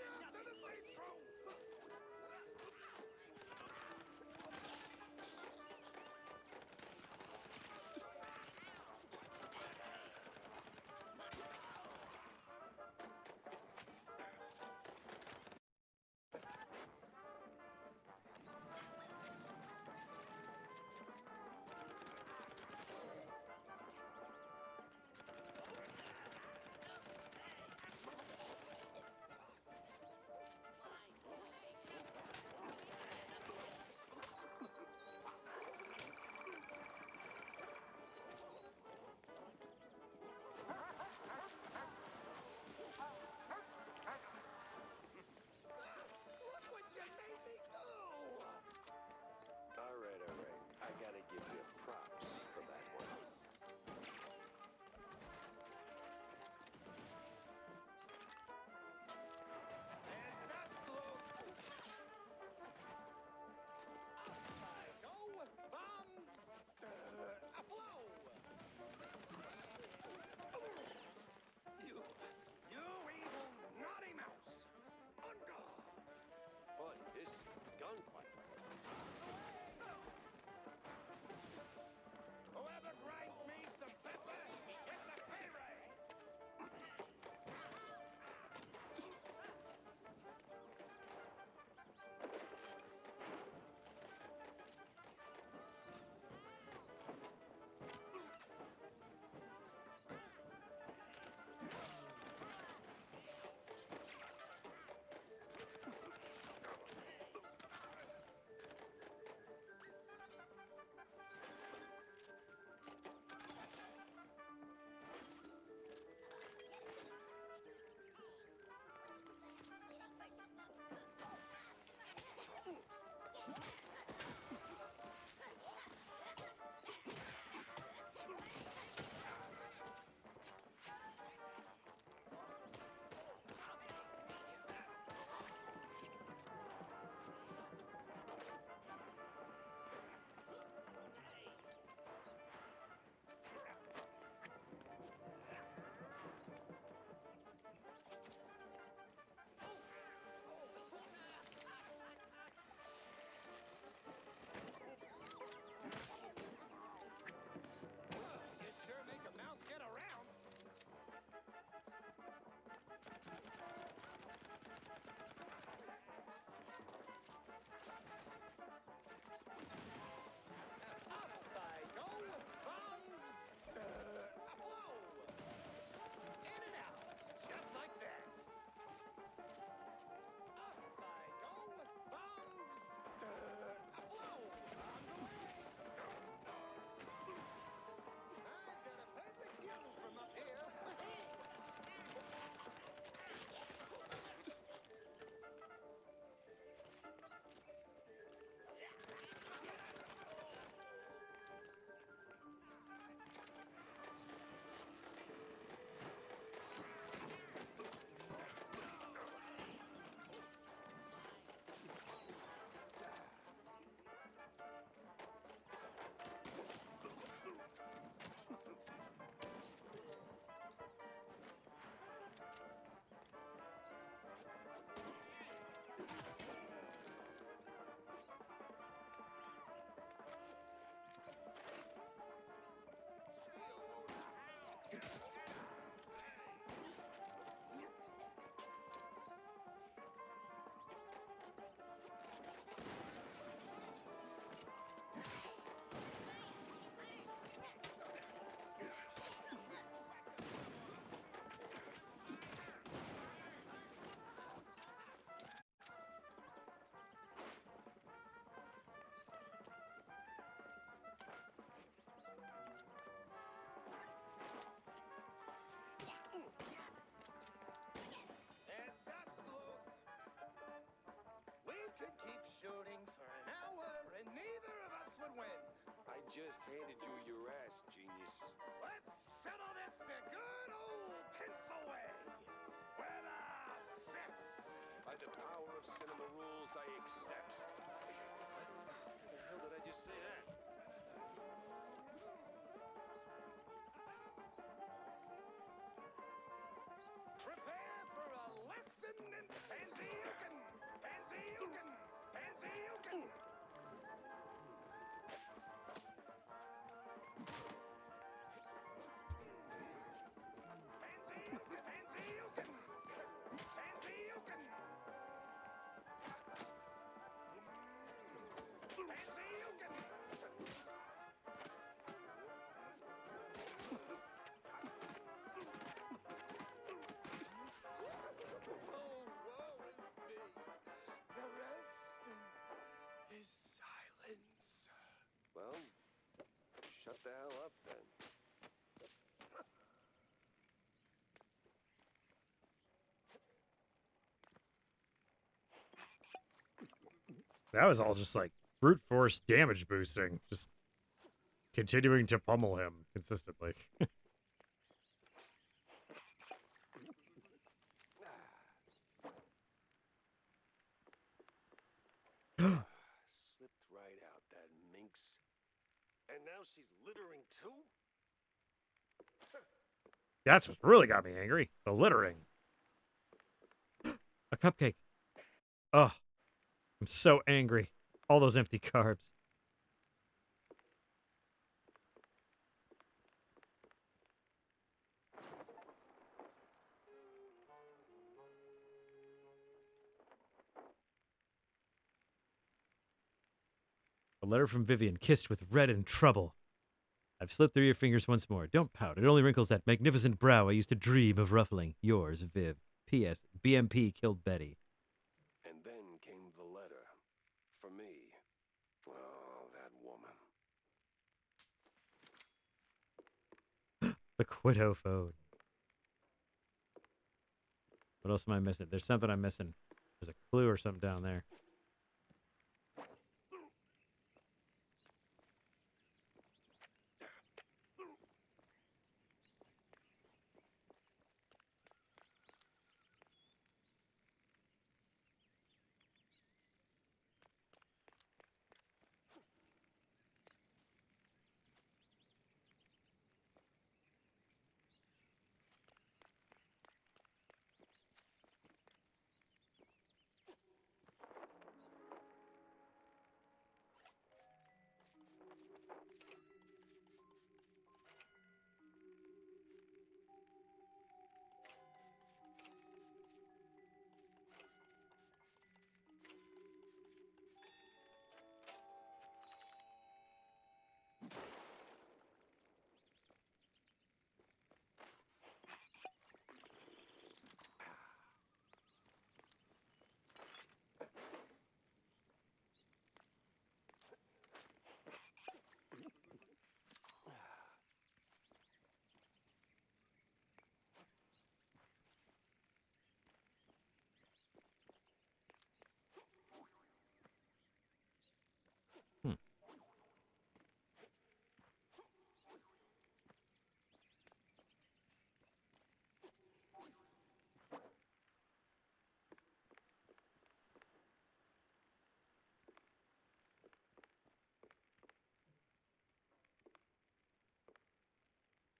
just handed you your ass, genius. Let's settle this the good old tinsel way. With a fist. By the power of cinema rules, I accept. How the hell did I just say that? Prepare for a lesson in Pansy-Ukin! Pansy-Ukin! Pansy-Ukin! Pansy-Ukin! Pansy-Ukin! Pansy-Ukin! Pansy-Ukin! Oh, woe is me. The rest is silence. Well, shut the hell up then. That was all just like brute force damage boosting. Just continuing to pummel him consistently. Slipped right out, that minx. And now she's littering too? That's what's really got me angry. The littering. A cupcake. Ugh. I'm so angry. All those empty carbs. A letter from Vivian, kissed with red and trouble. I've slipped through your fingers once more. Don't pout. It only wrinkles that magnificent brow I used to dream of ruffling. Yours, Viv. P.S. BMP killed Betty. And then came the letter. For me. Oh, that woman. The Quiddo phone. What else am I missing? There's something I'm missing. There's a clue or something down there.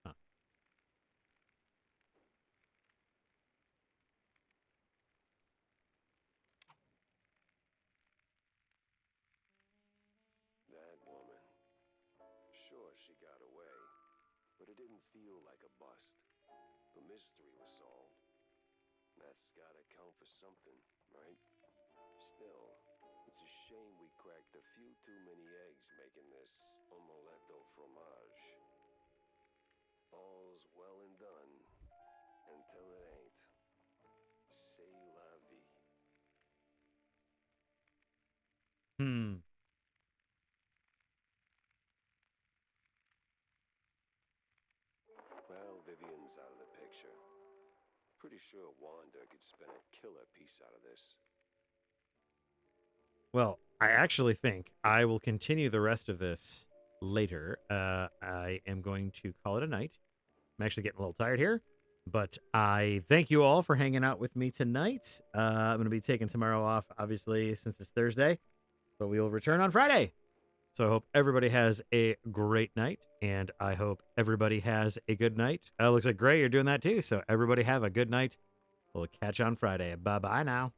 Huh. That woman. Sure, she got away. But it didn't feel like a bust. The mystery was solved. That's gotta count for something, right? Still, it's a shame we cracked a few too many eggs making this omelette au fromage. All's well and done until it ain't. C'est la vie. Hmm. Well, Vivian's out of the picture. Pretty sure Wanda could spin a killer piece out of this. Well, I actually think I will continue the rest of this later. I am going to call it a night. I'm actually getting a little tired here, but I thank you all for hanging out with me tonight. I'm going to be taking tomorrow off, obviously, since it's Thursday, but we will return on Friday. So I hope everybody has a great night, and I hope everybody has a good night. Looks like Gray, you're doing that too. So everybody have a good night. We'll catch you on Friday. Bye-bye now.